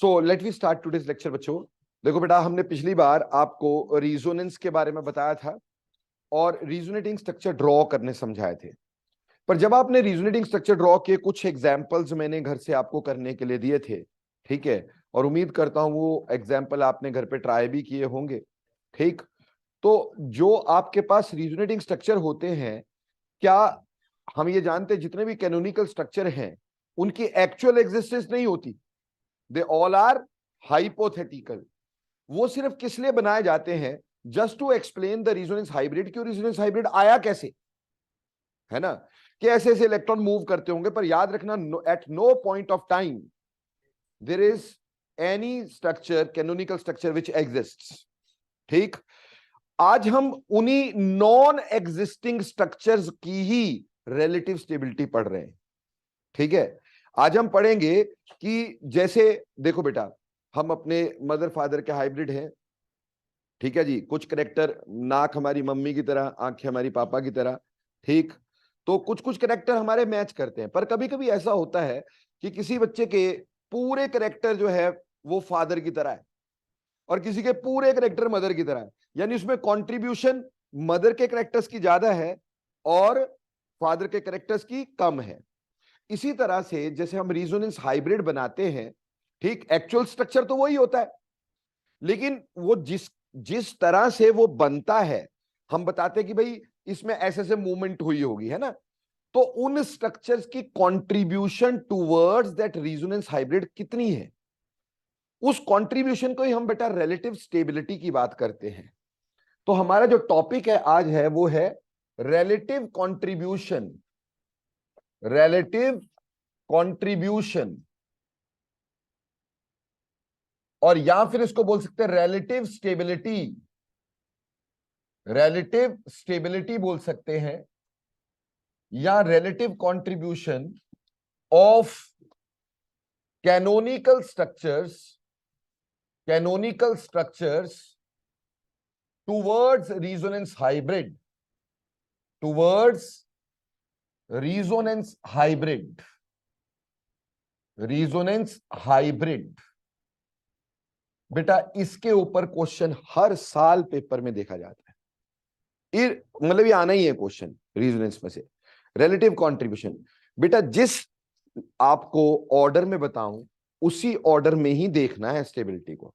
So let we start today's lecture बच्चों। देखो बेटा, हमने पिछली बार आपको रिजोनेंस के बारे में बताया था और रिजोनेटिंग स्ट्रक्चर ड्रॉ करने समझाए थे। पर जब आपने रिजोनेटिंग स्ट्रक्चर ड्रॉ किए, कुछ एग्जाम्पल्स मैंने घर से आपको करने के लिए दिए थे, ठीक है, और उम्मीद करता हूं वो एग्जाम्पल आपने घर पे ट्राई भी किए होंगे। ठीक, तो जो आपके पास रिजोनेटिंग स्ट्रक्चर होते हैं, क्या हम ये जानते हैं जितने भी कैनोनिकल स्ट्रक्चर हैं उनकी एक्चुअल एग्जिस्टेंस नहीं होती, दे ऑल आर हाइपोथेटिकल। वो सिर्फ किस लिए बनाए जाते हैं? Just to explain the resonance hybrid. क्यों रिजोनेंस हाइब्रिड आया कैसे, है ना, कि ऐसे ऐसे इलेक्ट्रॉन मूव करते होंगे। पर याद रखना, at no point of time there is any structure, canonical structure which exists. ठीक, आज हम उन्हीं नॉन एग्जिस्टिंग स्ट्रक्चर्स की ही रिलेटिव स्टेबिलिटी पढ़ रहे हैं। ठीक है, आज हम पढ़ेंगे कि जैसे देखो बेटा, हम अपने मदर फादर के हाइब्रिड हैं, ठीक है जी। कुछ करेक्टर, नाक हमारी मम्मी की तरह, आंखें हमारी पापा की तरह, ठीक। तो कुछ कुछ करेक्टर हमारे मैच करते हैं। पर कभी कभी ऐसा होता है कि किसी बच्चे के पूरे करेक्टर जो है वो फादर की तरह है और किसी के पूरे करेक्टर मदर की तरह है, यानी उसमें कंट्रीब्यूशन मदर के करेक्टर्स की ज्यादा है और फादर के करेक्टर्स की कम है। इसी तरह से जैसे हम रिजोनेंस हाइब्रिड बनाते हैं, ठीक, एक्चुअल स्ट्रक्चर तो वही होता है, लेकिन वो जिस जिस तरह से वो बनता है, हम बताते हैं कि भाई इसमें ऐसे ऐसे मूवमेंट हुई होगी, है ना। तो उन स्ट्रक्चर्स की contribution towards that resonance hybrid कितनी है, उस कंट्रीब्यूशन को ही हम बेटा रिलेटिव स्टेबिलिटी की बात करते हैं। तो हमारा जो टॉपिक है आज है वो है रिलेटिव कंट्रीब्यूशन, रिलेटिव कंट्रीब्यूशन, और या फिर इसको बोल सकते हैं रिलेटिव स्टेबिलिटी। रिलेटिव स्टेबिलिटी बोल सकते हैं या relative contribution of canonical structures, canonical structures towards resonance hybrid, towards resonance hybrid, resonance hybrid. बेटा इसके ऊपर क्वेश्चन हर साल पेपर में देखा जाता है, मतलब ये आना ही है क्वेश्चन रिजोनेंस में से। रिलेटिव कंट्रीब्यूशन बेटा जिस आपको ऑर्डर में बताऊं उसी ऑर्डर में ही देखना है स्टेबिलिटी को।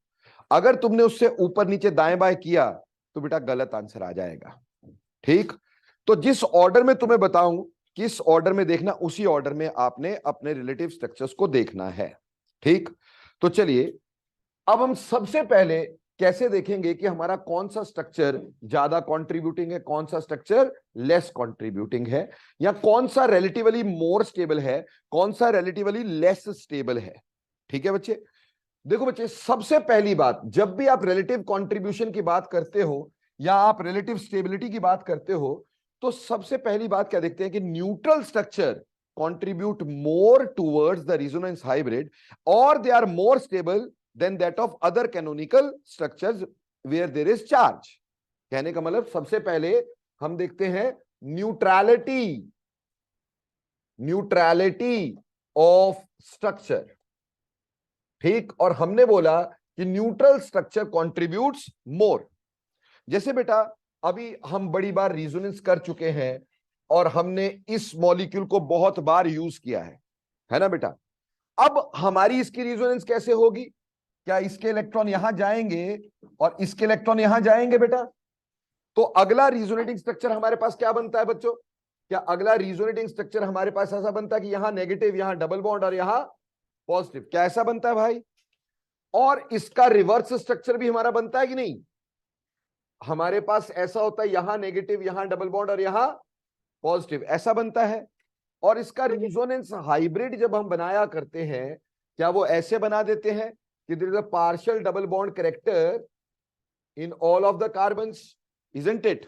अगर तुमने उससे ऊपर नीचे दाएं बाएं किया तो बेटा गलत आंसर आ जाएगा। ठीक, तो जिस ऑर्डर में तुम्हें बताऊं किस ऑर्डर में देखना, उसी ऑर्डर में आपने अपने रिलेटिव स्ट्रक्चर्स को देखना है। ठीक, तो चलिए अब हम सबसे पहले कैसे देखेंगे कि हमारा कौन सा स्ट्रक्चर ज्यादा कंट्रीब्यूटिंग है, कौन सा स्ट्रक्चर लेस कंट्रीब्यूटिंग है, या कौन सा रिलेटिवली मोर स्टेबल है, कौन सा रिलेटिवली लेस स्टेबल है। ठीक है बच्चे, देखो बच्चे, सबसे पहली बात, जब भी आप रिलेटिव कंट्रीब्यूशन की बात करते हो या आप रिलेटिव स्टेबिलिटी की बात करते हो, तो सबसे पहली बात क्या देखते हैं कि neutral structure contribute more towards the resonance hybrid और they are more stable than that of other canonical structures where there is charge। कहने का मतलब सबसे पहले हम देखते हैं न्यूट्रैलिटी, न्यूट्रैलिटी ऑफ स्ट्रक्चर। ठीक, और हमने बोला कि न्यूट्रल स्ट्रक्चर कंट्रीब्यूट्स मोर। जैसे बेटा अभी हम बड़ी बार रिजोनेंस कर चुके हैं और हमने इस मॉलिक्यूल को बहुत बार यूज किया है ना बेटा। अब हमारी इसकी रिजोनेंस कैसे होगी? क्या इसके इलेक्ट्रॉन यहां जाएंगे और इसके इलेक्ट्रॉन यहां जाएंगे बेटा? तो अगला रिजोनेटिंग स्ट्रक्चर हमारे पास क्या बनता है बच्चों? क्या अगला रिजोनेटिंग स्ट्रक्चर हमारे पास ऐसा बनता है कि यहां नेगेटिव, यहां डबल बॉन्ड और यहां पॉजिटिव? क्या ऐसा बनता है भाई? और इसका रिवर्स स्ट्रक्चर भी हमारा बनता है कि नहीं? हमारे पास ऐसा होता है, यहां नेगेटिव, यहां डबल बॉन्ड और यहां पॉजिटिव, ऐसा बनता है। और इसका रिजोनेंस हाइब्रिड जब हम बनाया करते हैं, क्या वो ऐसे बना देते हैं कि there is a partial double bond character in all of the carbons, isn't it?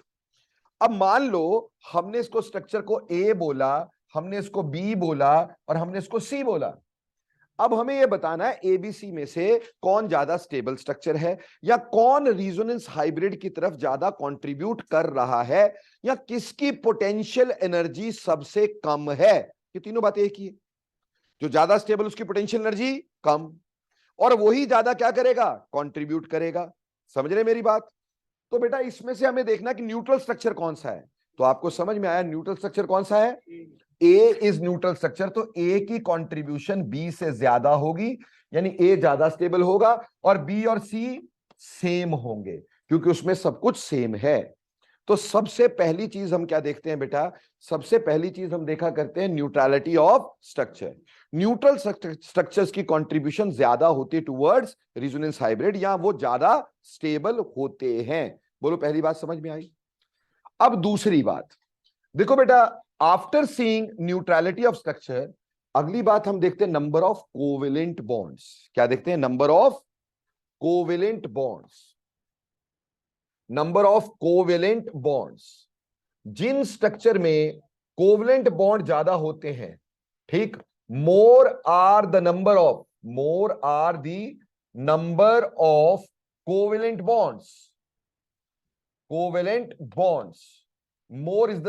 अब मान लो हमने इसको स्ट्रक्चर को A बोला, हमने इसको B बोला और हमने इसको C बोला। अब हमें यह बताना है ABC में से कौन ज्यादा स्टेबल स्ट्रक्चर है, या कौन रिजोनेंस हाइब्रिड की तरफ ज्यादा कंट्रीब्यूट कर रहा है, या किसकी पोटेंशियल एनर्जी सबसे कम है। ये तीनों बातें एक ही है। जो ज्यादा स्टेबल उसकी पोटेंशियल एनर्जी कम, और वही ज्यादा क्या करेगा, कंट्रीब्यूट करेगा। समझ रहे मेरी बात? तो बेटा इसमें से हमें देखना कि न्यूट्रल स्ट्रक्चर कौन सा है। तो आपको समझ में आया न्यूट्रल स्ट्रक्चर कौन सा है? ए इज न्यूट्रल स्ट्रक्चर। तो ए की कंट्रीब्यूशन बी से ज्यादा होगी, यानी ए ज्यादा स्टेबल होगा, और बी और सी सेम होंगे क्योंकि उसमें सब कुछ सेम है। तो सबसे पहली चीज हम क्या देखते हैं बेटा? सबसे पहली चीज हम देखा करते हैं neutrality of structure. Neutral structures की कंट्रीब्यूशन ज्यादा होती है टुवर्ड्स रेजोनेंस हाइब्रिड, या वो ज्यादा स्टेबल होते हैं। बोलो पहली बात समझ में आई? अब दूसरी बात देखो बेटा, after seeing neutrality of structure, अगली बात हम देखते हैं नंबर ऑफ कोवेलेंट बॉन्ड्स। क्या देखते हैं? Number of covalent bonds. Number of covalent bonds, जिन स्ट्रक्चर में कोवेलेंट बॉन्ड ज्यादा होते हैं, ठीक, more are the number of, more are the number of covalent bonds, covalent bonds, more is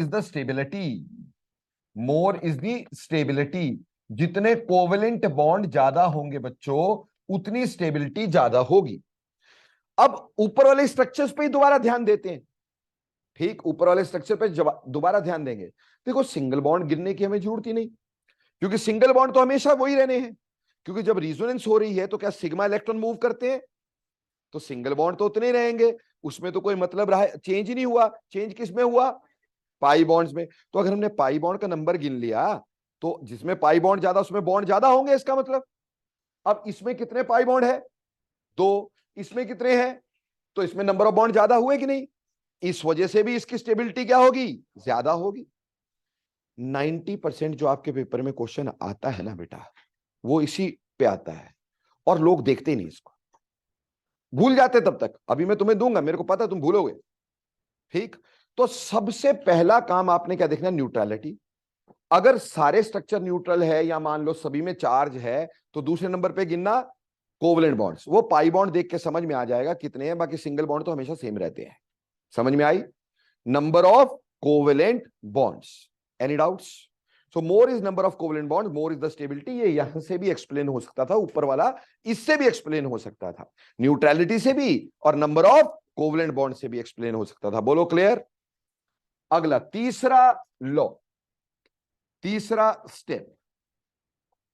the stability, more is the stability. जितने covalent bond ज्यादा होंगे बच्चों, उतनी स्टेबिलिटी ज्यादा होगी। अब ऊपर वाले स्ट्रक्चर्स पे ही दोबारा ध्यान देते हैं, ठीक, ऊपर वाले स्ट्रक्चर पे दोबारा ध्यान देंगे। देखो सिंगल बॉन्ड गिनने की हमें जरूरत ही नहीं, क्योंकि सिंगल बॉन्ड तो हमेशा वही रहने हैं। क्योंकि जब रिजोनेंस हो रही है तो क्या सिग्मा इलेक्ट्रॉन मूव करते हैं? तो सिंगल बॉन्ड तो उतने ही रहेंगे, उसमें तो कोई मतलब रहा चेंज ही नहीं हुआ। चेंज किस में हुआ? पाई बॉन्ड्स में। तो अगर हमने पाई बॉन्ड का नंबर गिन लिया, तो जिसमें पाई बॉन्ड ज्यादा उसमें बॉन्ड ज्यादा होंगे, इसका मतलब। अब इसमें कितने पाई बॉन्ड है? 2। इसमें कितने हैं? तो इसमें नंबर ऑफ बॉन्ड ज्यादा हुए कि नहीं? इस वजह से भी इसकी स्टेबिलिटी क्या होगी? ज्यादा होगी। 90% जो आपके पेपर में क्वेश्चन आता है ना बेटा, वो इसी पे आता है, और लोग देखते ही नहीं इसको, भूल जाते तब तक। अभी मैं तुम्हें दूंगा, मेरे को पता है तुम भूलोगे, ठीक। तो सबसे पहला काम आपने क्या देखना? न्यूट्रलिटी। अगर सारे स्ट्रक्चर न्यूट्रल है, या मान लो सभी में चार्ज है, तो दूसरे नंबर पे गिनना कोवेलेंट बॉन्ड्स। वो पाई बॉन्ड देख के समझ में आ जाएगा कितने हैं, बाकी सिंगल बॉन्ड तो हमेशा सेम रहते हैं। समझ में आई? Number of covalent bonds. Any doubts? So more is number of covalent bonds, more is the stability. ये यहां से भी एक्सप्लेन हो सकता था, ऊपर वाला इससे भी एक्सप्लेन हो सकता था, न्यूट्रलिटी से भी और नंबर ऑफ कोवेलेंट बॉन्ड से भी एक्सप्लेन हो सकता था। बोलो क्लियर? अगला तीसरा लॉ, तीसरा step,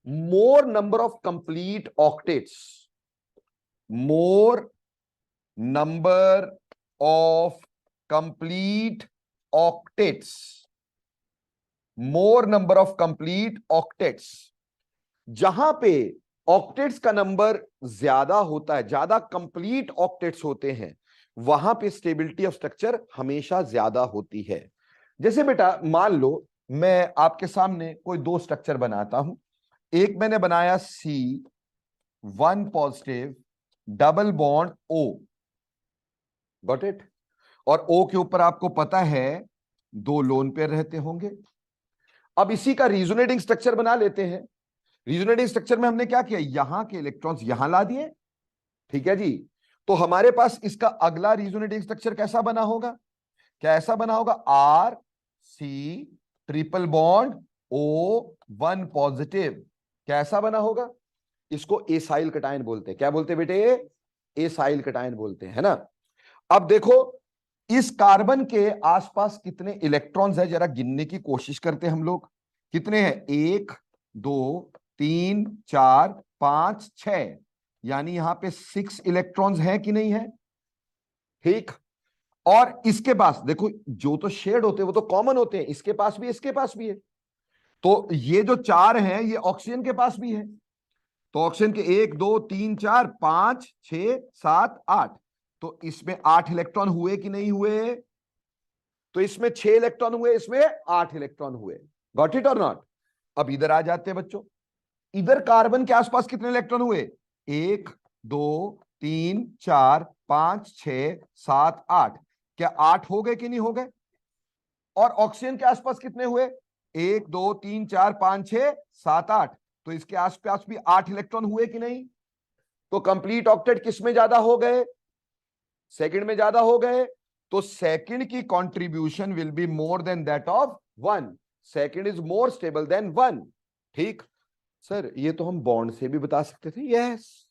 more number of complete octets, more number of complete octets, more number of complete octets. जहां पे ऑक्टेट्स का नंबर ज्यादा होता है, ज्यादा कंप्लीट ऑक्टेट्स होते हैं, वहां पे स्टेबिलिटी ऑफ स्ट्रक्चर हमेशा ज्यादा होती है। जैसे बेटा मान लो मैं आपके सामने कोई 2 स्ट्रक्चर बनाता हूं। एक मैंने बनाया C1 positive double bond O, got it. और O के ऊपर आपको पता है 2 लोन पेयर रहते होंगे। अब इसी का रिजोनेटिंग स्ट्रक्चर बना लेते हैं। रिजोनेटिंग स्ट्रक्चर में हमने क्या किया? यहां के इलेक्ट्रॉन्स यहां ला दिए, ठीक है जी। तो हमारे पास इसका अगला रिजोनेटिंग स्ट्रक्चर कैसा बना होगा? क्या ऐसा बना होगा? RC triple bond O1 positive. कैसा बना होगा? इसको एसाइल कटायन बोलते हैं। क्या बोलते हैं बेटे? एसाइल कटायन बोलते हैं, है ना। अब देखो इस कार्बन के आसपास कितने इलेक्ट्रॉन्स है, जरा गिनने की कोशिश करते हैं हम लोग। कितने हैं? 1 2 3 4 5 6, यानी यहां पे 6 इलेक्ट्रॉन्स हैं कि नहीं है, ठीक। और इसके पास देखो, जो तो शेड होते हैं वो तो कॉमन होते हैं, इसके पास भी इसके पास भी है। तो ये जो 4 हैं ये ऑक्सीजन के पास भी है। तो ऑक्सीजन के 1 2 3 4 5 6 7 8, तो इसमें 8 इलेक्ट्रॉन हुए कि नहीं हुए? तो इसमें 6 इलेक्ट्रॉन हुए, इसमें 8 इलेक्ट्रॉन हुए। गॉट इट और नॉट? अब इधर आ जाते हैं बच्चों। इधर कार्बन के आसपास कितने इलेक्ट्रॉन हुए? 1 2 3 4 5 6 7 8। क्या 8 हो गए कि नहीं हो गए? और ऑक्सीजन के आसपास कितने हुए? 1 2 3 4 5 6 7 8। तो इसके आसपास भी 8 इलेक्ट्रॉन हुए कि नहीं? तो कंप्लीट ऑक्टेट किस में ज्यादा हो गए? सेकंड में ज्यादा हो गए। तो सेकंड की contribution will be more than that of 1। Second is more stable than 1, ठीक। सर ये तो हम बॉन्ड से भी बता सकते थे। यस,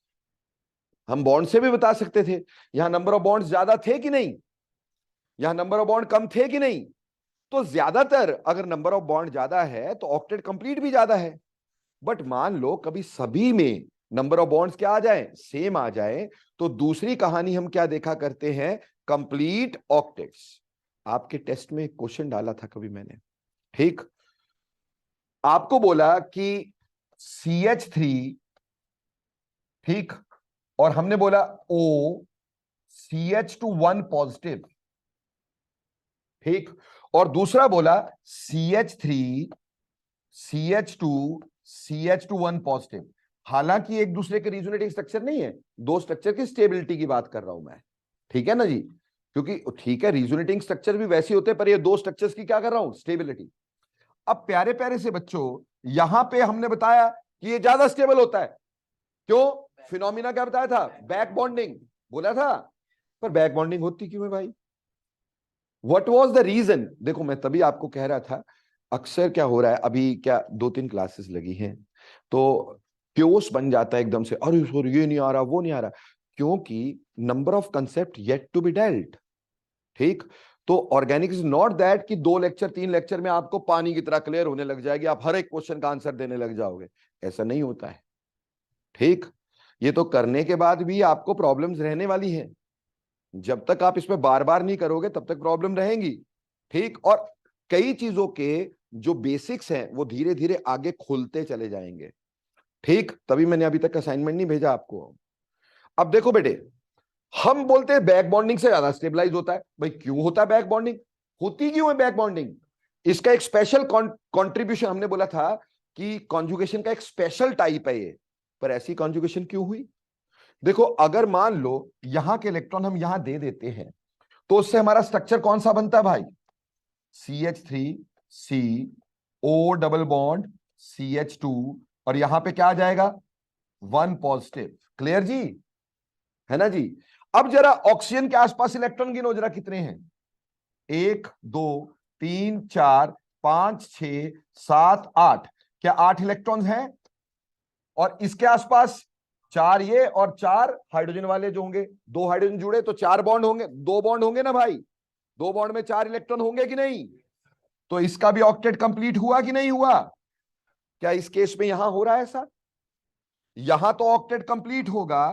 हम बॉन्ड से भी बता सकते थे। यहां नंबर ऑफ बॉन्ड्स ज्यादा थे कि नहीं, यहां नंबर ऑफ बॉन्ड कम थे कि नहीं। तो ज्यादातर अगर नंबर ऑफ बॉन्ड ज्यादा है तो ऑक्टेट कंप्लीट भी ज्यादा है। बट मान लो कभी सभी में नंबर ऑफ बॉन्ड्स क्या आ जाए, सेम आ जाए, तो दूसरी कहानी हम क्या देखा करते हैं, कंप्लीट ऑक्टेट्स। आपके टेस्ट में एक क्वेश्चन डाला था कभी मैंने, ठीक, आपको बोला कि CH3, ठीक, और हमने बोला O CH2 1 पॉजिटिव, ठीक, और दूसरा बोला CH3 CH2 CH2 1 पॉजिटिव। हालांकि एक दूसरे के रिजोनेटिंग स्ट्रक्चर नहीं है, दो स्ट्रक्चर की स्टेबिलिटी की बात कर रहा हूं मैं, ठीक है ना जी, क्योंकि ठीक है रिजोनेटिंग स्ट्रक्चर भी वैसे होते हैं, पर ये दो स्ट्रक्चर्स की क्या कर रहा हूं, स्टेबिलिटी। अब प्यारे प्यारे से बच्चों, यहां पे हमने बताया कि ये ज्यादा स्टेबल होता है। क्यों? फिनोमिना क्या बताया था, बैक बॉन्डिंग बोला था। पर बैक बॉन्डिंग होती क्यों है भाई, व्हाट वाज द रीजन? देखो मैं तभी आपको कह रहा था, अक्सर क्या हो रहा है, अभी क्या 2-3 क्लासेस लगी हैं तो क्योस बन जाता है एकदम से, अरे सर ये नहीं आ रहा वो नहीं आ रहा, क्योंकि number of concept yet to be dealt, ठीक। तो ऑर्गेनिक इज नॉट दैट कि 2 लेक्चर 3 लेक्चर में आपको पानी की तरह क्लियर होने लग जाएगी, आप हर एक क्वेश्चन का आंसर देने लग जाओगे, ऐसा नहीं होता है, ठीक। ये तो करने के बाद भी आपको प्रॉब्लम्स रहने वाली है, जब तक आप इसमें बार बार नहीं करोगे तब तक प्रॉब्लम रहेंगी, ठीक। और कई चीजों के जो बेसिक्स हैं वो धीरे धीरे आगे खुलते चले जाएंगे, ठीक। तभी मैंने अभी तक असाइनमेंट नहीं भेजा आपको। अब देखो बेटे, हम बोलते हैं बैक बॉन्डिंग से ज्यादा स्टेबलाइज होता है। भाई क्यों होता है बैक बॉन्डिंग, होती क्यों है बैक बॉन्डिंग? इसका एक स्पेशल कंट्रीब्यूशन, हमने बोला था कि कॉन्जुगेशन का एक स्पेशल टाइप है ये, पर ऐसी कॉन्जुगेशन क्यों हुई? देखो अगर मान लो यहां के इलेक्ट्रॉन हम यहां दे देते हैं तो उससे हमारा स्ट्रक्चर कौन सा बनता है भाई, CH3 C double bond CH2, और यहां पे क्या आ जाएगा, 1 पॉजिटिव। क्लियर जी, है ना जी। अब जरा ऑक्सीजन के आसपास इलेक्ट्रॉन गिनो जरा कितने हैं, 1 2 3 4 5 6 7 8, क्या 8 इलेक्ट्रॉन्स हैं? और इसके आसपास 4 ये और 4 हाइड्रोजन वाले जो होंगे, 2 हाइड्रोजन जुड़े तो 4 बॉन्ड होंगे, 2 बॉन्ड होंगे ना भाई, 2 बॉन्ड में 4 इलेक्ट्रॉन होंगे कि नहीं? तो इसका भी ऑक्टेट कंप्लीट हुआ कि नहीं हुआ? क्या इस केस में यहां हो रहा है ऐसा? यहां तो ऑक्टेट कंप्लीट होगा,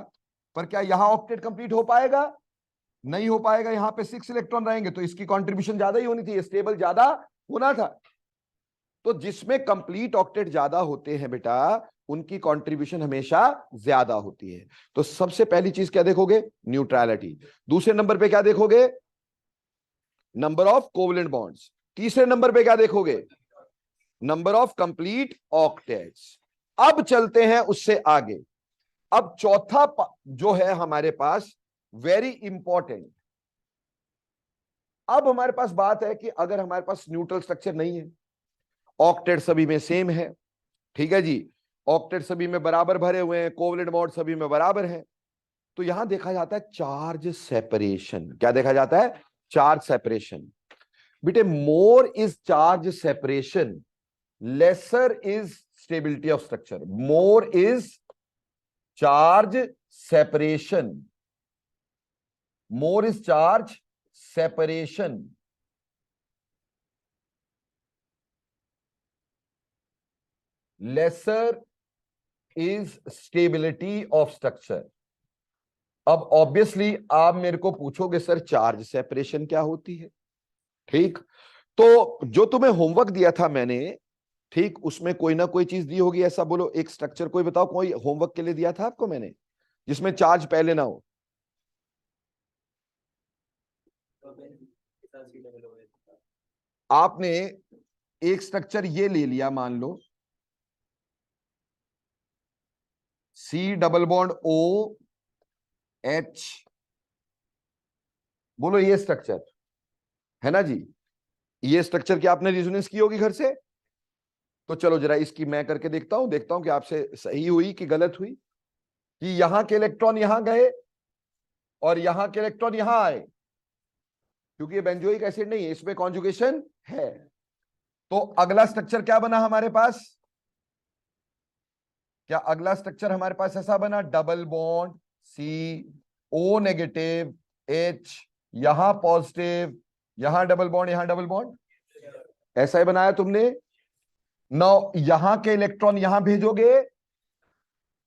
पर क्या यहां ऑक्टेट कंप्लीट हो पाएगा? नहीं हो पाएगा, यहां पे 6 इलेक्ट्रॉन रहेंगे, तो इसकी कंट्रीब्यूशन ज्यादा ही होनी थी, स्टेबल ज्यादा होना था। तो जिसमें कंप्लीट ऑक्टेट ज्यादा होते हैं बेटा, उनकी कंट्रीब्यूशन हमेशा ज्यादा होती है। तो सबसे पहली चीज क्या देखोगे, न्यूट्रलिटी। दूसरे नंबर पे क्या देखोगे, नंबर ऑफ कोवलेंट बॉन्ड्स। तीसरे नंबर पे क्या देखोगे, नंबर ऑफ कंप्लीट ऑक्टेट्स। अब चलते हैं उससे आगे। अब चौथा जो है हमारे पास, वेरी इंपॉर्टेंट। अब हमारे पास बात है कि अगर हमारे पास न्यूट्रल स्ट्रक्चर नहीं है, ऑक्टेट सभी में सेम है, ठीक है जी, ऑक्टेट सभी में बराबर भरे हुए हैं, कोवलेंट बॉन्ड सभी में बराबर है, तो यहां देखा जाता है चार्ज सेपरेशन। क्या देखा जाता है, चार्ज सेपरेशन। बेटे more is charge separation, lesser is stability of structure. More is charge separation, more is charge separation, lesser is stability of structure. अब ऑब्वियसली आप मेरे को पूछोगे सर चार्ज सेपरेशन क्या होती है, ठीक। तो जो तुम्हें होमवर्क दिया था मैंने, ठीक, उसमें कोई ना कोई चीज दी होगी, ऐसा बोलो एक स्ट्रक्चर कोई बताओ, कोई होमवर्क के लिए दिया था आपको मैंने जिसमें चार्ज पहले ना हो। आपने एक स्ट्रक्चर ये ले लिया, मान लो C डबल बॉन्ड OH, बोलो ये स्ट्रक्चर है ना जी, ये स्ट्रक्चर की आपने रिजोनेंस की होगी घर से। तो चलो जरा इसकी मैं करके देखता हूं कि आपसे सही हुई कि गलत हुई, कि यहां के इलेक्ट्रॉन यहां गए और यहां के इलेक्ट्रॉन यहां आए, क्योंकि ये बेंजोइक एसिड नहीं है, इसमें कॉन्जुगेशन है। तो अगला स्ट्रक्चर क्या बना हमारे पास, क्या अगला स्ट्रक्चर हमारे पास ऐसा बना, double bond CO negative H, यहां पॉजिटिव, यहां डबल बॉन्ड, यहां डबल बॉन्ड, ऐसा ही बनाया तुमने। नौ यहां के इलेक्ट्रॉन यहां भेजोगे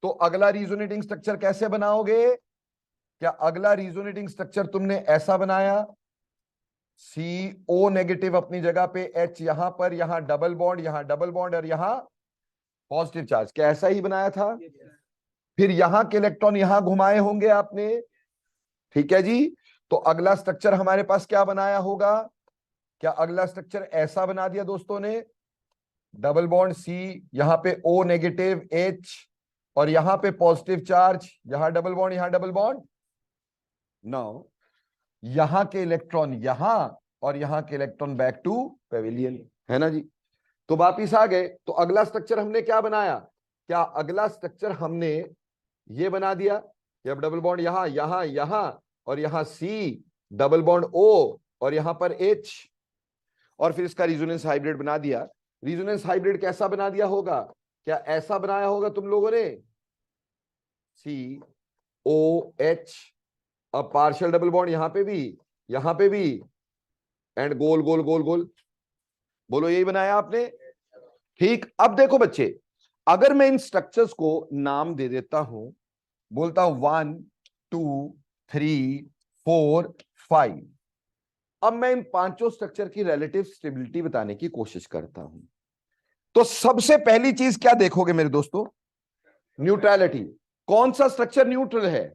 तो अगला रिजोनेटिंग स्ट्रक्चर कैसे बनाओगे? क्या अगला रिजोनेटिंग स्ट्रक्चर तुमने ऐसा बनाया, CO नेगेटिव अपनी जगह पे, H यहां पर, यहां डबल बॉन्ड और यहां पॉजिटिव चार्ज, क्या ऐसा ही बनाया था? फिर यहां के इलेक्ट्रॉन यहां घुमाए होंगे आपने, ठीक है जी। तो अगला स्ट्रक्चर हमारे पास क्या बनाया होगा? क्या अगला स्ट्रक्चर ऐसा बना दिया दोस्तों ने, डबल बॉन्ड C, यहां पे O नेगेटिव H और यहां पे पॉजिटिव चार्ज, यहां डबल बॉन्ड। नाउ यहां के इलेक्ट्रॉन यहां और यहां के इलेक्ट्रॉन बैक टू पेविलियन, है ना जी। तो वापिस आ गए। तो अगला स्ट्रक्चर हमने क्या बनाया? क्या अगला स्ट्रक्चर हमने ये बना दिया, अब डबल बॉन्ड यहां यहां यहां और यहां C, डबल बॉन्ड O और यहां पर H, और फिर इसका रिजोनेंस हाइब्रिड बना दिया। रिजोनेंस हाइब्रिड कैसा बना दिया होगा? क्या ऐसा बनाया होगा तुम लोगों ने, COH, अब पार्शियल डबल बॉन्ड यहां पे भी एंड गोल गोल गोल गोल, बोलो यही बनाया आपने, ठीक। अब देखो बच्चे, अगर मैं इन स्ट्रक्चर्स को नाम दे देता हूं, बोलता हूं 1 2 3 4 5, अब मैं इन पांचों स्ट्रक्चर की रिलेटिव स्टेबिलिटी बताने की कोशिश करता हूं। तो सबसे पहली चीज क्या देखोगे मेरे दोस्तों? न्यूट्रलिटी। कौन सा स्ट्रक्चर न्यूट्रल है?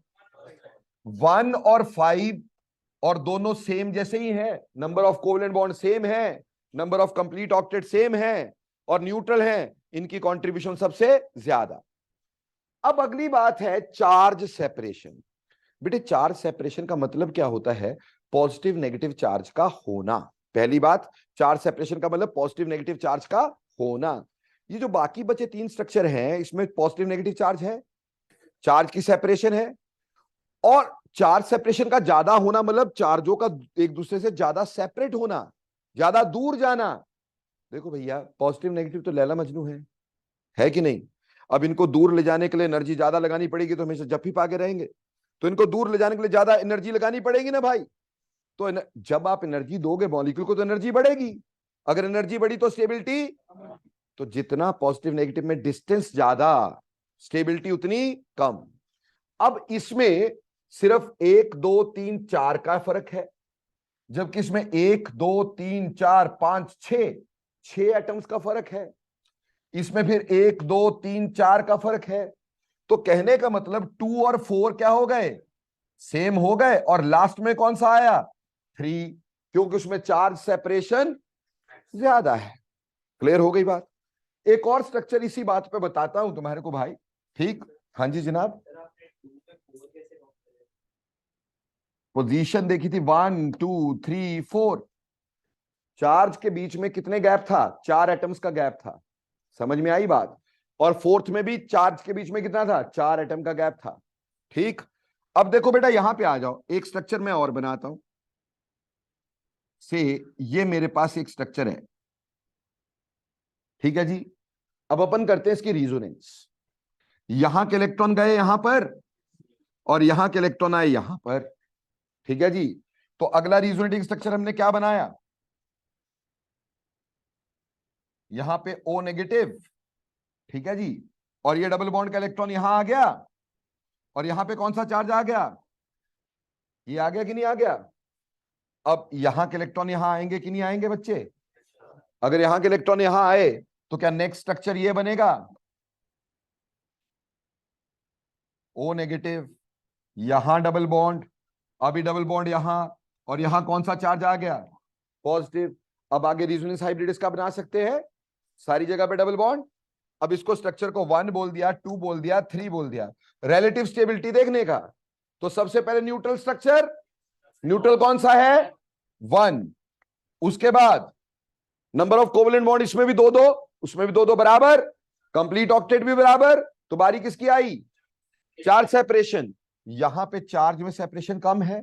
1 और 5, और दोनों सेम जैसे ही है, number of covalent bond same है, number of complete octet same है और न्यूट्रल है, इनकी कंट्रीब्यूशन सबसे ज्यादा। अब अगली बात है चार्ज सेपरेशन। बेटे चार्ज सेपरेशन का मतलब क्या होता है? पॉजिटिव नेगेटिव चार्ज का होना। पहली बात, चार्ज सेपरेशन का मतलब पॉजिटिव नेगेटिव चार्ज का होना। ये जो बाकी बचे 3 स्ट्रक्चर हैं, इसमें पॉजिटिव नेगेटिव चार्ज है, चार्ज की सेपरेशन है, और चार्ज सेपरेशन का ज्यादा होना मतलब चार्जों का एक दूसरे से ज्यादा सेपरेट होना, ज्यादा दूर जाना। देखो भैया, पॉजिटिव नेगेटिव तो लैला मजनू है कि नहीं? अब इनको दूर ले जाने के लिए एनर्जी ज्यादा लगानी पड़ेगी तो हमेशा जप्फी पाके रहेंगे, तो इनको दूर ले जाने के लिए ज्यादा एनर्जी लगानी पड़ेगी ना भाई। तो जब आप एनर्जी दोगे मॉलिक्यूल को तो एनर्जी बढ़ेगी, अगर एनर्जी बढ़ी तो स्टेबिलिटी, तो जितना पॉजिटिव नेगेटिव में डिस्टेंस ज्यादा, स्टेबिलिटी उतनी कम। अब इसमें सिर्फ 1 2 3 4 का फर्क है, जबकि इसमें 1 2 3 4 5 6 एटम्स का फर्क है, इसमें फिर 1 2 3 4 का फर्क है। तो कहने का मतलब 2 और 4 क्या हो गए? सेम हो गए, और लास्ट में कौन सा आया? 3, क्योंकि उसमें चार्ज सेपरेशन ज्यादा है। क्लियर हो गई बात? एक और स्ट्रक्चर इसी बात पे बताता हूं तुम्हारे को भाई, ठीक? हाँ जी जनाब। पोजीशन देखी थी 1 2 3 4, चार्ज के बीच में कितने गैप था? 4 एटम्स का गैप था, समझ में आई बात? और फोर्थ में भी चार्ज के बीच में कितना था? 4 एटम का गैप था, ठीक। अब देखो बेटा, यहां पे आ जाओ, एक स्ट्रक्चर मैं और बनाता हूं। से ये मेरे पास एक स्ट्रक्चर है, ठीक है जी। अब अपन करते हैं इसकी रिजोनेंस। यहां के इलेक्ट्रॉन गए यहां पर और यहां के इलेक्ट्रॉन आए यहां पर, ठीक है जी। तो अगला रिजोनेटिंग स्ट्रक्चर हमने क्या बनाया? यहां पे O नेगेटिव, ठीक है जी, और ये डबल बॉन्ड का इलेक्ट्रॉन यहां आ गया, और यहां पे कौन सा चार्ज आ गया? ये आ गया कि नहीं आ गया? अब यहां के इलेक्ट्रॉन यहां आएंगे कि नहीं आएंगे बच्चे? अगर यहां के इलेक्ट्रॉन यहां आए तो क्या नेक्स्ट स्ट्रक्चर ये बनेगा, O नेगेटिव, यहां डबल बॉन्ड, अभी डबल बॉन्ड यहां, और यहां कौन सा चार्ज आ गया? पॉजिटिव। अब आगे रेजोनेंस हाइब्रिड इसका बना सकते हैं, सारी जगह पे डबल बॉन्ड। अब इसको स्ट्रक्चर को 1 बोल दिया, 2 बोल दिया, 3 बोल दिया। रिलेटिव स्टेबिलिटी देखने का, तो सबसे पहले न्यूट्रल स्ट्रक्चर, न्यूट्रल कौन सा है? 1। उसके बाद नंबर ऑफ कोवेलेंट बॉन्ड, इसमें भी 2 2, उसमें भी 2 2 बराबर, कंप्लीट ऑक्टेट भी बराबर, तो बारी किसकी आई? Charge separation. यहां पे चार्ज में सेपरेशन कम है,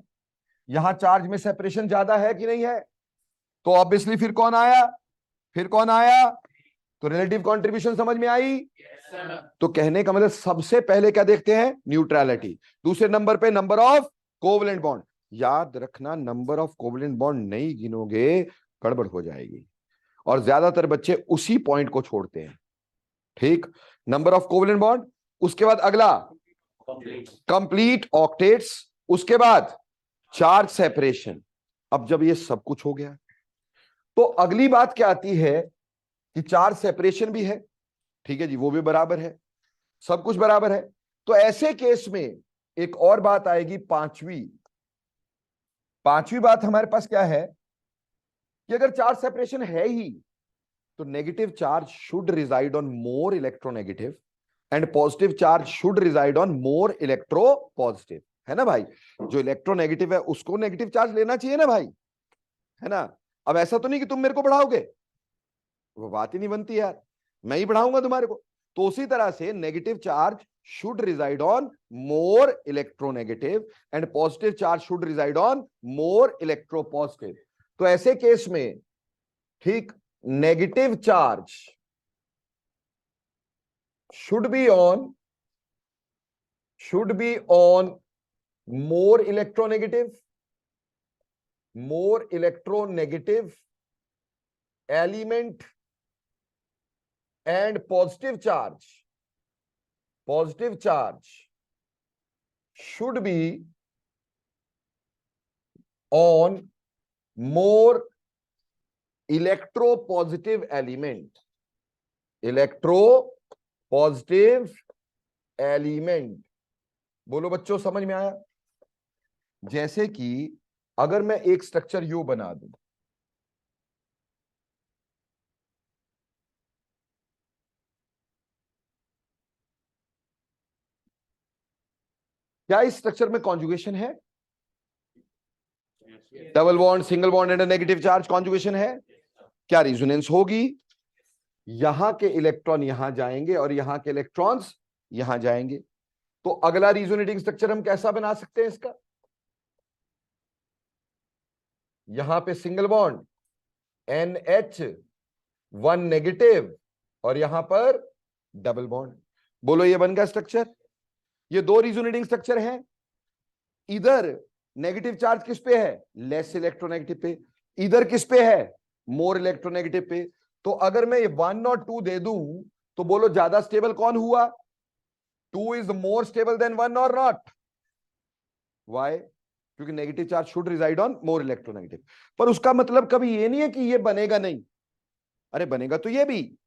यहां चार्ज में सेपरेशन ज्यादा है कि नहीं है? तो ऑब्वियसली फिर कौन आया? तो रिलेटिव कंट्रीब्यूशन समझ में आई? तो कहने का मतलब सबसे पहले क्या देखते हैं? न्यूट्रलिटी। दूसरे नंबर पे नंबर ऑफ कोवलेंट बॉन्ड। याद रखना, नंबर ऑफ कोवलेंट बॉन्ड नहीं गिनोगे गड़बड़ हो जाएगी, और ज्यादातर बच्चे उसी पॉइंट को छोड़ते हैं। ठीक, नंबर ऑफ कोवलेंट बॉन्ड, उसके बाद अगला कंप्लीट ऑक्टेट्स, उसके बाद चार्ज सेपरेशन। अब जब ये सब कुछ हो गया तो अगली बात क्या आती है कि चार्ज सेपरेशन भी है, ठीक है जी, वो भी बराबर है, सब कुछ बराबर है। तो ऐसे केस में एक और बात आएगी, पांचवी बात हमारे पास क्या है कि अगर चार्ज सेपरेशन है ही तो negative charge should reside on more electronegative and positive charge should reside on more electro positive, है ना भाई? जो इलेक्ट्रोनेगेटिव है उसको नेगेटिव चार्ज लेना चाहिए ना भाई, है ना? अब ऐसा तो नहीं कि तुम मेरे को बढ़ाओगे, वो बात ही नहीं बनती यार, मैं ही बढ़ाऊंगा तुम्हारे को। तो उसी तरह से negative charge should reside on more electronegative and positive charge should reside on more electropositive. तो ऐसे केस में, ठीक, negative charge should be on more electronegative element, and positive charge should be on more electropositive element। बोलो बच्चों, समझ में आया? जैसे कि अगर मैं एक स्ट्रक्चर यू बना दूं, क्या इस स्ट्रक्चर में कॉन्जुगेशन है? Double bond, single bond and negative charge conjugation है। क्या रिजोनेंस होगी? यहां के इलेक्ट्रॉन यहां जाएंगे और यहां के इलेक्ट्रॉन्स यहां जाएंगे। तो अगला रिजोनेटिंग स्ट्रक्चर हम कैसा बना सकते हैं इसका? यहां पे सिंगल बॉन्ड NH1 नेगेटिव और यहां पर डबल बॉन्ड। बोलो ये बन गया स्ट्रक्चर। ये दो रिजोनेटिंग स्ट्रक्चर हैं। इधर नेगेटिव चार्ज किस पे है? लेस इलेक्ट्रोनेगेटिव पे। इधर किस पे है? मोर इलेक्ट्रोनेगेटिव पे। तो अगर मैं 1 और 2 दे दूं तो बोलो ज्यादा स्टेबल कौन हुआ? 2 इज मोर स्टेबल देन 1 और नॉट? वाई? क्योंकि negative charge should reside on more electronegative. पर उसका मतलब कभी ये नहीं है कि ये बनेगा नहीं। अरे बनेगा तो ये भी,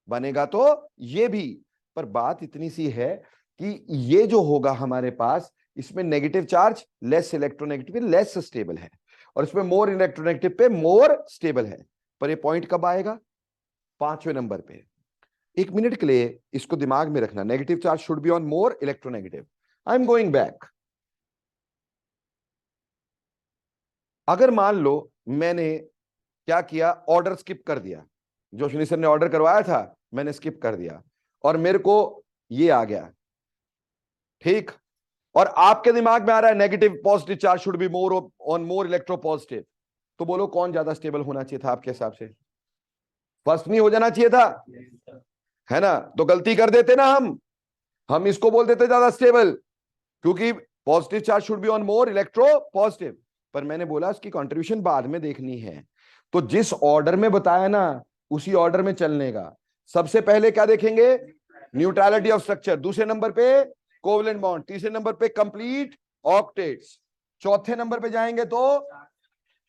बनेगा तो ये भी। पर बात इतनी सी है कि ये जो होगा हमारे पास, इसमें negative charge less electronegative less stable है, और इसमें मोर इलेक्ट्रोनेगेटिव पे मोर स्टेबल है। पर ये पॉइंट कब आएगा? 5वें नंबर पे। 1 मिनट के लिए इसको दिमाग में रखना, negative charge should be on more electronegative. I am going back. अगर मान लो मैंने क्या किया, ऑर्डर स्किप कर दिया, जो अश्विनी सर ने ऑर्डर करवाया था मैंने स्किप कर दिया, और मेरे को ये आ गया, ठीक, और आपके दिमाग में आ रहा है negative positive charge should be more on more electropositive. तो बोलो कौन ज्यादा स्टेबल होना चाहिए था आपके हिसाब से? फर्स्ट नहीं हो जाना चाहिए था, है ना? तो गलती कर देते ना हम इसको बोल देते ज्यादा स्टेबल, क्योंकि positive charge should be on more electro positive. पर मैंने बोला उसकी कंट्रीब्यूशन बाद में देखनी है, तो जिस ऑर्डर में बताया ना उसी ऑर्डर में चलने का। सबसे पहले क्या देखेंगे? Neutrality of structure. दूसरे नंबर पे कोवलेंट बॉन्ड। तीसरे नंबर पे कंप्लीट ऑक्टेट्स। चौथे नंबर पे जाएंगे तो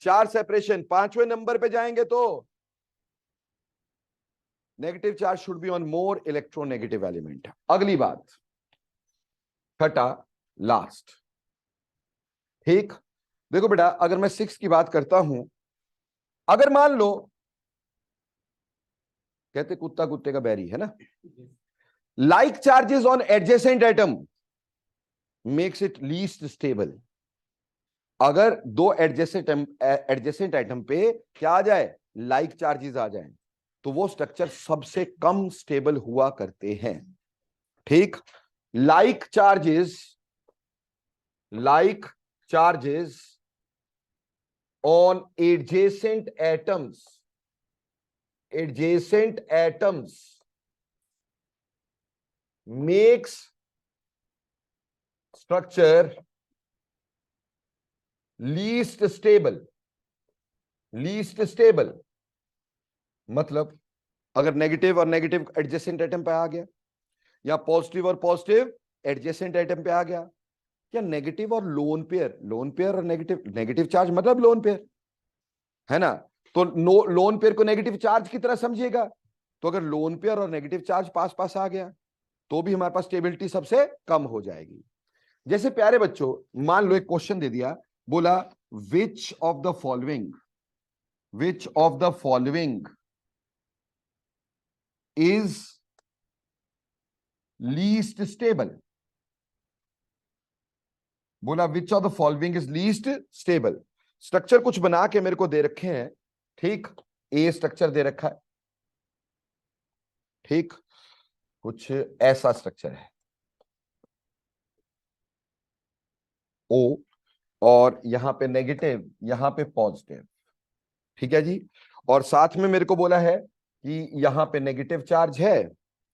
चार्ज सेपरेशन। 5वें नंबर पे जाएंगे तो negative charge should be on more electronegative element. अगली बात, छठा, लास्ट, ठीक। देखो बेटा, अगर मैं 6 की बात करता हूं, अगर मान लो, कहते कुत्ता कुत्ते का बैरी, है ना? Like charges on adjacent atom makes it least stable. अगर दो एडजेसेंट एटम पे क्या आ जाए? लाइक चार्जेस आ जाए, तो वो स्ट्रक्चर सबसे कम स्टेबल हुआ करते हैं, ठीक। Like charges on adjacent atoms makes structure least stable. Least stable मतलब अगर नेगेटिव और नेगेटिव एडजेसेंट एटम पे आ गया, या पॉजिटिव और पॉजिटिव एडजेसेंट एटम पे आ गया, या नेगेटिव और लोन पेयर, लोन पेयर और नेगेटिव, नेगेटिव चार्ज मतलब लोन पेयर है ना, तो लोन पेयर को नेगेटिव चार्ज की तरह समझिएगा। तो अगर लोन पेयर और नेगेटिव चार्ज पास पास आ गया तो भी हमारे पास स्टेबिलिटी सबसे कम हो जाएगी। जैसे प्यारे बच्चों, मान लो एक क्वेश्चन दे दिया, बोला which of the following, which of the following is least stable. बोला which of the following is least stable. Structure कुछ बना के मेरे को दे रखे हैं, ठीक, ए स्ट्रक्चर दे रखा है, ठीक, कुछ ऐसा स्ट्रक्चर है ओ, और यहां पे नेगेटिव, यहां पे पॉजिटिव, ठीक है जी, और साथ में मेरे को बोला है कि यहां पे नेगेटिव चार्ज है,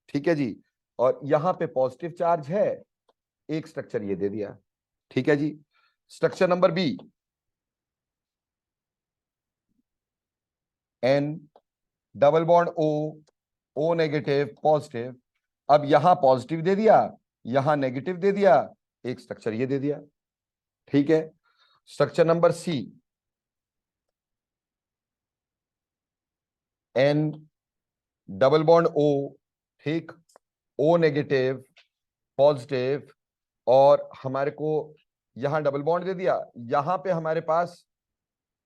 ठीक है जी, और यहां पे पॉजिटिव चार्ज है, एक स्ट्रक्चर ये दे दिया, ठीक है जी। Structure number B, N double bond O, O negative positive, अब यहां पॉजिटिव दे दिया, यहां नेगेटिव दे दिया, एक स्ट्रक्चर ये दे दिया, ठीक है। Structure number C, N double bond O, ठीक, ओ नेगेटिव पॉजिटिव, और हमारे को यहां डबल बॉन्ड दे दिया, यहां पे हमारे पास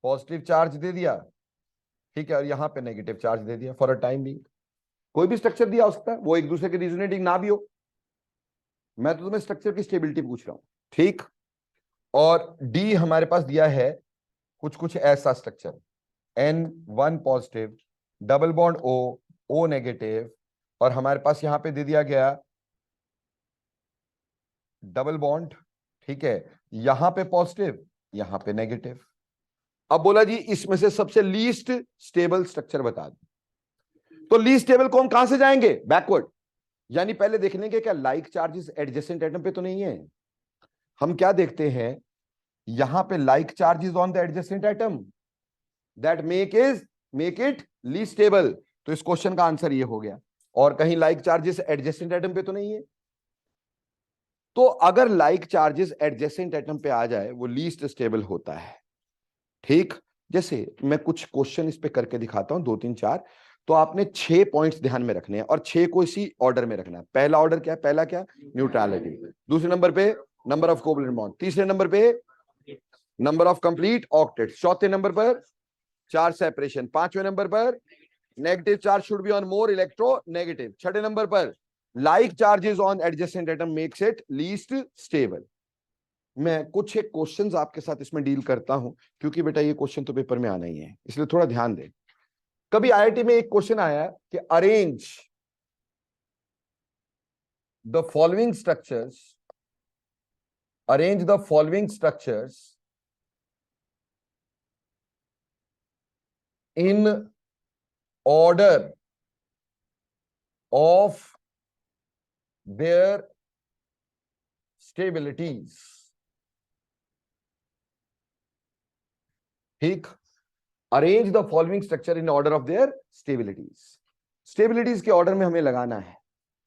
पॉजिटिव चार्ज दे दिया, ठीक है, और यहां पे नेगेटिव चार्ज दे दिया। फॉर अ टाइम भी कोई भी स्ट्रक्चर दिया हो सकता है, वो एक दूसरे के रिजोनेटिंग ना भी हो, मैं तो तुम्हें स्ट्रक्चर की स्टेबिलिटी पूछ रहा हूं, ठीक। और डी हमारे पास दिया है कुछ कुछ ऐसा structure, N one positive double bond O, O negative, और हमारे पास यहां पे दे दिया गया डबल बॉन्ड, ठीक है, यहां पे पॉजिटिव, यहां पे नेगेटिव। अब बोला जी इसमें से सबसे लीस्ट स्टेबल स्ट्रक्चर बता दो। तो लीस्ट स्टेबल को हम कहां से जाएंगे, बैकवर्ड, यानी पहले देख लेंगे क्या लाइक चार्जेस एडजेसेंट एटम पे तो नहीं है। हम क्या देखते हैं, यहां पे like charges on the adjacent atom that make it least stable, तो इस क्वेश्चन का आंसर ये हो गया। और कहीं लाइक चार्जेस एडजेसेंट एटम पे तो नहीं है, तो अगर लाइक चार्जेस एडजेसेंट एटम पे आ जाए वो लीस्ट स्टेबल होता है, ठीक। जैसे मैं कुछ क्वेश्चन इस पे करके दिखाता हूं, 2 3 4, तो आपने 6 पॉइंट्स ध्यान में रखने हैं और 6 को इसी ऑर्डर में रखना है। पहला ऑर्डर क्या है, पहला क्या, न्यूट्रलिटी, दूसरे नंबर पे नंबर ऑफ कोवलेंट बॉन्ड, तीसरे नंबर पे नंबर ऑफ कंप्लीट ऑक्टेट, चौथे नंबर पर चार्ज सेपरेशन, पांचवें नंबर पर negative charge should be on more electro negative, छठे नंबर पर like charges on adjacent atom makes it least stable. मैं कुछ एक क्वेश्चंस आपके साथ इसमें डील करता हूं, क्योंकि बेटा ये क्वेश्चन तो पेपर में आना ही है, इसलिए थोड़ा ध्यान दें। कभी आईआईटी में एक क्वेश्चन आया कि arrange the following structures, arrange the following structures in order of their stabilities, ठीक, arrange the following structure in order of their stabilities, stabilities के ऑर्डर में हमें लगाना है,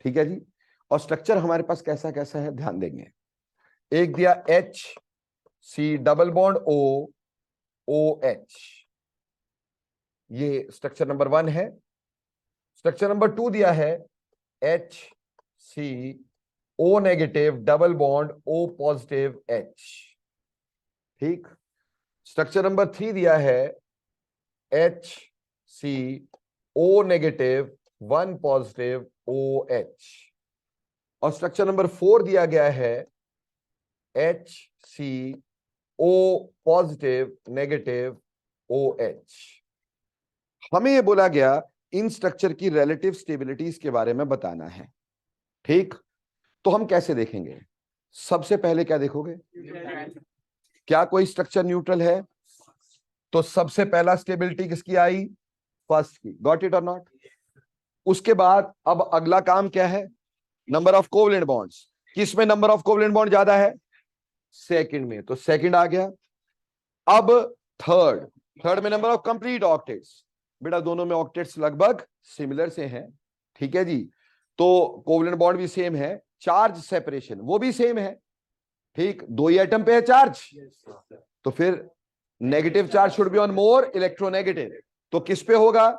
ठीक है जी। और स्ट्रक्चर हमारे पास कैसा कैसा है ध्यान देंगे। एक दिया H C double bond O, O H, ये स्ट्रक्चर नंबर 1 है। स्ट्रक्चर नंबर 2 दिया है H C O negative double bond O positive H, ठीक। स्ट्रक्चर नंबर 3 दिया है H C O negative 1 positive O H, और स्ट्रक्चर नंबर 4 दिया गया है H C O positive negative O H. हमें यह बोला गया इन स्ट्रक्चर की रिलेटिव स्टेबिलिटीज के बारे में बताना है, ठीक। तो हम कैसे देखेंगे, सबसे पहले क्या देखोगे, क्या कोई स्ट्रक्चर न्यूट्रल है, तो सबसे पहला स्टेबिलिटी किसकी आई, फर्स्ट की, गॉट इट और नॉट। उसके बाद अब अगला काम क्या है, नंबर ऑफ कोवलेंट बॉन्ड्स। किस में नंबर ऑफ कोवलेंट बॉन्ड ज्यादा है? सेकंड में, तो सेकंड आ गया। अब थर्ड, थर्ड में नंबर ऑफ कंप्लीट ऑक्टेट्स। बेटा दोनों में ऑक्टेट्स लगभग सिमिलर से हैं, ठीक है जी। तो कोवलेंट बॉन्ड भी सेम है, चार्ज सेपरेशन वो भी सेम है, ठीक, दो ही एटम पे है चार्ज, तो फिर negative charge should be on more electronegative, तो किस पे होगा?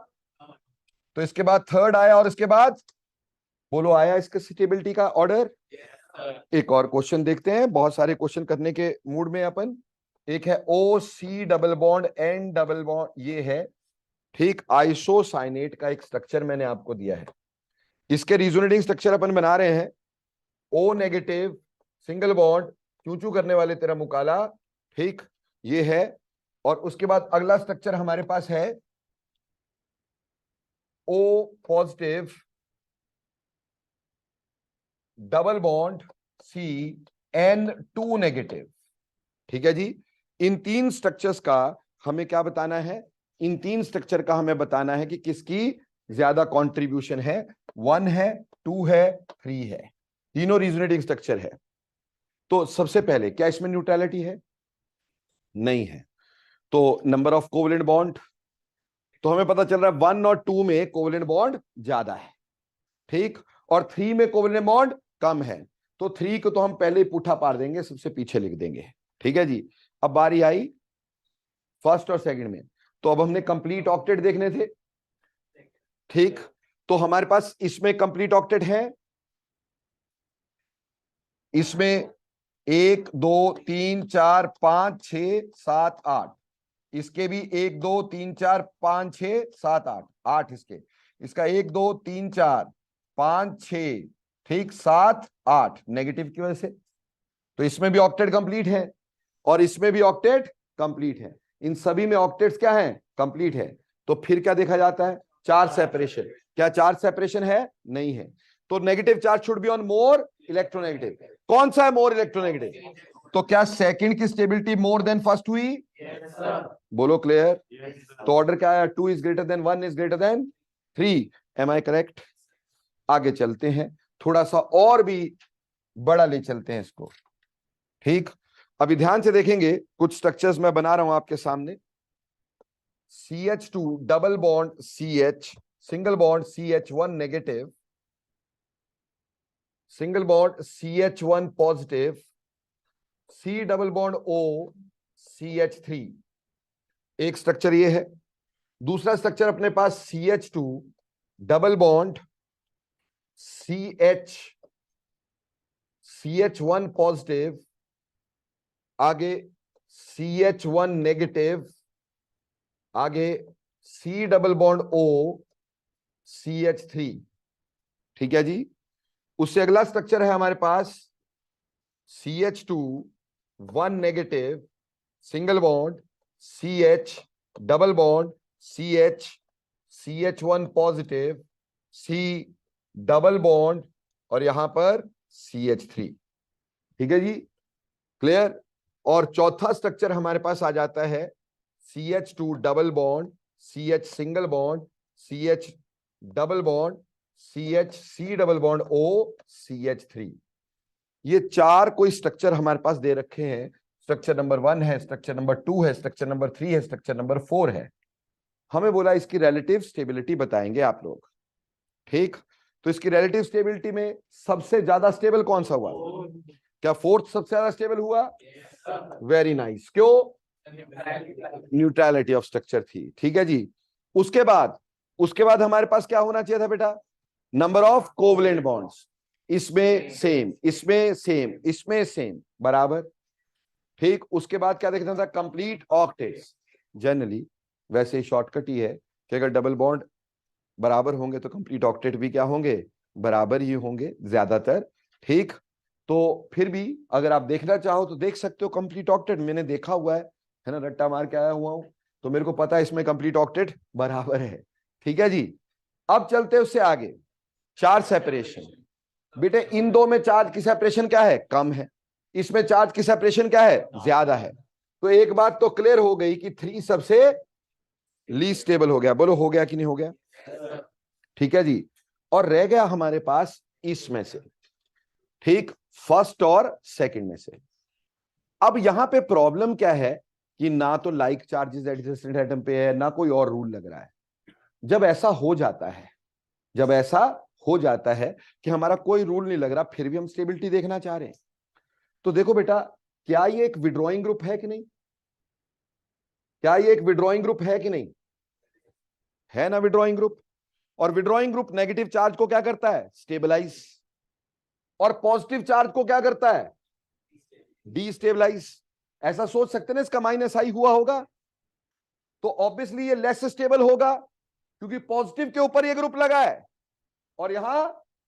तो इसके बाद थर्ड आया, और इसके बाद बोलो आया इसके स्टेबिलिटी का ऑर्डर। एक और क्वेश्चन देखते हैं, बहुत सारे क्वेश्चन करने के मूड में अपन। एक है O C double bond N double bond, ये है ठीक आइसोसाइनेट का एक स्ट्रक्चर मैंने आपको दिया है। इसके रिजोनेटिंग स्ट्रक्चर अपन बना रहे हैं। ओ नेगेटिव सिंगल बॉन्ड चू चू करने वाले तेरा मुकाला, ठीक, ये है। और उसके बाद अगला स्ट्रक्चर हमारे पास है O positive double bond C N two negative, ठीक है जी। इन तीन स्ट्रक्चर्स का हमें क्या बताना है? इन तीन स्ट्रक्चर का हमें बताना है कि किसकी ज्यादा कंट्रीब्यूशन है, 1 है, 2 है, 3 है, तीनों रिजोनेटिंग स्ट्रक्चर है। तो सबसे पहले क्या इसमें न्यूट्रलिटी है? नहीं है। तो नंबर ऑफ कोवलेंट बॉन्ड, तो हमें पता चल रहा है 1 और 2 में कोवलेंट बॉन्ड ज्यादा है, ठीक, और 3 में कोवलेंट बॉन्ड कम है। तो 3 को तो हम पहले ही पुठा पार देंगे, सबसे पीछे लिख देंगे, ठीक है जी। अब बारी आई फर्स्ट और सेकंड में, तो अब हमने कंप्लीट ऑक्टेट देखने थे, ठीक। तो हमारे पास इसमें कंप्लीट ऑक्टेट है, इसमें 1 2 3 4 5 6 7 8, इसके भी 1 2 3 4 5 6 7 8, 8 इसके, इसका 1 2 3 4 5 6, ठीक, 7 8 नेगेटिव की वजह से। तो इसमें भी ऑक्टेट कंप्लीट है और इसमें भी ऑक्टेट कंप्लीट है, इन सभी में ऑक्टेट्स क्या है? कंप्लीट है। तो फिर क्या देखा जाता है? Charge separation. क्या चार्ज सेपरेशन है? नहीं है। तो negative charge should be on more electronegative. कौन सा है मोर इलेक्ट्रोनेगेटिव? तो क्या सेकंड की स्टेबिलिटी मोर देन फर्स्ट हुई? बोलो क्लियर। तो ऑर्डर क्या आया? 2 is greater than 1 is greater than 3। Am I correct? आगे चलते हैं, थोड़ा सा और भी बड़ा ले चलते हैं इसको, ठीक। अभी ध्यान से देखेंगे, कुछ स्ट्रक्चर्स मैं बना रहा हूं आपके सामने। CH2 double bond CH single bond CH1 negative, single bond CH1 positive, C double bond O CH3, एक स्ट्रक्चर ये है। दूसरा स्ट्रक्चर अपने पास CH2 double bond CH1 positive, आगे CH1 नेगेटिव, आगे C double bond O CH3, ठीक है जी। उससे अगला स्ट्रक्चर है हमारे पास CH2 1 negative single bond CH double bond CH CH1 positive C double bond और यहां पर CH3, ठीक है जी, क्लियर। और चौथा स्ट्रक्चर हमारे पास आ जाता है CH2 double bond CH single bond CH double bond CH C double bond O CH3। ये चार कोई स्ट्रक्चर हमारे पास दे रखे हैं। स्ट्रक्चर नंबर 1 है, स्ट्रक्चर नंबर 2 है, स्ट्रक्चर नंबर 3 है, स्ट्रक्चर नंबर 4 है। हमें बोला इसकी रिलेटिव स्टेबिलिटी बताएंगे आप लोग, ठीक। तो इसकी रिलेटिव स्टेबिलिटी में सबसे ज्यादा स्टेबल कौन सा हुआ? क्या फोर्थ सबसे ज्यादा स्टेबल हुआ? Very nice. क्यों? न्यूट्रलिटी ऑफ स्ट्रक्चर थी, ठीक है जी। उसके बाद हमारे पास क्या होना चाहिए था बेटा? Number of covalent bonds. इसमें सेम, इसमें सेम, इसमें सेम, बराबर, ठीक। उसके बाद क्या देखना था? Complete octets. जनरली वैसे शॉर्टकट ही है कि अगर डबल बॉन्ड बराबर होंगे तो कंप्लीट ऑक्टेट भी क्या होंगे? बराबर ही होंगे ज्यादातर, ठीक। तो फिर भी अगर आप देखना चाहो तो देख सकते हो कंप्लीट ऑक्टेट, मैंने देखा हुआ है ना, रट्टा मार के आया हुआ हूं, तो मेरे को पता है इसमें कंप्लीट ऑक्टेट बराबर है, ठीक है जी। अब चलते हैं उससे आगे, चार्ज सेपरेशन। बेटे इन दो में चार्ज की सेपरेशन क्या है? कम है। इसमें चार्ज की सेपरेशन क्या है? ज्यादा है। तो एक बात तो क्लियर हो गई कि 3 सबसे लीस्ट स्टेबल हो गया। बोलो हो गया कि नहीं हो गया? ठीक है जी। और रह गया हमारे पास इसमें से, ठीक, फर्स्ट और सेकंड में से। अब यहां पे प्रॉब्लम क्या है कि ना तो लाइक चार्जेस एडजेसेंट एटम पे है, ना कोई और रूल लग रहा है। जब ऐसा हो जाता है, जब ऐसा हो जाता है कि हमारा कोई रूल नहीं लग रहा, फिर भी हम स्टेबिलिटी देखना चाह रहे हैं, तो देखो बेटा, क्या ये एक विड्रॉइंग ग्रुप है कि नहीं? क्या ये एक विड्रॉइंग ग्रुप है कि नहीं? है ना विड्रॉइंग ग्रुप। और विड्रॉइंग ग्रुप नेगेटिव चार्ज को क्या करता है? स्टेबलाइज। और पॉजिटिव चार्ज को क्या करता है? डीस्टेबलाइज। ऐसा सोच सकते हैं ना, इसका माइनस आई हुआ होगा तो ऑब्वियसली ये लेस स्टेबल होगा, क्योंकि पॉजिटिव के ऊपर ये ग्रुप लगा है और यहां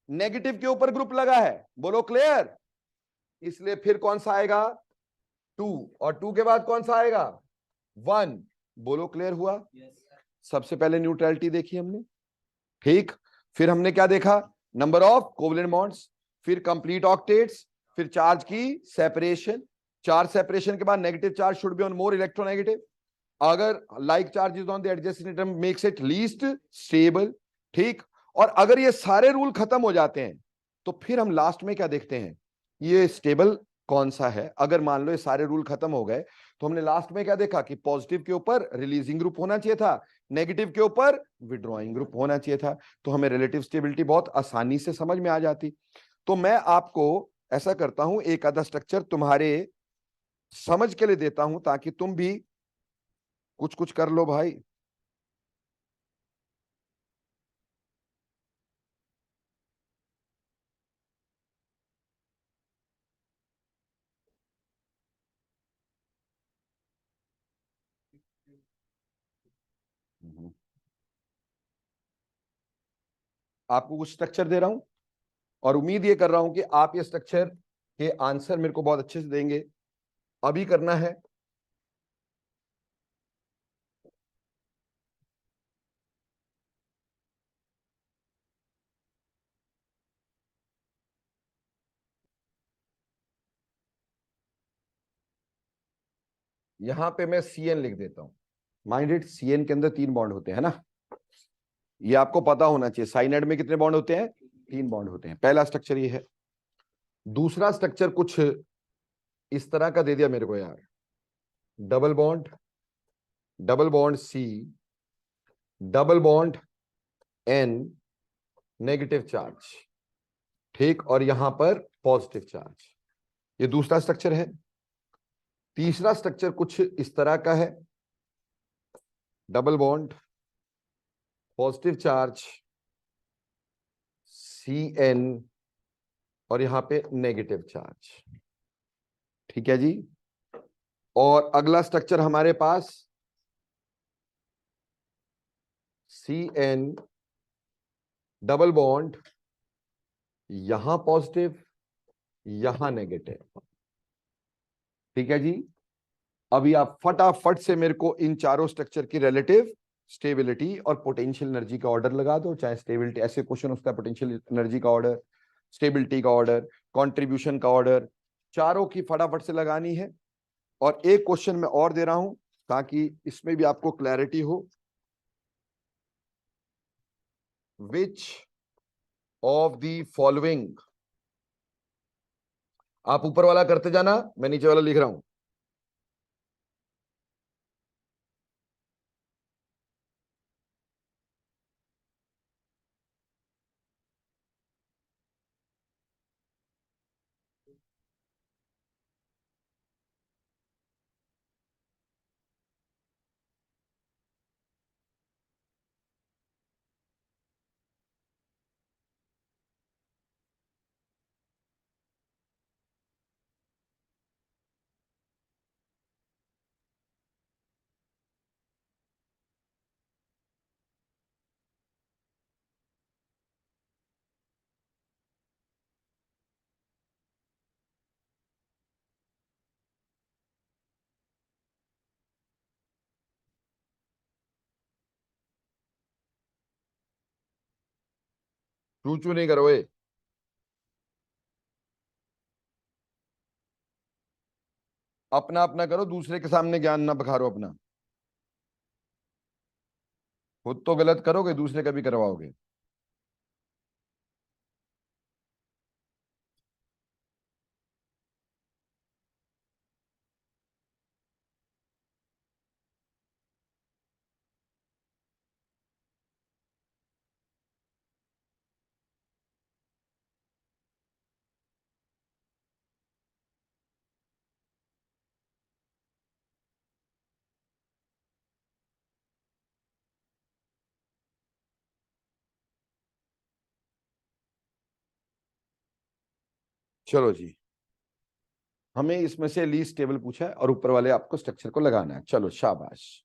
नेगेटिव के ऊपर ग्रुप लगा है। बोलो क्लियर? इसलिए फिर कौन सा आएगा? 2, और 2 के बाद कौन सा आएगा? 1। बोलो क्लियर हुआ? सबसे पहले न्यूट्रलिटी देखी हमने, ठीक। फिर हमने क्या देखा? नंबर ऑफ कोवलेंट बॉन्ड्स, फिर कंप्लीट ऑक्टेट्स, फिर चार्ज की सेपरेशन। चार्ज सेपरेशन के बाद negative charge should be on more electronegative, अगर like charge is on the adjacent atom makes it least stable, ठीक। और अगर ये सारे रूल खत्म हो जाते हैं तो फिर हम लास्ट में क्या देखते हैं? ये स्टेबल कौन सा है। अगर मान लो ये सारे रूल खत्म हो गए तो हमने लास्ट में क्या देखा कि पॉजिटिव के ऊपर रिलीजिंग ग्रुप होना चाहिए था, नेगेटिव के ऊपर विड्रॉइंग ग्रुप होना चाहिए था, तो हमें रिलेटिव स्टेबिलिटी बहुत आसानी से समझ में आ जाती। तो मैं आपको ऐसा करता हूं, एक आधा स्ट्रक्चर तुम्हारे समझ के लिए देता हूं ताकि तुम भी कुछ कुछ कर लो भाई। आपको कुछ स्ट्रक्चर दे रहा हूं और उम्मीद ये कर रहा हूं कि आप ये स्ट्रक्चर के आंसर मेरे को बहुत अच्छे से देंगे। अभी करना है, यहां पे मैं CN लिख देता हूं। माइंडेड, CN के अंदर 3 बॉन्ड होते हैं ना, ये आपको पता होना चाहिए। साइनाइड में कितने बॉन्ड होते हैं? 3 बॉन्ड होते हैं। पहला स्ट्रक्चर ये है। दूसरा स्ट्रक्चर कुछ इस तरह का दे दिया मेरे को यार, double bond, double bond C, double bond N, negative charge, ठीक, और यहां पर पॉजिटिव चार्ज। ये दूसरा स्ट्रक्चर है। तीसरा स्ट्रक्चर कुछ इस तरह का है, double bond, positive charge CN, और यहां पे नेगेटिव चार्ज, ठीक है जी। और अगला स्ट्रक्चर हमारे पास CN, डबल बॉन्ड, यहां पॉजिटिव, यहां नेगेटिव, ठीक है जी। अभी आप फटाफट से मेरे को इन चारों स्ट्रक्चर की रिलेटिव स्टेबिलिटी और पोटेंशियल एनर्जी का ऑर्डर लगा दो। चाहे स्टेबिलिटी, ऐसे क्वेश्चन होता है, पोटेंशियल एनर्जी का ऑर्डर, स्टेबिलिटी का ऑर्डर, कंट्रीब्यूशन का ऑर्डर, चारों की फटाफट से लगानी है। और एक क्वेश्चन मैं और दे रहा हूं ताकि इसमें भी आपको क्लैरिटी हो। विच ऑफ द फॉलोइंग, आप ऊपर वाला करते जाना, मैं नीचे वाला लिख रहा हूं। चू चू नहीं करो ए। अपना अपना करो, दूसरे के सामने ज्ञान ना बखारो अपना। खुद तो गलत करोगे, दूसरे का भी करवाओगे। चलो जी, हमें इसमें से लीस्ट टेबल पूछा है और ऊपर वाले आपको स्ट्रक्चर को लगाना है। चलो शाबाश।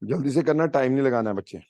जल्दी से करना, टाइम नहीं लगाना है बच्चे।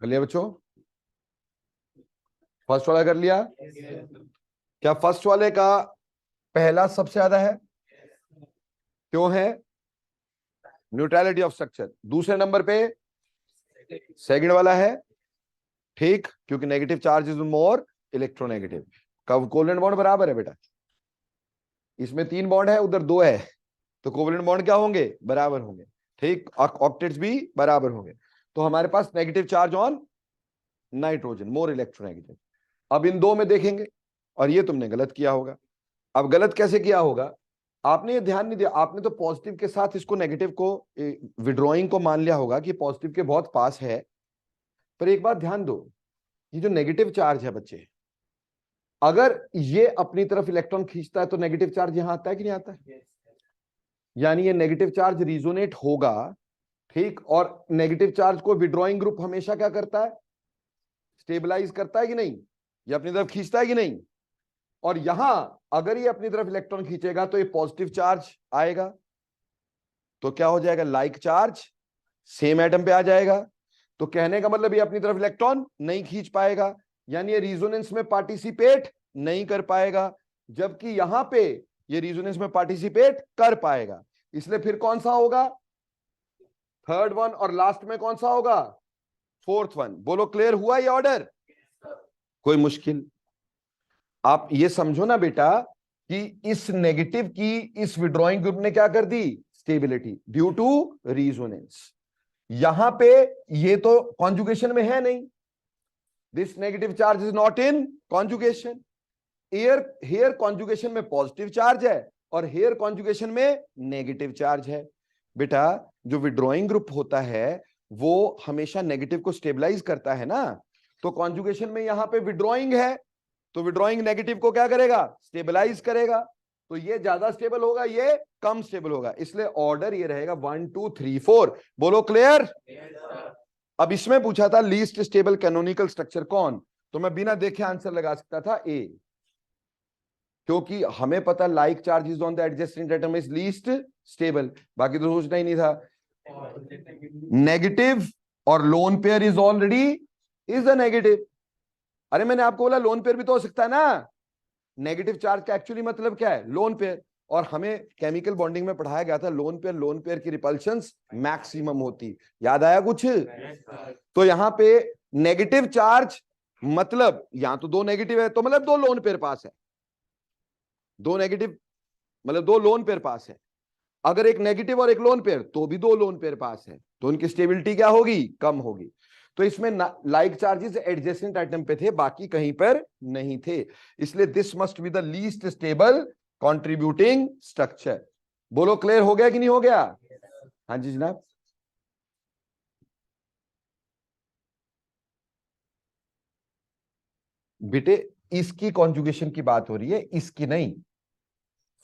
कर लिया बच्चों? फर्स्ट वाला कर लिया? क्या फर्स्ट वाले का पहला सबसे ज्यादा है? क्यों है? Neutrality of structure. दूसरे नंबर पे सेकंड वाला है, ठीक, क्योंकि negative charge is more electronegative. कब कोवलेंट बॉन्ड बराबर है बेटा? इसमें 3 बॉन्ड है, उधर 2 है, तो कोवलेंट बॉन्ड क्या होंगे? बराबर होंगे। ठीक, ऑक्टेट्स भी बराबर होंगे। तो हमारे पास negative charge on nitrogen, more electronegative. अब इन 2 में देखेंगे, और ये तुमने गलत किया होगा। अब गलत कैसे किया होगा? आपने ये ध्यान नहीं दिया, आपने तो पॉजिटिव के साथ इसको नेगेटिव को विड्रॉइंग को मान लिया होगा कि पॉजिटिव के बहुत पास है। पर एक बात ध्यान दो, ये जो नेगेटिव चार्ज है बच्चे, अगर ये अपनी तरफ इलेक्ट्रॉन खींचता है तो नेगेटिव चार्ज यहां आता है कि नहीं आता है? यानी ये नेगेटिव चार्ज रिजोनेट होगा, ठीक, और नेगेटिव चार्ज को विड्रॉइंग ग्रुप हमेशा क्या करता है? स्टेबलाइज करता है कि नहीं? ये अपनी तरफ खींचता है कि नहीं? और यहां अगर ये अपनी तरफ इलेक्ट्रॉन खींचेगा तो ये पॉजिटिव चार्ज आएगा, तो क्या हो जाएगा? लाइक चार्ज सेम एटम पे आ जाएगा। तो कहने का मतलब ये अपनी तरफ इलेक्ट्रॉन नहीं खींच पाएगा, यानी ये रिजोनेंस में पार्टिसिपेट नहीं कर पाएगा, जबकि यहां पे ये रिजोनेंस में पार्टिसिपेट कर पाएगा। इसलिए फिर कौन सा होगा? थर्ड वन, और लास्ट में कौन सा होगा? Fourth one. बोलो क्लियर हुआ ये ऑर्डर? कोई मुश्किल? आप ये समझो ना बेटा कि इस नेगेटिव की इस विड्रॉइंग ग्रुप ने क्या कर दी? Stability due to resonance. यहां पे ये तो कॉन्जुगेशन में है नहीं, this negative charge is not in conjugation. Here here conjugation में पॉजिटिव चार्ज है और हेयर कॉन्जुगेशन में नेगेटिव चार्ज है। बेटा जो विड्रॉइंग ग्रुप होता है वो हमेशा नेगेटिव को स्टेबलाइज करता है ना, तो कॉन्जुगेशन में यहां पे विड्रॉइंग है, तो विड्रॉइंग नेगेटिव को क्या करेगा? स्टेबलाइज करेगा। तो ये ज्यादा स्टेबल होगा, ये कम स्टेबल होगा, इसलिए ऑर्डर ये रहेगा 1 2 3 4। बोलो क्लियर? अब इसमें पूछा था लीस्ट स्टेबल कैनोनिकल स्ट्रक्चर कौन, तो मैं बिना देखे आंसर लगा सकता था ए, क्योंकि हमें पता like charges on the adjacent atom is least stable, बाकी तो सोचना ही नहीं था। नेगेटिव और lone pair is already is a negative. अरे मैंने आपको बोला लोन पेयर भी तो हो सकता है ना। नेगेटिव चार्ज का एक्चुअली मतलब क्या है? Lone pair. और हमें केमिकल बॉन्डिंग में पढ़ाया गया था लोन पेयर की रिपल्शंस मैक्सिमम होती, याद आया कुछ? तो यहां पे नेगेटिव चार्ज मतलब यहां तो 2 नेगेटिव है, तो मतलब 2 लोन पेयर पास है। 2 नेगेटिव मतलब 2 लोन पेयर पास है। अगर एक नेगेटिव और एक लोन पेयर, तो भी 2 लोन पेयर पास है, तो उनकी स्टेबिलिटी क्या होगी? कम होगी। तो इसमें लाइक चार्जेस एडजेसेंट आइटम पे थे, बाकी कहीं पर नहीं थे, इसलिए this must be the least stable contributing structure. बोलो क्लियर हो गया कि नहीं हो गया? हाँ जी जनाब। बेटे इसकी कॉन्जुगेशन की बात हो रही है, इसकी नहीं।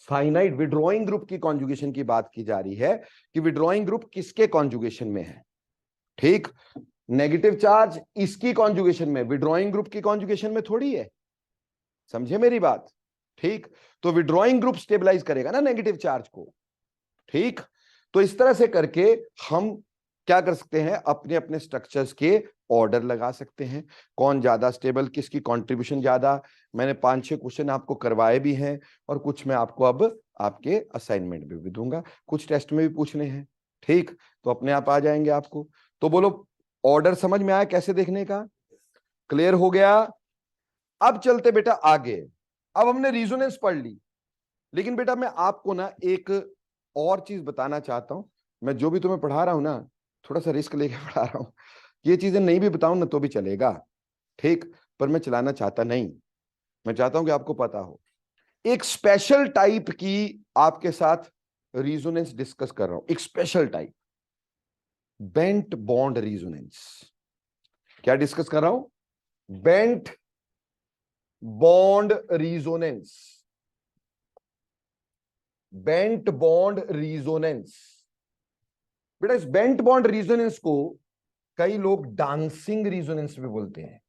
फाइनाइट विड्रॉइंग ग्रुप की कॉन्जुगेशन की बात की जा रही है कि विड्रॉइंग ग्रुप किसके कॉन्जुगेशन में है। ठीक, नेगेटिव चार्ज इसकी कॉन्जुगेशन में, विड्रॉइंग ग्रुप की कॉन्जुगेशन में थोड़ी है। समझे मेरी बात? ठीक, तो विड्रॉइंग ग्रुप स्टेबलाइज करेगा ना नेगेटिव चार्ज को। ठीक, तो इस तरह से करके हम क्या कर सकते हैं, अपने अपने स्ट्रक्चर्स के ऑर्डर लगा सकते हैं, कौन ज्यादा स्टेबल, किसकी कंट्रीब्यूशन ज्यादा। मैंने 5-6 क्वेश्चन आपको करवाए भी हैं और कुछ मैं आपको अब आपके असाइनमेंट में भी दूंगा, कुछ टेस्ट में भी पूछने हैं। ठीक, तो अपने आप आ जाएंगे आपको। तो बोलो, ऑर्डर समझ में आया कैसे देखने का? क्लियर हो गया? अब चलते बेटा आगे। अब हमने रीजोनेंस पढ़ ली, लेकिन बेटा मैं आपको ना एक और चीज बताना चाहता हूं। मैं जो भी तुम्हें पढ़ा रहा हूं ना, थोड़ा सा रिस्क लेके पढ़ा रहा हूं। ये चीजें नहीं भी बताऊं ना तो भी चलेगा, ठीक, पर मैं चलाना चाहता नहीं। मैं चाहता हूं कि आपको पता हो। एक स्पेशल टाइप की आपके साथ रीजोनेंस डिस्कस कर रहा हूं, एक special type, bent bond resonance. क्या डिस्कस कर रहा हूं? Bent bond resonance, bent bond resonance. बेटा इस बेंट बॉन्ड रीजोनेंस को कई लोग डांसिंग रीजोनेंस भी बोलते हैं,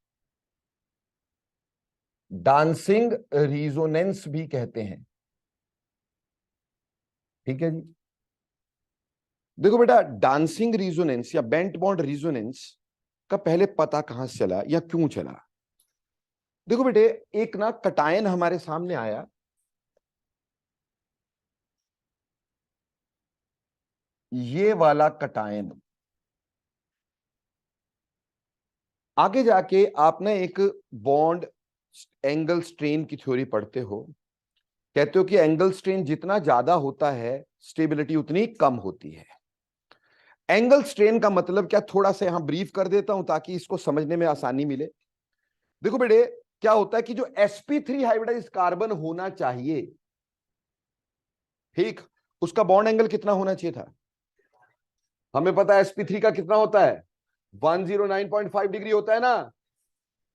डांसिंग रीजोनेंस भी कहते हैं। ठीक है जी। देखो बेटा, डांसिंग रीजोनेंस या बेंट बॉन्ड रीजोनेंस का पहले पता कहां से चला या क्यों चला? देखो बेटे, एक ना कटायन हमारे सामने आया, ये वाला कटायन। आगे जाके आप ना एक बॉन्ड एंगल स्ट्रेन की थ्योरी पढ़ते हो, कहते हो कि एंगल स्ट्रेन जितना ज्यादा होता है स्टेबिलिटी उतनी कम होती है। एंगल स्ट्रेन का मतलब क्या, थोड़ा सा यहां ब्रीफ कर देता हूं ताकि इसको समझने में आसानी मिले। देखो बेटे, क्या होता है कि जो sp3 हाइब्रिडाइज्ड कार्बन होना चाहिए, ठीक, उसका बॉन्ड एंगल कितना होना चाहिए था? हमें पता है sp3 का कितना होता है, 109.5 डिग्री होता है ना।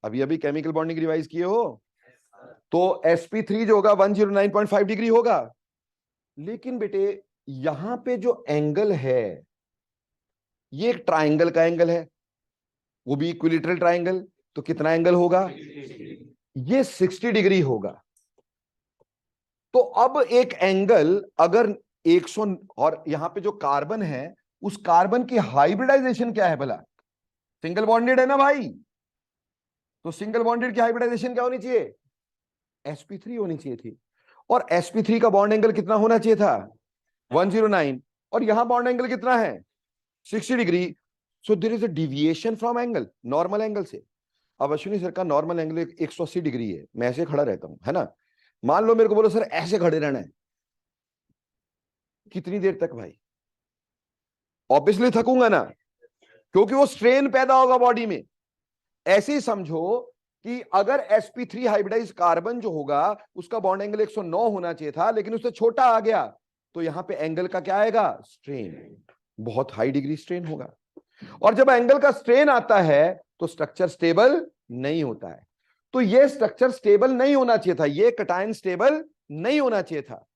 अभी अभी केमिकल बॉन्डिंग रिवाइज किए हो, तो sp3 जो होगा 109.5 डिग्री होगा। लेकिन बेटे यहां पे जो एंगल है, ये एक ट्राइंगल का एंगल है, वो भी इक्विलेटरल ट्राइंगल, तो कितना एंगल होगा? ये 60 डिग्री होगा। तो अब एक एंगल अगर 100, और यहां पे जो कार्बन है उस कार्बन की हाइब्रिडाइजेशन क्या है भला? सिंगल बॉन्डेड है ना भाई, तो सिंगल बॉन्डेड की हाइब्रिडाइजेशन क्या होनी चाहिए? sp3 होनी चाहिए थी। और sp3 का बॉन्ड एंगल कितना होना चाहिए था? 109। और यहां बॉन्ड एंगल कितना है? 60 degree. So there is a deviation from angle, normal angle से। अब अश्विनी सर का नॉर्मल एंगल 180 डिग्री है, मैं ऐसे खड़ा रहता हूं, है ना। मान लो मेरे को बोलो सर ऐसे खड़े रहना है, कितनी देर तक भाई? ऑब्वियसली थकूंगा ना, क्योंकि वो स्ट्रेन पैदा होगा बॉडी में। ऐसे ही समझो कि अगर sp3 हाइब्रिडाइज्ड कार्बन जो होगा उसका बॉन्ड एंगल 109 होना चाहिए था, लेकिन उससे छोटा आ गया, तो यहां पे एंगल का क्या आएगा? स्ट्रेन, बहुत हाई डिग्री स्ट्रेन होगा। और जब एंगल का स्ट्रेन आता है तो स्ट्रक्चर स्टेबल नहीं होता है। तो ये स्ट्रक्चर स्टेबल नहीं होना चाहिए था, ये कटायन स्टेबल नहीं होना चाहिए था,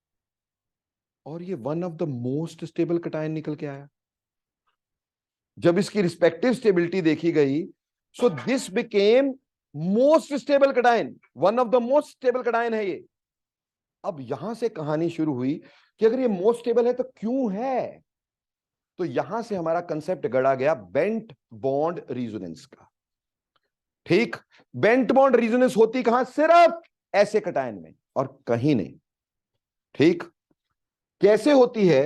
और ये one of the most stable cation निकल के आया। जब इसकी रिस्पेक्टिव स्टेबिलिटी देखी गई, so this became most stable cation, one of the most stable cation है ये। अब यहां से कहानी शुरू हुई कि अगर ये मोस्ट स्टेबल है तो क्यों है? तो यहां से हमारा कंसेप्ट गढ़ा गया बेंट बॉन्ड रेजोनेंस का। ठीक, बेंट बॉन्ड रेजोनेंस होती कहां? सिर्फ ऐसे कटायन में और कहीं नहीं। ठीक, कैसे होती है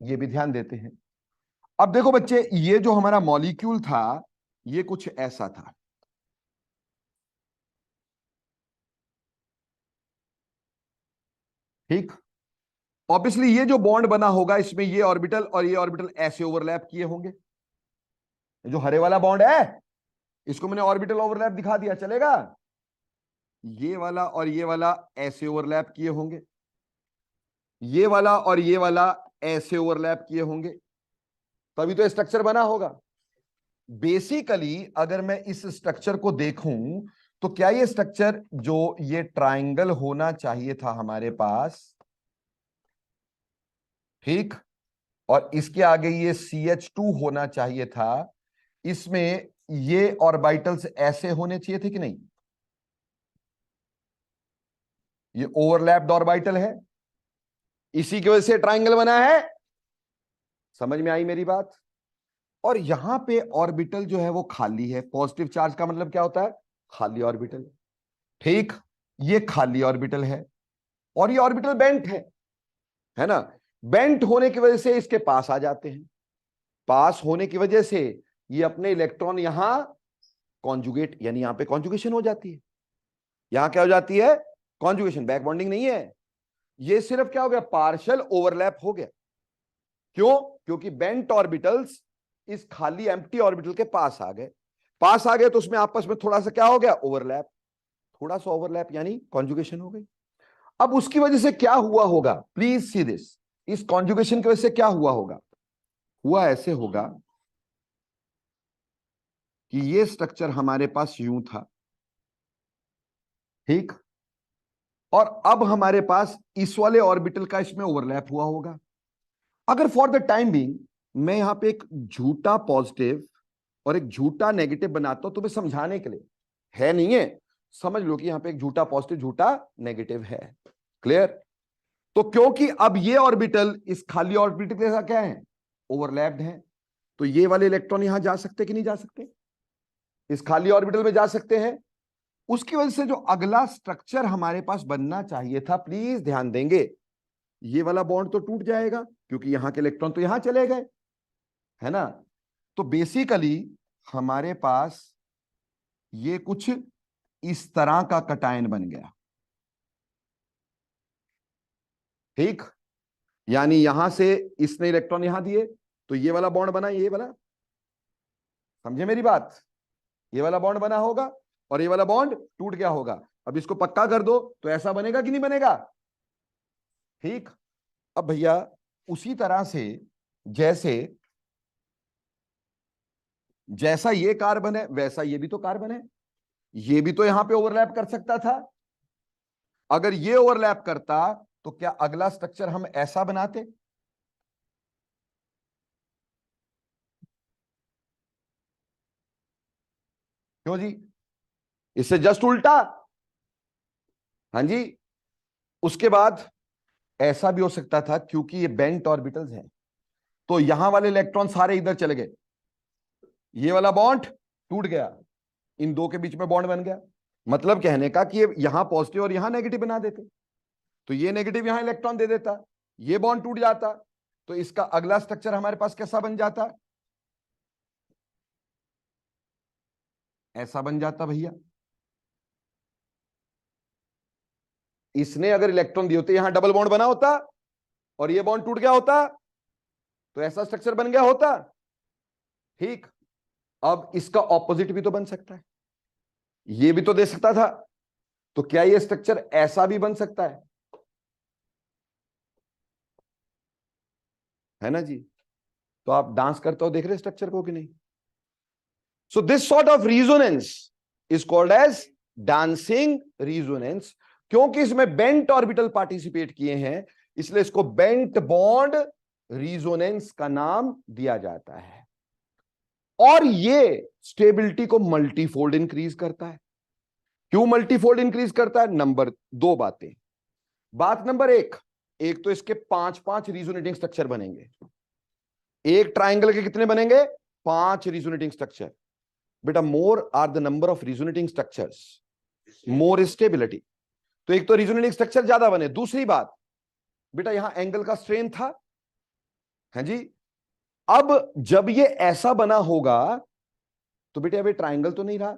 ये भी ध्यान देते हैं। अब देखो बच्चे, ये जो हमारा मॉलिक्यूल था ये कुछ ऐसा था, ठीक। ऑब्वियसली ये जो बॉन्ड बना होगा इसमें ये ऑर्बिटल और ये ऑर्बिटल ऐसे ओवरलैप किए होंगे। जो हरे वाला बॉन्ड है इसको मैंने ऑर्बिटल ओवरलैप दिखा दिया, चलेगा? ये वाला और ये वाला ऐसे ओवरलैप किए होंगे, ये वाला और ये वाला ऐसे ओवरलैप किए होंगे, तभी तो स्ट्रक्चर बना होगा। बेसिकली अगर मैं इस स्ट्रक्चर को देखूं तो क्या ये स्ट्रक्चर, जो ये ट्राइंगल होना चाहिए था हमारे पास, ठीक, और इसके आगे ये CH2 होना चाहिए था। इसमें ये ऑर्बिटल्स ऐसे होने चाहिए थे कि नहीं? ये ओवरलैप्ड ऑर्बिटल है, इसी की वजह से ट्राइंगल बना है। समझ में आई मेरी बात? और यहां पे ऑर्बिटल जो है वो खाली है। पॉजिटिव चार्ज का मतलब क्या होता है? खाली ऑर्बिटल। ठीक, ये खाली ऑर्बिटल है और ये ऑर्बिटल बेंट है ना? बेंट होने की वजह से इसके पास आ जाते हैं। पास होने की वजह से ये अपने इलेक्ट्रॉन यहां कॉन्जुगेट, यानी यहां पे कॉन्जुगेशन हो जाती है। यहां क्या हो जाती है? कॉन्जुगेशन। बैक बॉन्डिंग नहीं है, ये सिर्फ क्या हो गया? पार्शियल ओवरलैप हो गया। क्यों? क्योंकि बेंट ऑर्बिटल्स इस खाली एम्प्टी ऑर्बिटल के पास आ गए। पास आ गए तो उसमें आपस में थोड़ा सा क्या हो गया? ओवरलैप। थोड़ा सा ओवरलैप यानी कॉन्जुगेशन हो गई। अब उसकी वजह से क्या हुआ होगा? Please see this. इस कॉन्जुगेशन की वजह से क्या हुआ होगा? हुआ ऐसे होगा कि ये स्ट्रक्चर हमारे पास यूं था, ठीक, और अब हमारे पास इस वाले ऑर्बिटल का इसमें ओवरलैप हुआ होगा। अगर फॉर द टाइम बीइंग मैं यहां पे एक झूठा पॉजिटिव और एक झूठा नेगेटिव बनाता हूं तुम्हें समझाने के लिए, है नहीं है, समझ लो कि यहां पे एक झूठा पॉजिटिव झूठा नेगेटिव है। क्लियर? तो क्योंकि अब ये ऑर्बिटल इस खाली ऑर्बिटल के साथ क्या है? ओवरलैप्ड है, तो ये वाले इलेक्ट्रॉन यहां जा सकते कि नहीं जा सकते? इस खाली ऑर्बिटल में जा सकते हैं। उसकी वजह से जो अगला स्ट्रक्चर हमारे पास बनना चाहिए था, प्लीज ध्यान देंगे, ये वाला बॉन्ड तो टूट जाएगा क्योंकि यहां के इलेक्ट्रॉन तो यहां चले गए, है ना? तो बेसिकली हमारे पास ये कुछ इस तरह का कटायन बन गया। ठीक, यानी यहां से इसने इलेक्ट्रॉन यहां दिए तो ये वाला बॉन्ड बना, ये वाला, समझे मेरी बात? ये वाला बॉन्ड बना होगा और ये वाला बॉन्ड टूट गया होगा। अब इसको पक्का कर दो तो ऐसा बनेगा कि नहीं बनेगा? ठीक, अब भैया उसी तरह से जैसे जैसा ये कार्बन है वैसा ये भी तो कार्बन है, ये भी तो यहां पे ओवरलैप कर सकता था। अगर ये ओवरलैप करता तो क्या अगला स्ट्रक्चर हम ऐसा बनाते? क्यों जी? इससे जस्ट उल्टा। हाँ जी। उसके बाद ऐसा भी हो सकता था, क्योंकि ये बेंट ऑर्बिटल्स हैं तो यहां वाले इलेक्ट्रॉन सारे इधर चले गए, ये वाला बॉन्ड टूट गया, इन दो के बीच में बॉन्ड बन गया। मतलब कहने का कि ये यहां पॉजिटिव और यहां नेगेटिव बना देते, तो ये नेगेटिव यहां इलेक्ट्रॉन दे देता, ये बॉन्ड टूट जाता, तो इसका अगला स्ट्रक्चर हमारे पास कैसा बन जाता? ऐसा बन जाता भैया। इसने अगर इलेक्ट्रॉन दिए होते, यहां डबल बॉन्ड बना होता और ये बॉन्ड टूट गया होता, तो ऐसा स्ट्रक्चर बन गया होता। ठीक, अब इसका ऑपोजिट भी तो बन सकता है, ये भी तो दे सकता था, तो क्या ये स्ट्रक्चर ऐसा भी बन सकता है ना जी? तो आप डांस करते हो देख रहे स्ट्रक्चर को कि नहीं? So this sort of resonance is called as dancing resonance. क्योंकि इसमें बेंट ऑर्बिटल पार्टिसिपेट किए हैं, इसलिए इसको बेंट बॉन्ड रिजोनेंस का नाम दिया जाता है। और ये स्टेबिलिटी को मल्टीफोल्ड इंक्रीज करता है। क्यों मल्टीफोल्ड इंक्रीज करता है? नंबर दो बातें। बात नंबर एक, एक तो इसके 5-5 रिजोनेटिंग स्ट्रक्चर बनेंगे। एक ट्राइंगल के कितने बनेंगे? 5 रिजोनेटिंग स्ट्रक्चर। बेटा more are the number of resonating structures, more stability. तो एक तो रिजोनेटिंग स्ट्रक्चर ज्यादा बने। दूसरी बात, बेटा यहां एंगल का स्ट्रेन था, है जी। अब जब ये ऐसा बना होगा तो बेटे अब ये ट्राइंगल तो नहीं रहा,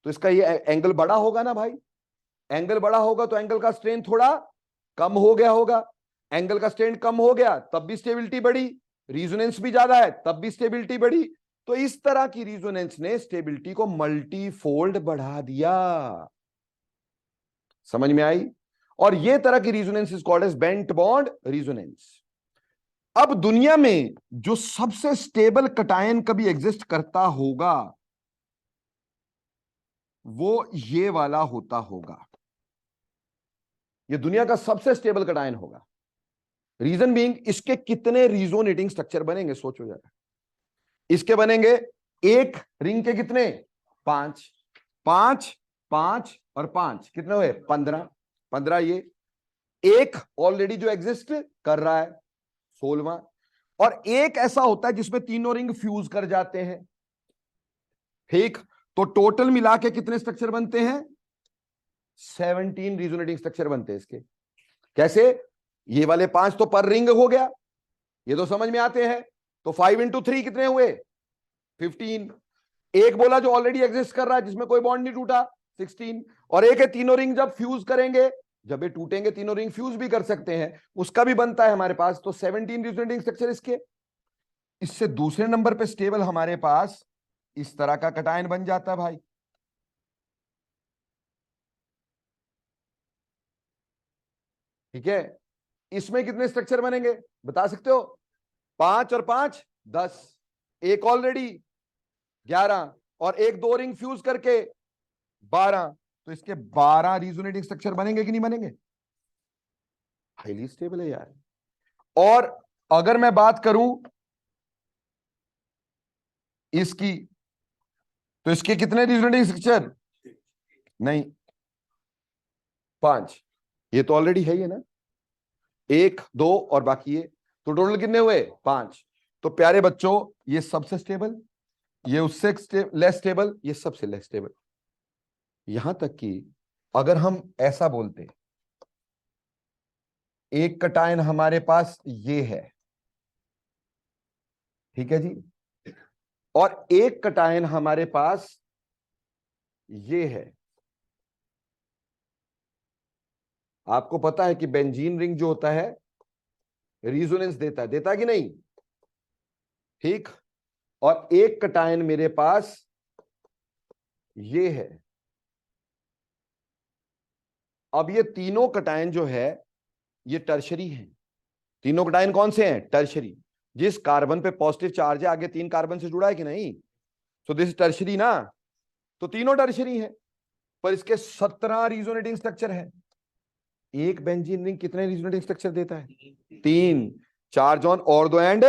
तो इसका ये एंगल बड़ा होगा ना भाई। एंगल बड़ा होगा तो एंगल का स्ट्रेन थोड़ा कम हो गया होगा। एंगल का स्ट्रेन कम हो गया तब भी स्टेबिलिटी बढ़ी, रिजोनेंस भी ज्यादा है तब भी स्टेबिलिटी बढ़ी। तो इस तरह की रिजोनेंस ने स्टेबिलिटी को मल्टीफोल्ड बढ़ा दिया। समझ में आई? और ये तरह की resonance is called as bent bond resonance. अब दुनिया में जो सबसे स्टेबल कटायन कभी एग्जिस्ट करता होगा वो ये वाला होता होगा। ये दुनिया का सबसे स्टेबल कटायन होगा। रीजन बीइंग, इसके कितने रिजोनेटिंग स्ट्रक्चर बनेंगे सोचो जरा। इसके बनेंगे एक रिंग के कितने, 5, 5, 5 और 5 कितने हुए, 15, 15 ये एक ऑलरेडी जो एग्जिस्ट कर रहा है 16वां, और एक ऐसा होता है जिसमें तीनों रिंग फ्यूज कर जाते हैं। ठीक, तो टोटल मिला के कितने स्ट्रक्चर बनते हैं, 17 रिजोनेटिंग स्ट्रक्चर बनते हैं इसके। कैसे, ये वाले 5 तो पर रिंग हो गया, ये तो समझ में आते हैं। तो 5 इंटू 3 कितने हुए, 15। एक बोला जो ऑलरेडी एग्जिस्ट कर रहा है जिसमें कोई बॉन्ड नहीं टूटा, 16। और एक है तीनों रिंग जब फ्यूज करेंगे, जब ये टूटेंगे तीनों रिंग फ्यूज भी कर सकते हैं, उसका भी बनता है हमारे पास, तो 17 रिजोनेटिंग स्ट्रक्चर इसके। इससे दूसरे नंबर पे स्टेबल हमारे पास इस तरह का कटायन बन जाता है भाई। ठीक है, इसमें कितने स्ट्रक्चर बनेंगे बता सकते हो, 5 और 5 10, एक ऑलरेडी 11, और एक दो रिंग फ्यूज करके 12, तो इसके 12 रिजोनेटिंग स्ट्रक्चर बनेंगे कि नहीं बनेंगे। हाईली स्टेबल है यार। और अगर मैं बात करूं इसकी, तो इसके कितने रिजोनेटिंग स्ट्रक्चर, नहीं 5, ये तो ऑलरेडी है ही ना, 1 2 और बाकी ये, तो टोटल कितने हुए 5। तो प्यारे बच्चों, ये सबसे स्टेबल, ये उससे लेस स्टेबल, ये सबसे लेस स्टेबल। यहां तक कि अगर हम ऐसा बोलते, एक कटायन हमारे पास ये है, ठीक है जी, और एक कटायन हमारे पास ये है। आपको पता है कि बेंजीन रिंग जो होता है रिजोनेंस देता है कि नहीं, ठीक, और एक कटायन मेरे पास ये है। अब ये तीनों कटायन जो है ये टर्शरी है। तीनों कटायन कौन से हैं, टर्शरी। जिस कार्बन पे पॉजिटिव चार्ज है आगे 3 कार्बन से जुड़ा है कि नहीं, तो दिस टर्शरी ना, तो तीनों टर्शरी है, पर इसके 17 रिजोनेटिंग स्ट्रक्चर है। एक बेंजीन रिंग कितने रिजोनेटिंग स्ट्रक्चर देता है, 3, 4 जॉन और 2 एंड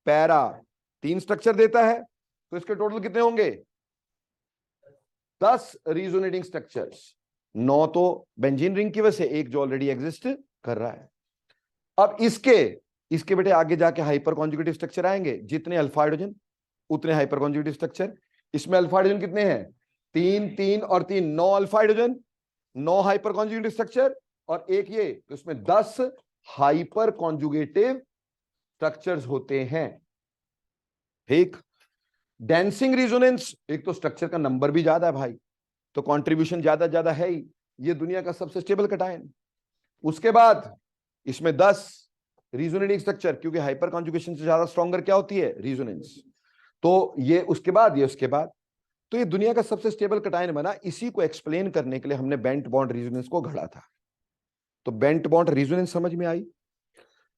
पैरा, 3 स्ट्रक्चर देता है, तो इसके टोटल कितने होंगे, 10 रिजोनेटिंग स्ट्रक्चर्स। 9 तो बेंजीन रिंग की वजह से, एक जो ऑलरेडी एग्जिस्ट कर रहा है। अब इसके इसके बेटे आगे जाके हाइपर कॉन्जुगेटिव स्ट्रक्चर आएंगे, जितने अल्फा हाइड्रोजन उतने हाइपर कॉन्जुगेटिव स्ट्रक्चर। इसमें अल्फा हाइड्रोजन कितने हैं, 3 3 और 3, 9 alpha hydrogen, 9 hyper conjugative structure, और एक ये, तो इसमें 10 हाइपर कॉन्जुगेटिव स्ट्रक्चर्स होते हैं। ठीक, डेंसिंग रिजोनेंस, एक तो स्ट्रक्चर का नंबर भी ज्यादा है भाई, तो कंट्रीब्यूशन ज्यादा है ही, ये दुनिया का सबसे स्टेबल कटायन। उसके बाद इसमें 10 रिजोनेटिंग स्ट्रक्चर, क्योंकि हाइपर कॉन्जुगेशन से ज्यादा स्ट्रॉन्गर क्या होती है, रिजोनेंस, तो ये उसके बाद, ये उसके बाद, तो ये दुनिया का सबसे स्टेबल कटायन बना। इसी को एक्सप्लेन करने के लिए हमने बेंट बॉन्ड रिजोनेंस को घड़ा था। तो बेंट बॉन्ड रिजोनेंस समझ में आई,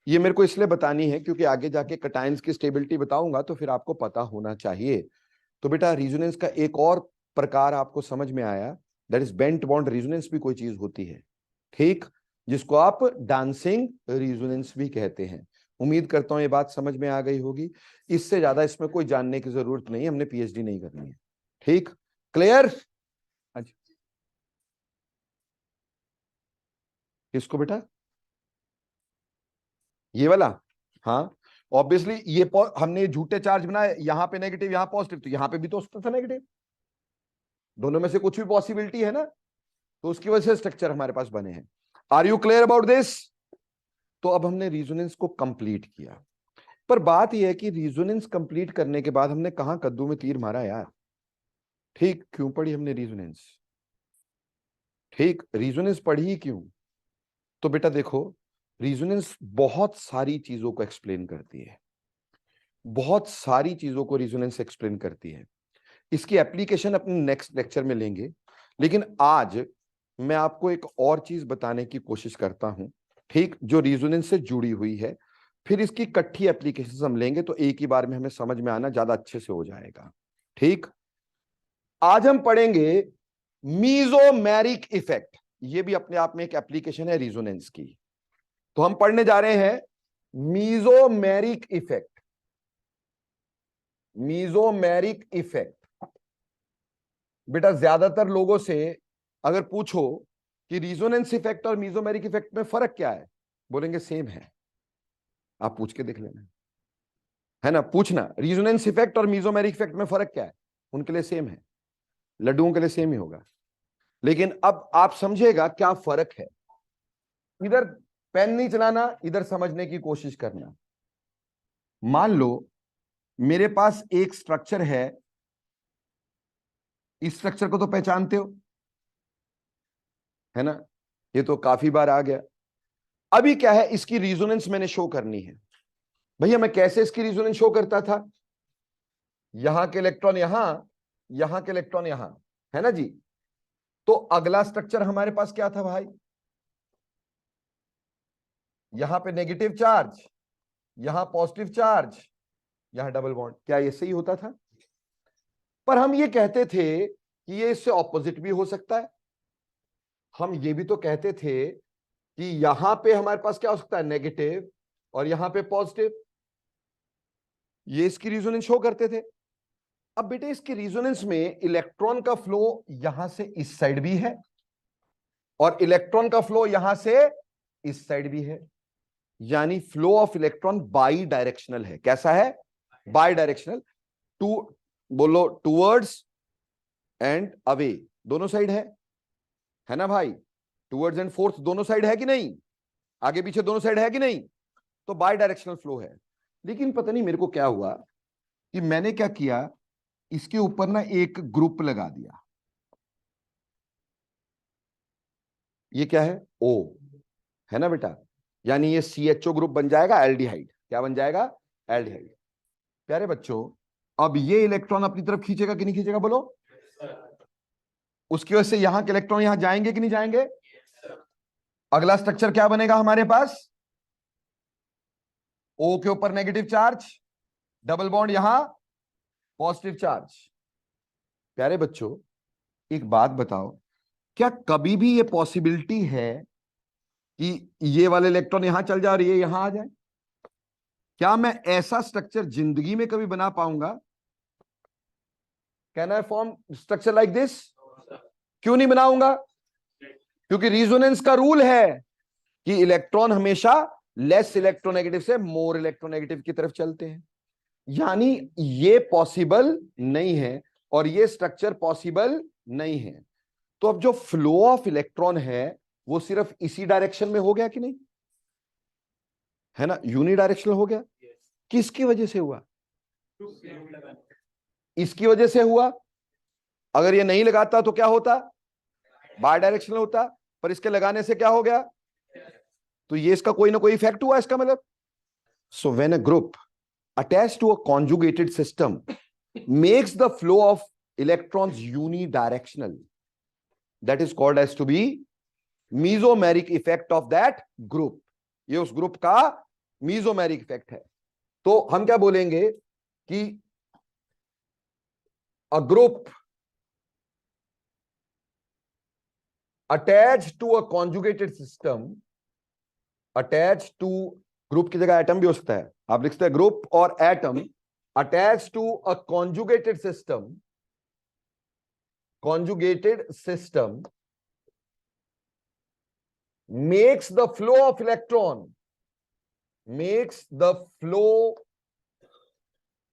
ये मेरे को इसलिए बतानी है क्योंकि आगे जाके कटायंस की स्टेबिलिटी बताऊंगा तो फिर आपको पता होना चाहिए। तो बेटा रिजोनेंस का एक और प्रकार आपको समझ में आया, that is bent bond resonance भी कोई चीज होती है, ठीक, जिसको आप डांसिंग रिजोनेंस भी कहते हैं। उम्मीद करता हूं ये बात समझ में आ गई होगी, इससे ज्यादा इसमें कोई जानने की जरूरत नहीं है, हमने पीएचडी नहीं करनी है। ठीक, क्लियर। किसको बेटा, ये वाला, हाँ ऑब्वियसली ये हमने झूठे चार्ज बनाए, यहां पे नेगेटिव यहां पॉजिटिव, तो यहां पे भी तो था नेगेटिव, दोनों में से कुछ भी पॉसिबिलिटी है ना, तो उसकी वजह से स्ट्रक्चर हमारे पास बने हैं। Are you clear about this. तो अब हमने रिजोनेंस को कंप्लीट किया, पर बात यह है कि रिजोनेंस कंप्लीट करने के बाद हमने कहां कद्दू में तीर मारा यार। ठीक, क्यों पढ़ी हमने रिजोनेंस, ठीक, रिजोनेंस पढ़ी क्यों, तो बेटा देखो रिजोनेंस बहुत सारी चीजों को एक्सप्लेन करती है, बहुत सारी चीजों को रिजोनेंस एक्सप्लेन करती है। इसकी एप्लीकेशन अपने नेक्स्ट लेक्चर में लेंगे, लेकिन आज मैं आपको एक और चीज बताने की कोशिश करता हूं, ठीक, जो रिजोनेंस से जुड़ी हुई है। फिर इसकी इकट्ठी एप्लीकेशन हम लेंगे तो एक ही बार में हमें समझ में आना ज्यादा अच्छे से हो जाएगा। ठीक, आज हम पढ़ेंगे मीजोमेरिक इफेक्ट, ये भी अपने आप में एक एप्लीकेशन है रिजोनेंस की। तो हम पढ़ने जा रहे हैं मीजोमेरिक इफेक्ट, मीजोमेरिक इफेक्ट। बेटा ज्यादातर लोगों से अगर पूछो कि रिजोनेंस इफेक्ट और मीजोमेरिक इफेक्ट में फर्क क्या है, बोलेंगे सेम है। आप पूछ के देख लेना, है ना, पूछना रिजोनेंस इफेक्ट और मीजोमेरिक इफेक्ट में फर्क क्या है, उनके लिए सेम है, लड्डुओं के लिए सेम ही होगा। लेकिन अब आप समझेगा क्या फर्क है। इधर पेन नहीं चलाना, इधर समझने की कोशिश करना। मान लो मेरे पास एक स्ट्रक्चर है, इस स्ट्रक्चर को तो पहचानते हो, है ना, ये तो काफी बार आ गया। अभी क्या है, इसकी रिजोनेंस मैंने शो करनी है। भैया मैं कैसे इसकी रिजोनेंस शो करता था, यहां के इलेक्ट्रॉन यहां, यहां के इलेक्ट्रॉन यहां, है ना जी। तो अगला स्ट्रक्चर हमारे पास क्या था भाई, यहां पे नेगेटिव चार्ज, यहां पॉजिटिव चार्ज, यहां डबल बॉन्ड। क्या ये सही होता था? पर हम ये कहते थे कि ये इससे ऑपोजिट भी हो सकता है। हम ये भी तो कहते थे कि यहां पे हमारे पास क्या हो सकता है, नेगेटिव, और यहां पे पॉजिटिव। ये इसकी रिजोनेंस शो करते थे। अब बेटे इसके रिजोनेंस में इलेक्ट्रॉन का फ्लो यहां से इस साइड भी है, और इलेक्ट्रॉन का फ्लो यहां से इस साइड भी है। यानी flow of electron by directional है। कैसा है? By directional. टू बोलो, टूवर्ड्स एंड अवे, दोनों साइड है ना भाई। टूवर्ड्स एंड फोर्थ दोनों साइड है कि नहीं, आगे पीछे दोनों साइड है कि नहीं। तो बाई डायरेक्शनल फ्लो है। लेकिन पता नहीं मेरे को क्या हुआ कि मैंने क्या किया, इसके ऊपर ना एक ग्रुप लगा दिया। ये क्या है? ओ, है ना बेटा। यानी ये CHO ग्रुप बन जाएगा एल्डिहाइड। क्या बन जाएगा? एल्डिहाइड। प्यारे बच्चों, अब ये इलेक्ट्रॉन अपनी तरफ खींचेगा कि नहीं खींचेगा, बोलो। उसकी वजह से यहां के इलेक्ट्रॉन यहां जाएंगे कि नहीं जाएंगे? अगला स्ट्रक्चर क्या बनेगा हमारे पास? O के ऊपर नेगेटिव चार्ज, डबल बॉन्ड, यहां पॉजिटिव चार्ज। प्यारे बच्चों एक बात बताओ, क्या कभी भी ये पॉसिबिलिटी है कि ये वाले इलेक्ट्रॉन यहां चल जाए और ये यहां आ जाए? क्या मैं ऐसा स्ट्रक्चर जिंदगी में कभी बना पाऊंगा? Can I form structure like this? क्यों नहीं बनाऊंगा? क्योंकि रिजोनेंस का रूल है कि इलेक्ट्रॉन हमेशा लेस इलेक्ट्रोनेगेटिव से मोर इलेक्ट्रोनेगेटिव की तरफ चलते हैं। यानी ये पॉसिबल नहीं है और ये स्ट्रक्चर पॉसिबल नहीं है। तो अब जो फ्लो ऑफ इलेक्ट्रॉन है वो सिर्फ इसी डायरेक्शन में हो गया कि नहीं, है ना, यूनिडायरेक्शनल हो गया। किसकी वजह से हुआ? इसकी वजह से हुआ। अगर ये नहीं लगाता तो क्या होता? बाय डायरेक्शनल होता। पर इसके लगाने से क्या हो गया? तो ये इसका कोई ना कोई इफेक्ट हुआ इसका मतलब। So when a group attached to a conjugated system makes the flow of electrons unidirectional, that is called as to be mesomeric effect of that group. ये उस ग्रुप का mesomeric इफेक्ट है। तो हम क्या बोलेंगे कि a group attached to a conjugated system, attached to, group की जगह एटम भी हो सकता है, आप लिख सकते हैं ग्रुप और atom, attached to a conjugated system, conjugated system makes the flow of electron, makes the flow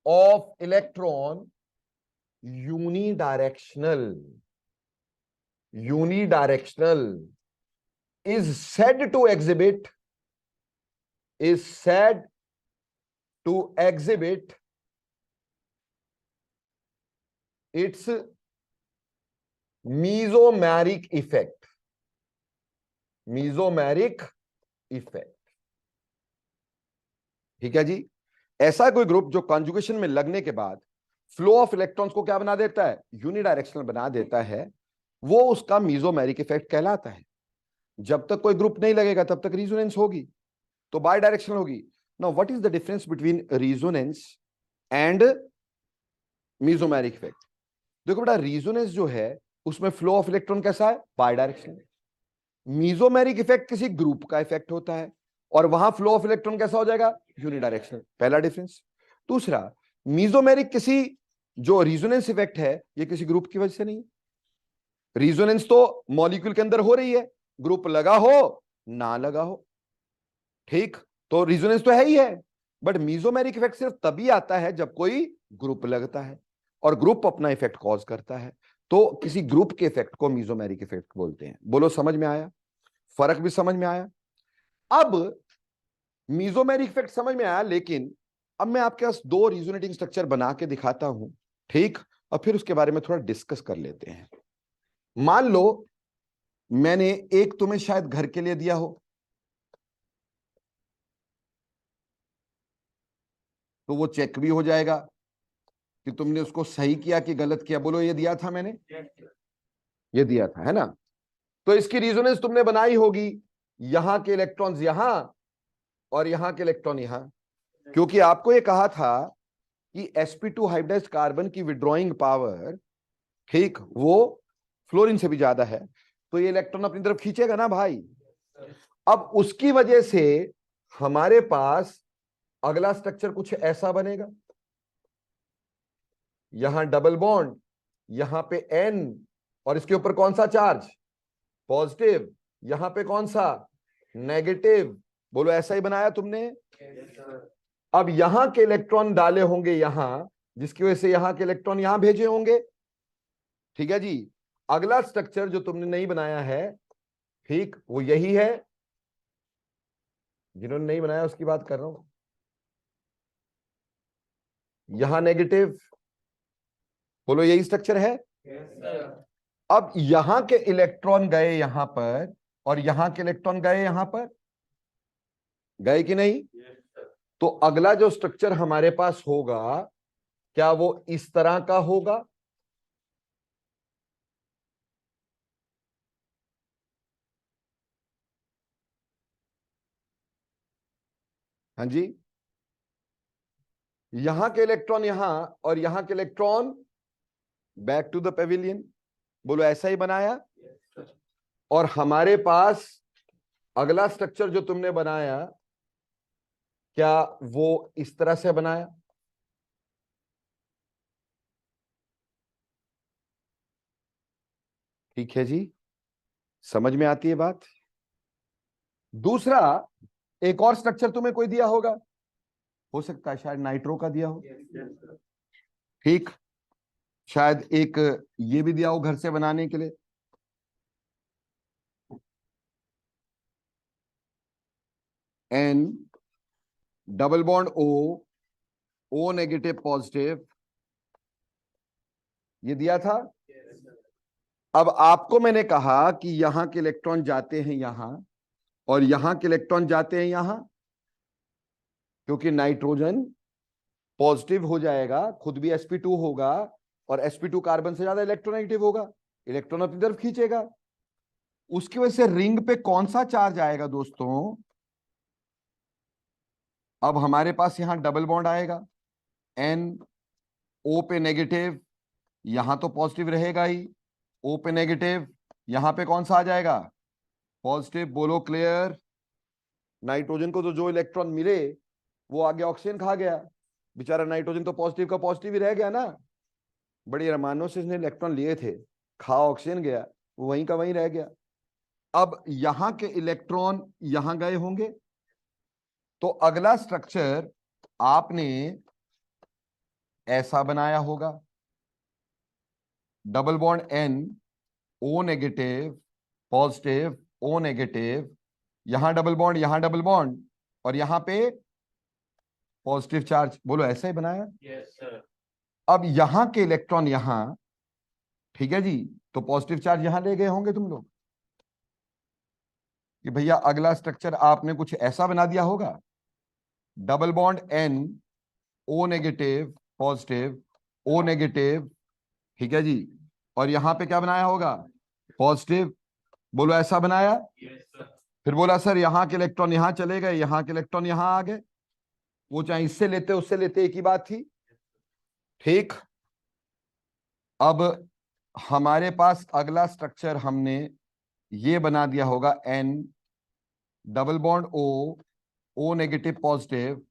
of electron unidirectional. Unidirectional is said to exhibit, is said to exhibit its mesomeric effect. Mesomeric effect. ठीक है जी। ऐसा कोई group जो conjugation में लगने के बाद flow of electrons को क्या बना देता है? यूनिडायरेक्शनल बना देता है, वो उसका मेसोमेरिक इफेक्ट कहलाता है। जब तक कोई ग्रुप नहीं लगेगा तब तक रिजोनेंस होगी, तो बाय डायरेक्शनल होगी। Now what is the difference between resonance and mesomeric effect? देखो बेटा, रिजोनेंस जो है उसमें फ्लो ऑफ इलेक्ट्रॉन कैसा है? Bidirectional. मेसोमेरिक इफेक्ट किसी ग्रुप का इफेक्ट होता है और वहां फ्लो ऑफ इलेक्ट्रॉन कैसा हो जाएगा, यूनिडायरेक्शनल, पहला डिफरेंस। दूसरा, मीजोमेरिक किसी जो रिजोनेंस इफेक्ट है ये किसी ग्रुप की वजह से नहीं, रिजोनेंस तो मॉलिक्यूल के अंदर हो रही है, ग्रुप लगा हो ना लगा हो, ठीक, तो रिजोनेंस तो है ही है, बट मीजोमेरिक इफेक्ट सिर्फ तभी आता है जब कोई ग्रुप लगता है और ग्रुप अपना इफेक्ट कॉज करता है, तो किसी ग्रुप के इफेक्ट को मीजोमेरिक इफेक्ट बोलते हैं। बोलो समझ में आया, फर्क भी समझ में आया। अब मीजोमेरिक इफेक्ट समझ में आया, लेकिन अब मैं आपके पास दो रिजोनेटिंग स्ट्रक्चर बना के दिखाता हूं, ठीक, और फिर उसके बारे में थोड़ा डिस्कस कर लेते हैं। मान लो मैंने एक तुम्हें शायद घर के लिए दिया हो, तो वो चेक भी हो जाएगा कि तुमने उसको सही किया कि गलत किया। बोलो ये दिया था मैंने, ये दिया था, है ना। तो इसकी रेजोनेंस तुमने बनाई होगी, यहां के इलेक्ट्रॉन्स यहां और यहां के इलेक्ट्रॉन यहां, क्योंकि आपको ये कहा था कि sp2 हाइब्रिडाइज्ड कार्बन की विड्रॉइंग पावर, ठीक, वो फ्लोरीन से भी ज्यादा है, तो ये इलेक्ट्रॉन अपनी तरफ खींचेगा ना भाई। अब उसकी वजह से हमारे पास अगला स्ट्रक्चर कुछ ऐसा बनेगा, यहां डबल बॉन्ड, यहां पे N, और इसके ऊपर कौन सा चार्ज, पॉजिटिव, यहां पे कौन सा, नेगेटिव। बोलो ऐसा ही बनाया तुमने। अब यहां के इलेक्ट्रॉन डाले होंगे यहां, जिसकी वजह से यहां के इलेक्ट्रॉन यहां भेजे होंगे, ठीक है जी। अगला स्ट्रक्चर जो तुमने नहीं बनाया है, ठीक, वो यही है, जिन्होंने नहीं बनाया उसकी बात कर रहा हूं। यहां नेगेटिव, बोलो यही स्ट्रक्चर है। अब यहां के इलेक्ट्रॉन गए यहां पर और यहां के इलेक्ट्रॉन गए यहां पर, गए कि नहीं। तो अगला जो स्ट्रक्चर हमारे पास होगा, क्या वो इस तरह का होगा, हाँ जी, यहां के इलेक्ट्रॉन यहां और यहां के electron back to the pavilion. बोलो ऐसा ही बनाया। और हमारे पास अगला स्ट्रक्चर जो तुमने बनाया, क्या वो इस तरह से बनाया, ठीक है जी, समझ में आती है बात। दूसरा, एक और स्ट्रक्चर तुम्हें कोई दिया होगा, हो सकता है शायद नाइट्रो का दिया हो, ठीक, शायद एक ये भी दिया हो घर से बनाने के लिए, N double bond O negative positive, ये दिया था। अब आपको मैंने कहा कि यहां के इलेक्ट्रॉन जाते हैं यहां और यहां के इलेक्ट्रॉन जाते हैं यहां, क्योंकि नाइट्रोजन पॉजिटिव हो जाएगा, खुद भी sp2 होगा और sp2 कार्बन से ज्यादा इलेक्ट्रोनेगेटिव होगा, इलेक्ट्रॉन अपनी तरफ खींचेगा। उसकी वजह से रिंग पे कौन सा चार्ज आएगा दोस्तों, अब हमारे पास यहां डबल बॉन्ड आएगा, N O पे नेगेटिव, यहां तो पॉजिटिव रहेगा ही, O पे नेगेटिव, यहां पे कौन सा आ जाएगा, पॉजिटिव। बोलो क्लियर। नाइट्रोजन को तो जो इलेक्ट्रॉन मिले वो आगे ऑक्सीजन खा गया, बेचारा नाइट्रोजन तो पॉजिटिव का पॉजिटिव ही रह गया ना, बड़ी अरमानों से इसने इलेक्ट्रॉन लिए थे, खा ऑक्सीजन गया, वो वहीं का वहीं रह गया। अब यहां के इलेक्ट्रॉन यहां गए होंगे, तो अगला स्ट्रक्चर आपने ऐसा बनाया होगा, double bond N O negative positive O negative, यहां डबल बॉन्ड, यहां डबल बॉन्ड, और यहां पे पॉजिटिव चार्ज। बोलो ऐसा ही बनाया। Yes sir. अब यहां के इलेक्ट्रॉन यहां, ठीक है जी, तो पॉजिटिव चार्ज यहां ले गए होंगे तुम लोग, कि भैया अगला स्ट्रक्चर आपने कुछ ऐसा बना दिया होगा, double bond N O negative positive O negative, ठीक है जी, और यहां पे क्या बनाया होगा, पॉजिटिव। बोलो ऐसा बनाया। Yes sir. फिर बोला सर यहां के इलेक्ट्रॉन यहां चले गए, यहां के इलेक्ट्रॉन यहां आ गए, वो चाहे इससे लेते उससे लेते एक ही बात थी, ठीक। अब हमारे पास अगला स्ट्रक्चर, हमने ये बना दिया होगा, N double bond O O negative positive,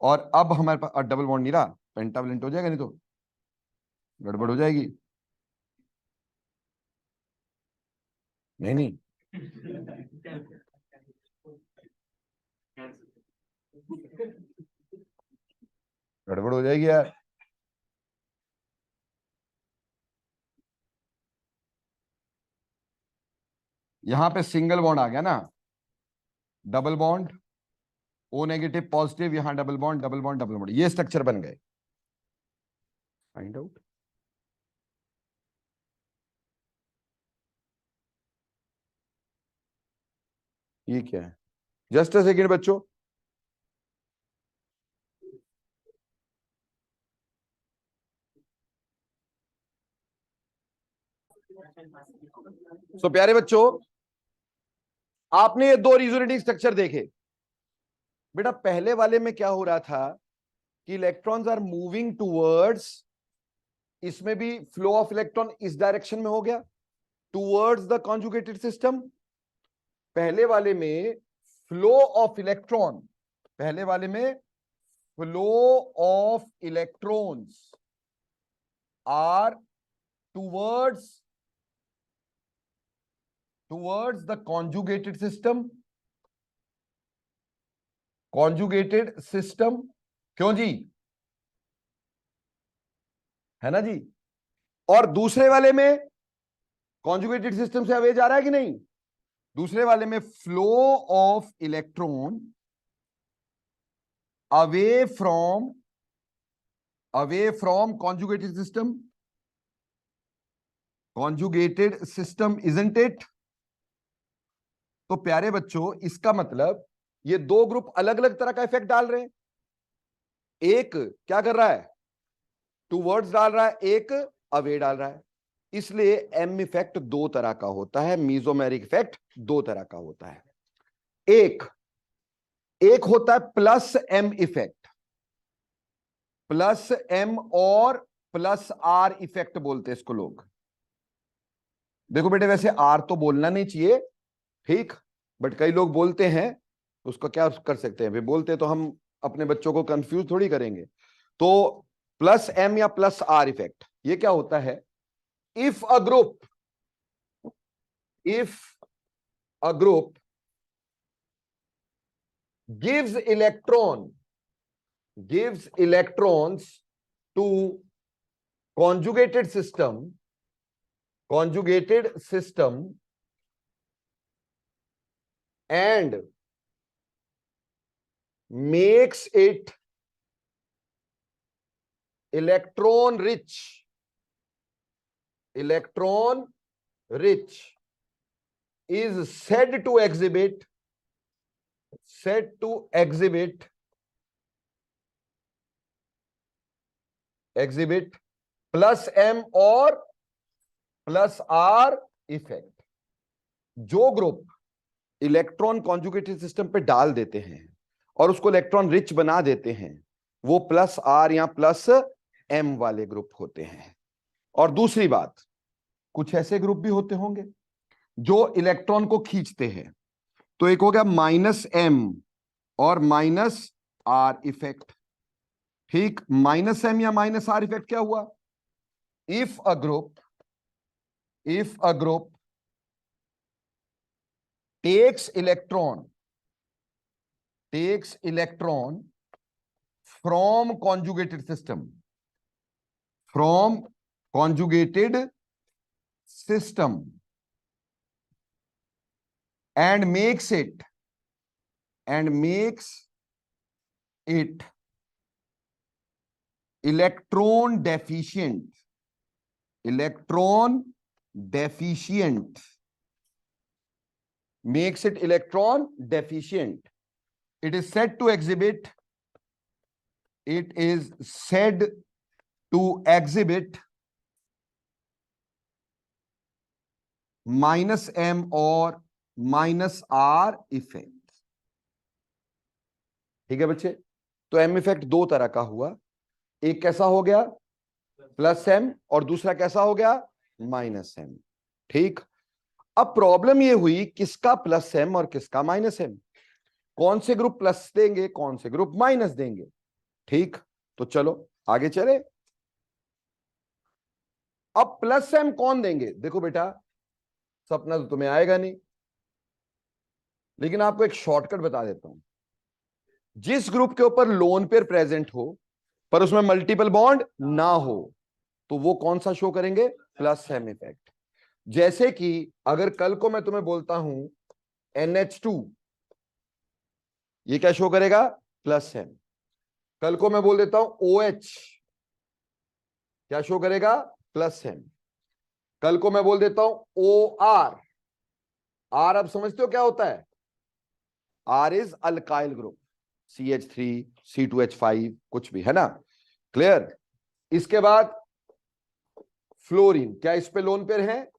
और अब हमारे पास डबल बॉन्ड नहीं रहा, पेंटावलेंट हो जाएगा, नहीं तो गड़बड़ हो जाएगी। नहीं नहीं, गड़बड़ हो जाएगी यार। यहां पे सिंगल बॉन्ड आ गया ना, double bond, O negative positive, यहां double bond double bond double bond, ये स्ट्रक्चर बन गए। Find out. ये क्या है? जस्ट अ सेकेंड बच्चों, तो प्यारे बच्चों, आपने ये दो रिजोनेटिंग स्ट्रक्चर देखे। बेटा पहले वाले में क्या हो रहा था कि इलेक्ट्रॉन्स आर मूविंग टूवर्ड्स, इसमें भी फ्लो ऑफ इलेक्ट्रॉन इस डायरेक्शन में हो गया, टूवर्ड्स द कॉन्जुगेटेड सिस्टम। पहले वाले में फ्लो ऑफ इलेक्ट्रॉन, पहले वाले में flow of electrons are towards the conjugated system, conjugated system, क्यों जी, है ना जी। और दूसरे वाले में कॉन्जुगेटेड सिस्टम से अवे जा रहा है कि नहीं, दूसरे वाले में flow of electron away from conjugated system, isn't it. तो प्यारे बच्चों, इसका मतलब ये दो ग्रुप अलग अलग तरह का इफेक्ट डाल रहे हैं। एक क्या कर रहा है, टूवर्ड्स डाल रहा है, एक अवे डाल रहा है। इसलिए एम इफेक्ट दो तरह का होता है, मीजोमेरिक इफेक्ट दो तरह का होता है। एक होता है plus M effect, plus M और प्लस आर इफेक्ट बोलते हैं इसको लोग। देखो बेटे, वैसे आर तो बोलना नहीं चाहिए, ठीक, बट कई लोग बोलते हैं, उसको क्या कर सकते हैं, वे बोलते तो हम अपने बच्चों को कंफ्यूज थोड़ी करेंगे। तो प्लस एम या प्लस आर इफेक्ट, ये क्या होता है, if a group gives electrons to conjugated system and makes it electron rich is said to exhibit plus M और प्लस आर इफेक्ट। जो ग्रुप इलेक्ट्रॉन कॉन्जुगेटेड सिस्टम पे डाल देते हैं और उसको इलेक्ट्रॉन रिच बना देते हैं, वो प्लस आर या प्लस एम वाले ग्रुप होते हैं। और दूसरी बात, कुछ ऐसे ग्रुप भी होते होंगे जो इलेक्ट्रॉन को खींचते हैं। तो एक हो गया माइनस एम और माइनस आर इफेक्ट, ठीक। माइनस एम या माइनस आर इफेक्ट क्या हुआ, if a group takes electron from conjugated system and makes it electron deficient, makes it electron deficient, it is said to exhibit minus M और minus R effect. ठीक है बच्चे, तो M effect दो तरह का हुआ, एक कैसा हो गया प्लस एम और दूसरा कैसा हो गया माइनस एम, ठीक। अब प्रॉब्लम ये हुई किसका प्लस एम और किसका माइनस एम। कौन से ग्रुप प्लस देंगे, कौन से ग्रुप माइनस देंगे। ठीक, तो चलो आगे चले। अब प्लस एम कौन देंगे? देखो बेटा, सपना तो तुम्हें आएगा नहीं, लेकिन आपको एक शॉर्टकट बता देता हूं। जिस ग्रुप के ऊपर लोन पेयर प्रेजेंट हो पर उसमें मल्टीपल बॉन्ड ना हो, तो वो कौन सा शो करेंगे? Plus M effect. जैसे कि अगर कल को मैं तुम्हें बोलता हूं NH2, ये क्या शो करेगा? Plus M. कल को मैं बोल देता हूं OH, क्या शो करेगा? Plus M. कल को मैं बोल देता हूं OR, आर अब समझते हो क्या होता है? R is alkyl group, CH3 C2H5 कुछ भी, है ना? क्लियर। इसके बाद फ्लोरीन, क्या इस पे लोन पेयर है?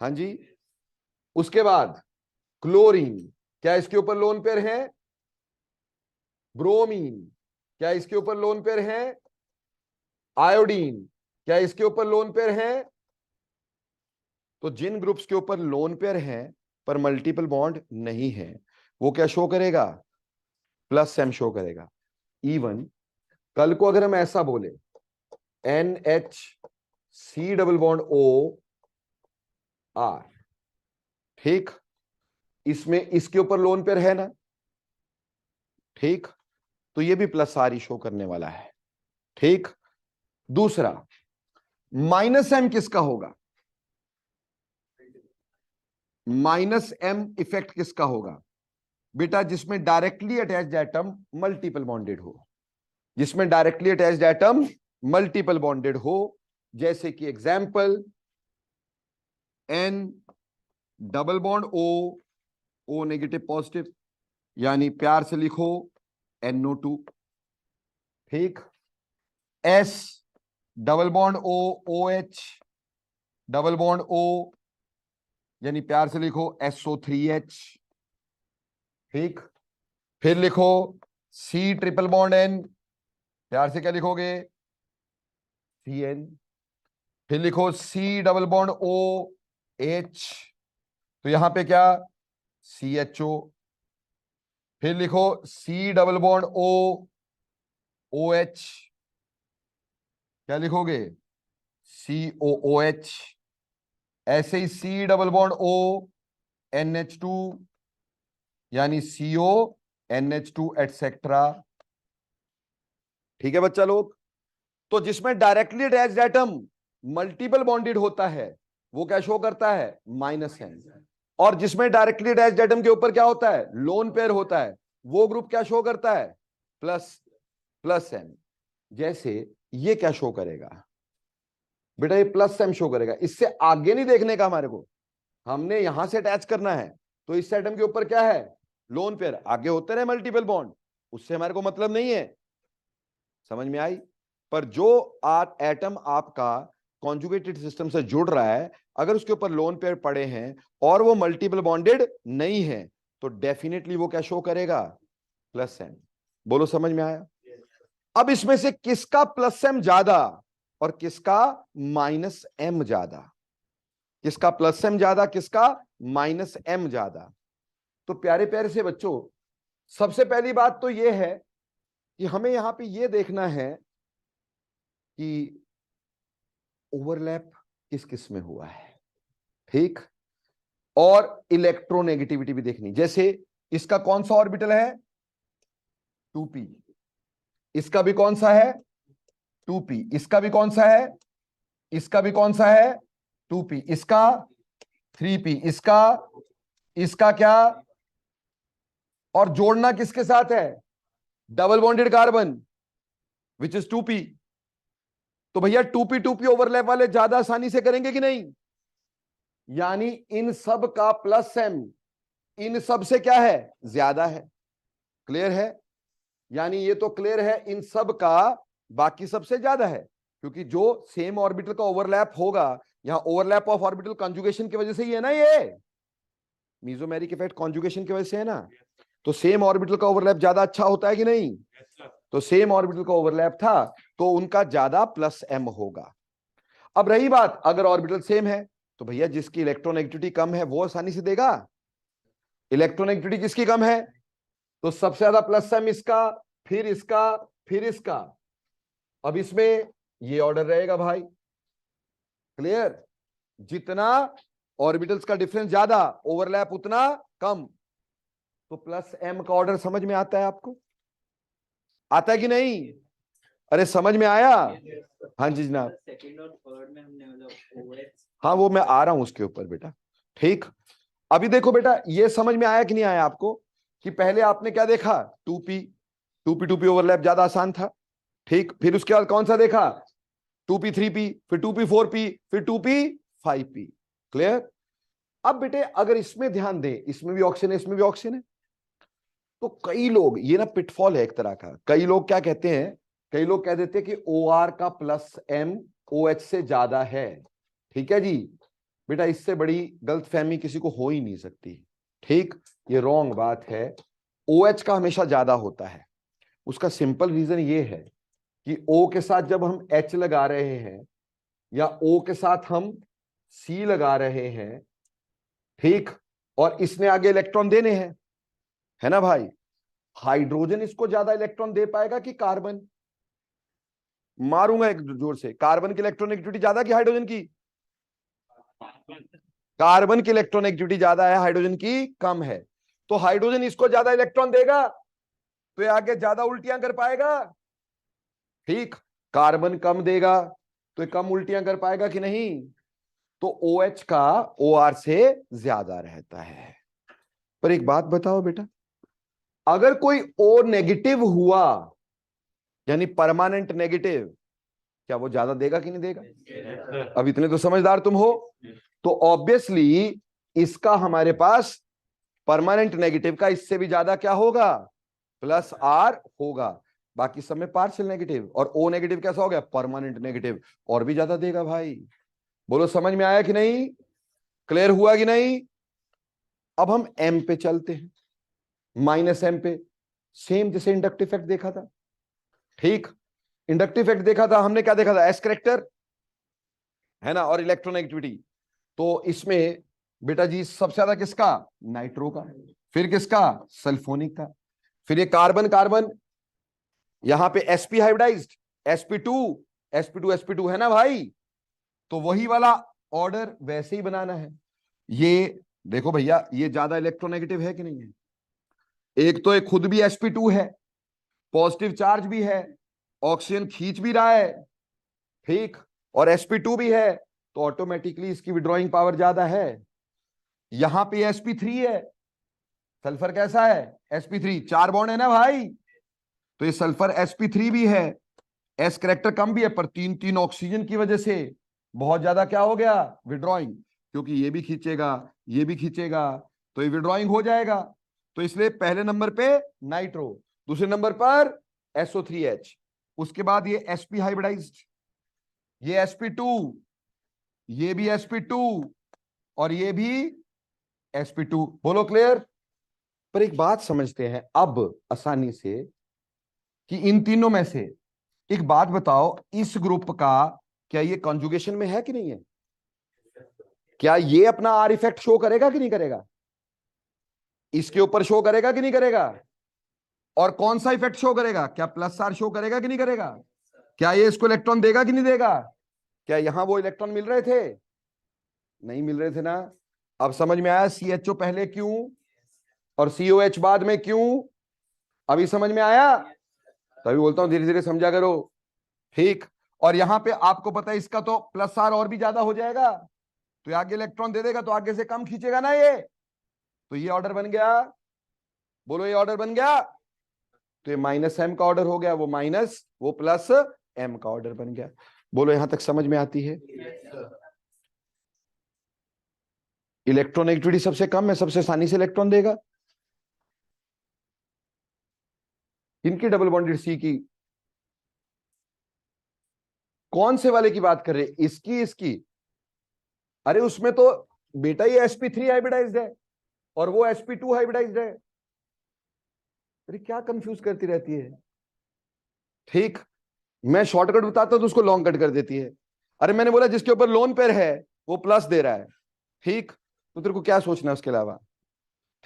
हाँ जी। उसके बाद क्लोरीन, क्या इसके ऊपर लोन पेयर है? ब्रोमीन, क्या इसके ऊपर लोन पेयर है? आयोडीन, क्या इसके ऊपर लोन पेयर है? तो जिन ग्रुप्स के ऊपर लोन पेयर है पर मल्टीपल बॉन्ड नहीं है, वो क्या शो करेगा? प्लस एम शो करेगा। इवन कल को अगर हम ऐसा बोले NH डबल बॉन्ड OR, ठीक, इसमें इसके ऊपर लोन पेयर है ना, ठीक, तो ये भी प्लस आर ही शो करने वाला है। ठीक। दूसरा, माइनस एम किसका होगा? माइनस एम इफेक्ट किसका होगा? बेटा जिसमें directly attached atom multiple bonded हो, जिसमें directly attached atom multiple bonded हो। जैसे कि example N double bond O negative positive, यानी प्यार से लिखो NO2। ठीक। S double bond OH double bond O, यानी प्यार से लिखो SO3H। ठीक। फिर लिखो C ट्रिपल बॉन्ड N, प्यार से क्या लिखोगे? CN। फिर लिखो C डबल बॉन्ड OH, तो यहां पे क्या? CHO। फिर लिखो C डबल बॉन्ड OH, क्या लिखोगे? COOH। ऐसे ही C डबल बॉन्ड NH2, यानी CONH2 एटसेट्रा। ठीक है बच्चा लोग। तो जिसमें directly attached atom multiple bonded होता है वो क्या शो करता है? Minus M. और जिसमें डायरेक्टली अटैच्ड एटम के ऊपर क्या होता है? लोन पेयर होता है, वो ग्रुप क्या शो करता है? Plus M. जैसे ये क्या शो करेगा? बेटा ये प्लस एम शो करेगा। इससे आगे नहीं देखने का हमारे को, हमने यहां से अटैच करना है। तो इस एटम के ऊपर क्या है? Lone pair. आगे होते रहे मल्टीपल बॉन्ड, उससे हमारे को मतलब नहीं है। समझ में आई? पर जो एटम आपका कॉन्जुगेटेड सिस्टम से जुड़ रहा है, अगर उसके ऊपर लोन पेयर पड़े हैं और वो मल्टीपल बॉन्डेड नहीं है, तो डेफिनेटली वो क्या शो करेगा? Plus M. बोलो समझ में आया? अब इसमें से किसका प्लस एम ज्यादा और किसका माइनस एम ज्यादा? किसका प्लस एम ज्यादा, किसका माइनस एम ज्यादा? तो प्यारे प्यारे से बच्चों, सबसे पहली बात तो यह है कि हमें यहां पे यह देखना है कि ओवरलैप किस किस में हुआ है। ठीक। और इलेक्ट्रोनेगेटिविटी भी देखनी। जैसे इसका कौन सा ऑर्बिटल है? 2p। इसका भी कौन सा है? 2p। इसका भी कौन सा है? इसका भी कौन सा है? 2p। इसका 3p। इसका क्या? और जोड़ना किसके साथ है? Double bonded carbon which is 2p। तो भैया 2p ओवरलैप वाले ज्यादा आसानी से करेंगे कि नहीं? यानी इन सब का प्लस एम इन सब से क्या है? ज्यादा है। क्लियर है? यानी ये तो क्लियर है, इन सब का बाकी सबसे ज्यादा है, क्योंकि जो सेम ऑर्बिटल का ओवरलैप होगा, यहां ओवरलैप ऑफ ऑर्बिटल कॉन्जुगेशन की वजह से ही है ना, ये मीजोमेरिक इफेक्ट कॉन्जुगेशन की वजह से है ना। तो सेम ऑर्बिटल का ओवरलैप ज्यादा अच्छा होता है कि नहीं? तो सेम ऑर्बिटल का ओवरलैप था, तो उनका ज्यादा प्लस एम होगा। अब रही बात, अगर ऑर्बिटल सेम है तो भैया जिसकी इलेक्ट्रोनेगेटिविटी कम है वो आसानी से देगा। इलेक्ट्रोनेगेटिविटी किसकी कम है? तो सबसे ज्यादा प्लस एम इसका, फिर इसका, फिर इसका। अब इसमें ये ऑर्डर रहेगा भाई, क्लियर? जितना ऑर्बिटल्स का डिफरेंस ज्यादा, ओवरलैप उतना कम। तो प्लस एम का ऑर्डर समझ में आता है आपको? आता है कि नहीं? अरे समझ में आया? हाँ जी जनाब। सेकंड और थर्ड में हमने मतलब हाँ वो मैं आ रहा हूं उसके ऊपर बेटा। ठीक, अभी देखो बेटा, ये समझ में आया कि नहीं आया आपको कि पहले आपने क्या देखा? 2p, 2p 2p ओवरलैप ज्यादा आसान था। ठीक, फिर उसके बाद कौन सा देखा? 2p 3p, फिर 2p 4p, फिर 2p 5p। क्लियर? अब बेटे अगर इसमें ध्यान दें, इसमें भी ऑक्सीजन है, इसमें भी ऑक्सीजन है। तो कई लोग, ये ना पिटफॉल है एक तरह का, कई लोग क्या कहते हैं, कई लोग कह देते हैं कि OR का प्लस M OH से ज्यादा है। ठीक है जी, बेटा इससे बड़ी गलतफहमी किसी को हो ही नहीं सकती। ठीक, ये रॉन्ग बात है। OH का हमेशा ज्यादा होता है। उसका सिंपल रीजन ये है कि O के साथ जब हम H लगा रहे हैं या O के साथ हम C लगा रहे हैं, ठीक, और इसने आगे इलेक्ट्रॉन देने हैं, है ना भाई? हाइड्रोजन इसको ज्यादा इलेक्ट्रॉन दे पाएगा कि कार्बन? मारूंगा एक जोर से, कार्बन की इलेक्ट्रॉनिक ज्यादा कि हाइड्रोजन की? कार्बन की इलेक्ट्रॉनिक ज्यादा है, हाइड्रोजन की कम है। तो हाइड्रोजन इसको ज्यादा इलेक्ट्रॉन देगा तो ये आगे ज्यादा उल्टियां कर पाएगा। ठीक, कार्बन कम देगा तो ये कम उल्टियां कर पाएगा कि नहीं? तो OH का OR से ज्यादा रहता है। पर एक बात बताओ बेटा, अगर कोई O नेगेटिव हुआ, यानी परमानेंट नेगेटिव, क्या वो ज्यादा देगा कि नहीं देगा? अब इतने तो समझदार तुम हो। तो ऑब्वियसली इसका हमारे पास परमानेंट नेगेटिव का इससे भी ज्यादा क्या होगा? प्लस R होगा। बाकी सब में पार्शियल नेगेटिव, और O नेगेटिव कैसा हो गया? परमानेंट नेगेटिव, और भी ज्यादा देगा भाई। बोलो समझ में आया कि नहीं? क्लियर हुआ कि नहीं? अब हम M पे चलते हैं, माइनस M पे। सेम जैसे इंडक्टिव इफेक्ट देखा था। ठीक, इंडक्टिव इफेक्ट देखा था हमने, क्या देखा था? एस करेक्टर, है ना, और इलेक्ट्रोनेगेटिविटी। तो इसमें बेटा जी सबसे ज्यादा किसका? नाइट्रो का, फिर किसका? सल्फोनिक का, फिर ये कार्बन कार्बन, यहां पे sp hybridised, sp2 sp2 sp2, है ना भाई? तो वही वाला ऑर्डर वैसे ही बनाना है। ये देखो भैया, ये ज्यादा इलेक्ट्रोनेगेटिव है कि नहीं है? एक तो एक खुद भी sp2 है, पॉजिटिव चार्ज भी है, ऑक्सीजन खींच भी रहा है, ठीक, और sp2 भी है, तो ऑटोमेटिकली इसकी विड्रॉइंग पावर ज्यादा है। यहां पे sp3 है, सल्फर कैसा है? sp3, 4 बॉन्ड है ना भाई? तो ये सल्फर sp3 भी है, एस करेक्टर कम भी है, पर 3 ऑक्सीजन की वजह से बहुत ज्यादा क्या हो गया? विड्रॉइंग, क्योंकि ये भी खींचेगा, ये भी खींचेगा, तो ये विड्रॉइंग हो जाएगा। तो इसलिए पहले नंबर पे नाइट्रो, दूसरे नंबर पर SO3H, उसके बाद ये sp हाइब्रिडाइज्ड, ये sp2, ये भी sp2, और ये भी sp2। बोलो क्लियर? पर एक बात समझते हैं अब आसानी से, कि इन तीनों में से एक बात बताओ, इस ग्रुप का क्या ये कॉन्जुगेशन में है कि नहीं है? क्या ये अपना R इफेक्ट शो करेगा कि नहीं करेगा? इसके ऊपर शो करेगा कि नहीं करेगा? और कौन सा इफेक्ट शो करेगा? क्या प्लस R शो करेगा कि नहीं करेगा? क्या ये इसको इलेक्ट्रॉन देगा कि नहीं देगा? क्या यहां वो इलेक्ट्रॉन मिल रहे थे? नहीं मिल रहे थे ना? अब समझ में आया CHO पहले क्यों और COH बाद में क्यों? अभी समझ में आया? तभी बोलता हूं धीरे धीरे समझा करो। ठीक, और यहां पे आपको पता है इसका तो प्लस R और भी ज्यादा हो जाएगा, तो आगे इलेक्ट्रॉन दे देगा, तो आगे से कम खींचेगा ना ये, तो ये ऑर्डर बन गया। बोलो ये ऑर्डर बन गया। तो ये -M का ऑर्डर हो गया, वो माइनस, वो प्लस M का ऑर्डर बन गया। बोलो यहां तक समझ में आती है? इलेक्ट्रॉनेगेटिविटी सबसे कम है, सबसे आसानी से इलेक्ट्रॉन देगा। इनकी डबल बॉन्डेड सी की, कौन से वाले की बात कर रहे? इसकी, इसकी? अरे उसमें तो बेटा ये sp3 हाइब्रिडाइज्ड है और वो sp2 हाइब्रिडाइज्ड है। अरे क्या कंफ्यूज करती रहती है? ठीक, मैं शॉर्टकट बताता हूं तो उसको लॉन्ग कट कर देती है। अरे मैंने बोला जिसके ऊपर लोन पेयर है वो प्लस दे रहा है, ठीक, तो तेरे को क्या सोचना है उसके अलावा?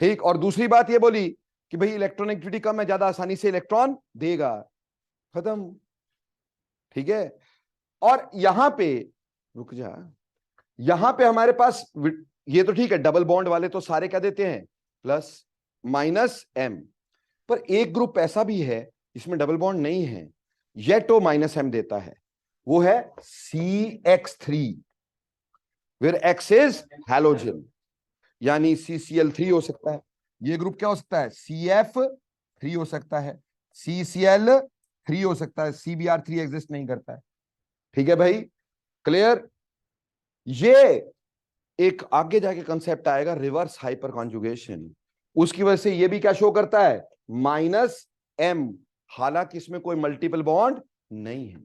ठीक, और दूसरी बात ये बोली कि भाई इलेक्ट्रॉनिक कम है, ज्यादा आसानी से इलेक्ट्रॉन देगा, खत्म। ठीक है, और यहां पे रुक जा, यहां पे हमारे पास ये तो ठीक है, डबल बॉन्ड वाले तो सारे क्या देते हैं, प्लस माइनस एम, पर एक ग्रुप ऐसा भी है इसमें डबल बॉन्ड नहीं है, येट वो माइनस एम देता है, वो है CX3, where X is halogen, यानी CCl3 हो सकता है, ये ग्रुप क्या हो सकता है, CF3 हो सकता है, CCl3 हो सकता है, CBr3 एग्जिस्ट नहीं करता है। ठीक है भाई, क्लियर। ये एक आगे जाके कंसेप्ट आएगा रिवर्स हाइपर कॉन्जुगेशन, उसकी वजह से ये भी क्या शो करता है, -m, हालांकि इसमें कोई मल्टीपल बॉन्ड नहीं है,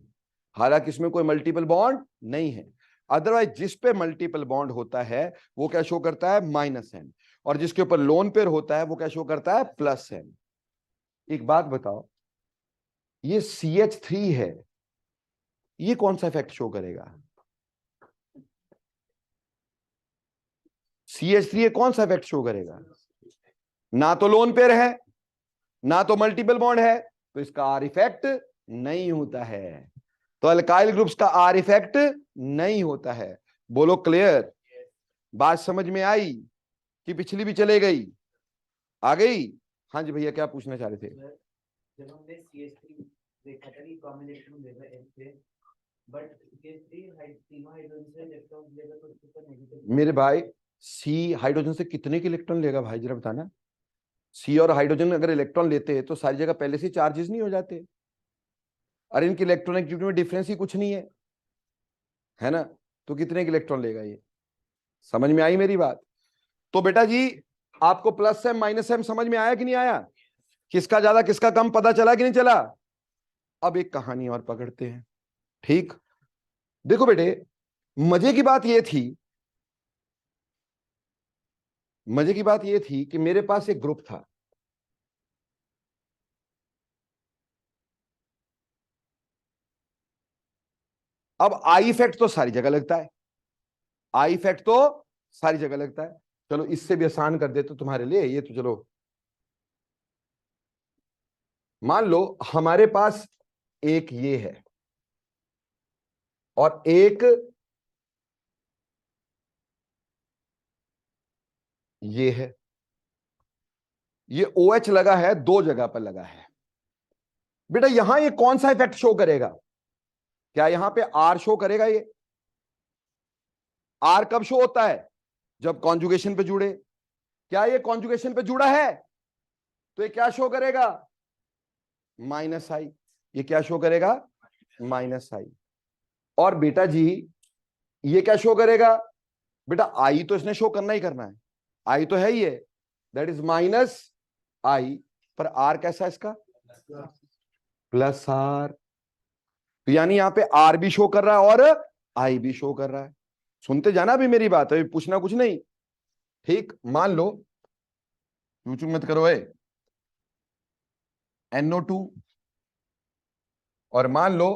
हालांकि इसमें कोई मल्टीपल बॉन्ड नहीं है, अदरवाइज जिस पे मल्टीपल बॉन्ड होता है वो क्या शो करता है, -m, और जिसके ऊपर लोन पेयर होता है वो क्या शो करता है, +m। एक बात बताओ, ये CH3 है, ये कौन सा इफेक्ट शो करेगा, CH3 कौन सा इफेक्ट शो करेगा, ना तो लोन पेयर है ना तो मल्टीपल बॉन्ड है, तो इसका आर इफेक्ट नहीं होता है, तो अल्काइल ग्रुप्स का आर इफेक्ट नहीं होता है। बोलो क्लियर, बात समझ में आई कि पिछली भी चले गई, आ गई। हाँ जी भैया, क्या पूछना चाह रहे थे। जब हमने CH3 देखा था कि कॉम्बिनेशन देगा H पे, बट CH3 तीनों हाइड्रोजन से इलेक्ट्रॉन लेगा तो उसके ऊपर नेगेटिव। मेरे भाई, सी हाइड्रोजन से कितने के इलेक्ट्रॉन लेगा भाई, जरा बताना। सी और हाइड्रोजन अगर इलेक्ट्रॉन लेते हैं तो सारी जगह पहले से चार्जेस नहीं हो जाते, अरे इनकी इलेक्ट्रॉनिक में डिफरेंस ही कुछ नहीं है ना, तो कितने के इलेक्ट्रॉन लेगा ये, समझ में आई मेरी बात। तो बेटा जी, आपको +m -m समझ में आया कि नहीं आया, किसका ज्यादा किसका कम पता चला कि नहीं चला। अब एक कहानी और पकड़ते हैं। ठीक, देखो बेटे, मजे की बात यह थी, मजे की बात यह थी कि मेरे पास एक ग्रुप था, अब आई इफेक्ट तो सारी जगह लगता है, आई इफेक्ट तो सारी जगह लगता है। चलो इससे भी आसान कर दे तो तुम्हारे लिए, ये तो चलो, मान लो हमारे पास एक ये है और एक ये है, ये OH लगा है, दो जगह पर लगा है। बेटा यहां ये कौन सा इफेक्ट शो करेगा, क्या यहां पे R शो करेगा, ये R कब शो होता है, जब कॉन्जुगेशन पे जुड़े, क्या ये कॉन्जुगेशन पे जुड़ा है, तो ये क्या शो करेगा, -I, ये क्या शो करेगा, -I। और बेटा जी ये क्या शो करेगा, बेटा I तो इसने शो करना ही करना है, I तो है ही है, दैट इज -I, पर R कैसा है इसका, +R, तो यानी यहां पे R भी शो कर रहा है और I भी शो कर रहा है। सुनते जाना भी मेरी बात है, पूछना कुछ नहीं। ठीक, मान लो, चूचू मत करो NO2, और मान लो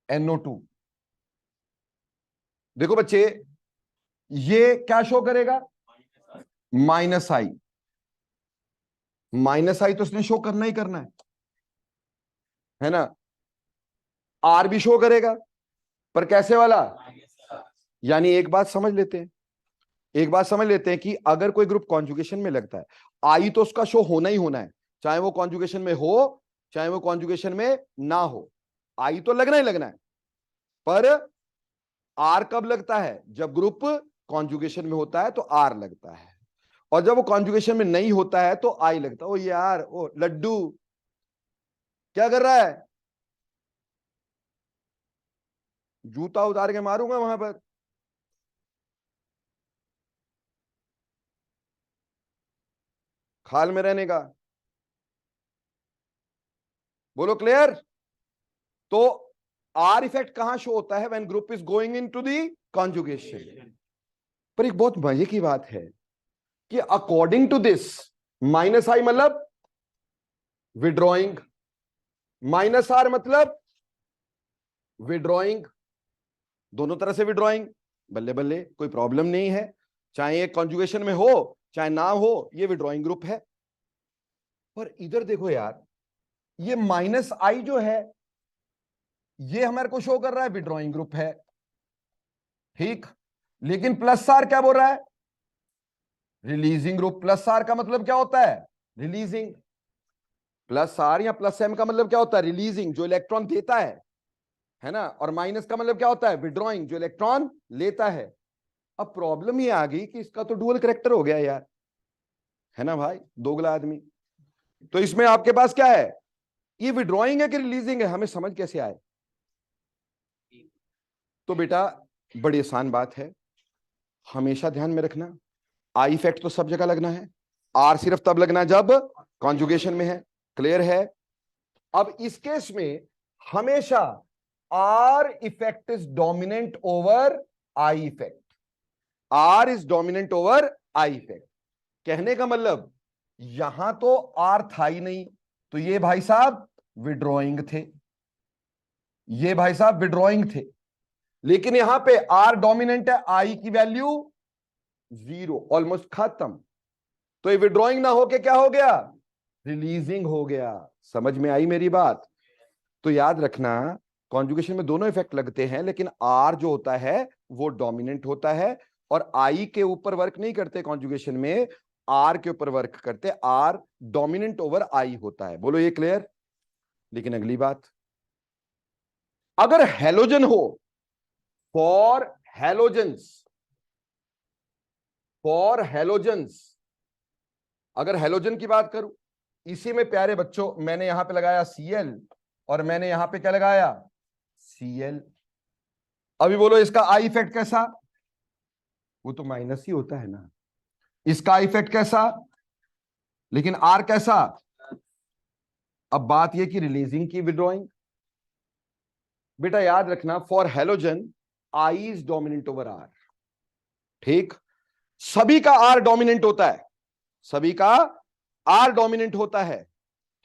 NO2, देखो बच्चे, ये क्या शो करेगा, -I, -I तो इसने शो करना ही करना है ना, R भी शो करेगा, पर कैसे वाला, यानी एक बात समझ लेते हैं, एक बात समझ लेते हैं कि अगर कोई ग्रुप कॉन्जुगेशन में लगता है, आई तो उसका शो होना ही होना है, चाहे वो कॉन्जुगेशन में हो चाहे वो कॉन्जुगेशन में ना हो, आई तो लगना ही लगना है। पर आर कब लगता है, जब ग्रुप कॉन्जुगेशन में होता है तो आर लगता है, और जब वो कॉन्जुगेशन में नहीं होता है तो आई लगता है। ओ यार, ओ लड्डू क्या कर रहा है, जूता उतार के मारूंगा वहां पर। खाल में रहने का, बोलो क्लियर। तो आर इफेक्ट कहां शो होता है, when group is going into the conjugation. पर एक बहुत मजे की बात है कि अकॉर्डिंग टू दिस, -I मतलब विड्रॉइंग, -R मतलब विड्रॉइंग, दोनों तरह से विड्रॉइंग, बल्ले बल्ले, कोई प्रॉब्लम नहीं है, चाहे ये कॉन्जुगेशन में हो चाहे ना हो, ये विड्रॉइंग ग्रुप है। पर इधर देखो यार, ये माइनस आई जो है ये हमारे को शो कर रहा है विड्रॉइंग ग्रुप है, ठीक, लेकिन प्लस आर क्या बोल रहा है, रिलीजिंग ग्रुप। प्लस आर का मतलब क्या होता है, रिलीजिंग। प्लस आर या प्लस एम का मतलब क्या होता है, रिलीजिंग, जो इलेक्ट्रॉन देता है ना, और माइनस का मतलब क्या होता है, विड्रॉइंग, जो इलेक्ट्रॉन लेता है। अब प्रॉब्लम ये आ गई कि इसका तो डुअल करेक्टर हो गया यार, है ना भाई, दोगला आदमी। तो इसमें आपके पास क्या है, ये विड्रॉइंग है कि रिलीजिंग है, हमें समझ कैसे आए। तो बेटा बड़ी आसान बात है, हमेशा ध्यान में रखना, आई इफेक्ट तो सब जगह लगना है, आर सिर्फ तब लगना है जब कॉन्जुगेशन में है। क्लियर है। अब इस केस में हमेशा R effect is dominant over I effect, R is dominant over I effect. कहने का मतलब यहां तो आर था ही नहीं, तो ये भाई साहब विड्रॉइंग थे, ये भाई साहब विड्रॉइंग थे, लेकिन यहां पे आर डोमिनेंट है, आई की वैल्यू 0, ऑलमोस्ट खत्म। तो ये विड्रॉइंग ना होके क्या हो गया, रिलीजिंग हो गया। समझ में आई मेरी बात। तो याद रखना, कॉन्जुगेशन में दोनों इफेक्ट लगते हैं, लेकिन आर जो होता है वो डोमिनेंट होता है, और आई के ऊपर वर्क नहीं करते कॉन्जुगेशन में, आर के ऊपर वर्क करते, आर डोमिनेंट ओवर आई होता है। बोलो ये क्लियर। लेकिन अगली बात, अगर हेलोजन हो, फॉर हेलोजेंस, फॉर हेलोजेंस, अगर हेलोजन की बात करूं, इसी में प्यारे बच्चों मैंने यहां पे लगाया Cl और मैंने यहां पे क्या लगाया, Cl। अभी बोलो इसका आई इफेक्ट कैसा, वो तो माइनस ही होता है ना। इसका आई इफेक्ट कैसा, लेकिन आर कैसा। अब बात यह कि रिलीजिंग की विड्रॉइंग। बेटा याद रखना, for halogen I is dominant over R, ठीक, सभी का आर डोमिनेंट होता है, सभी का आर डोमिनेंट होता है,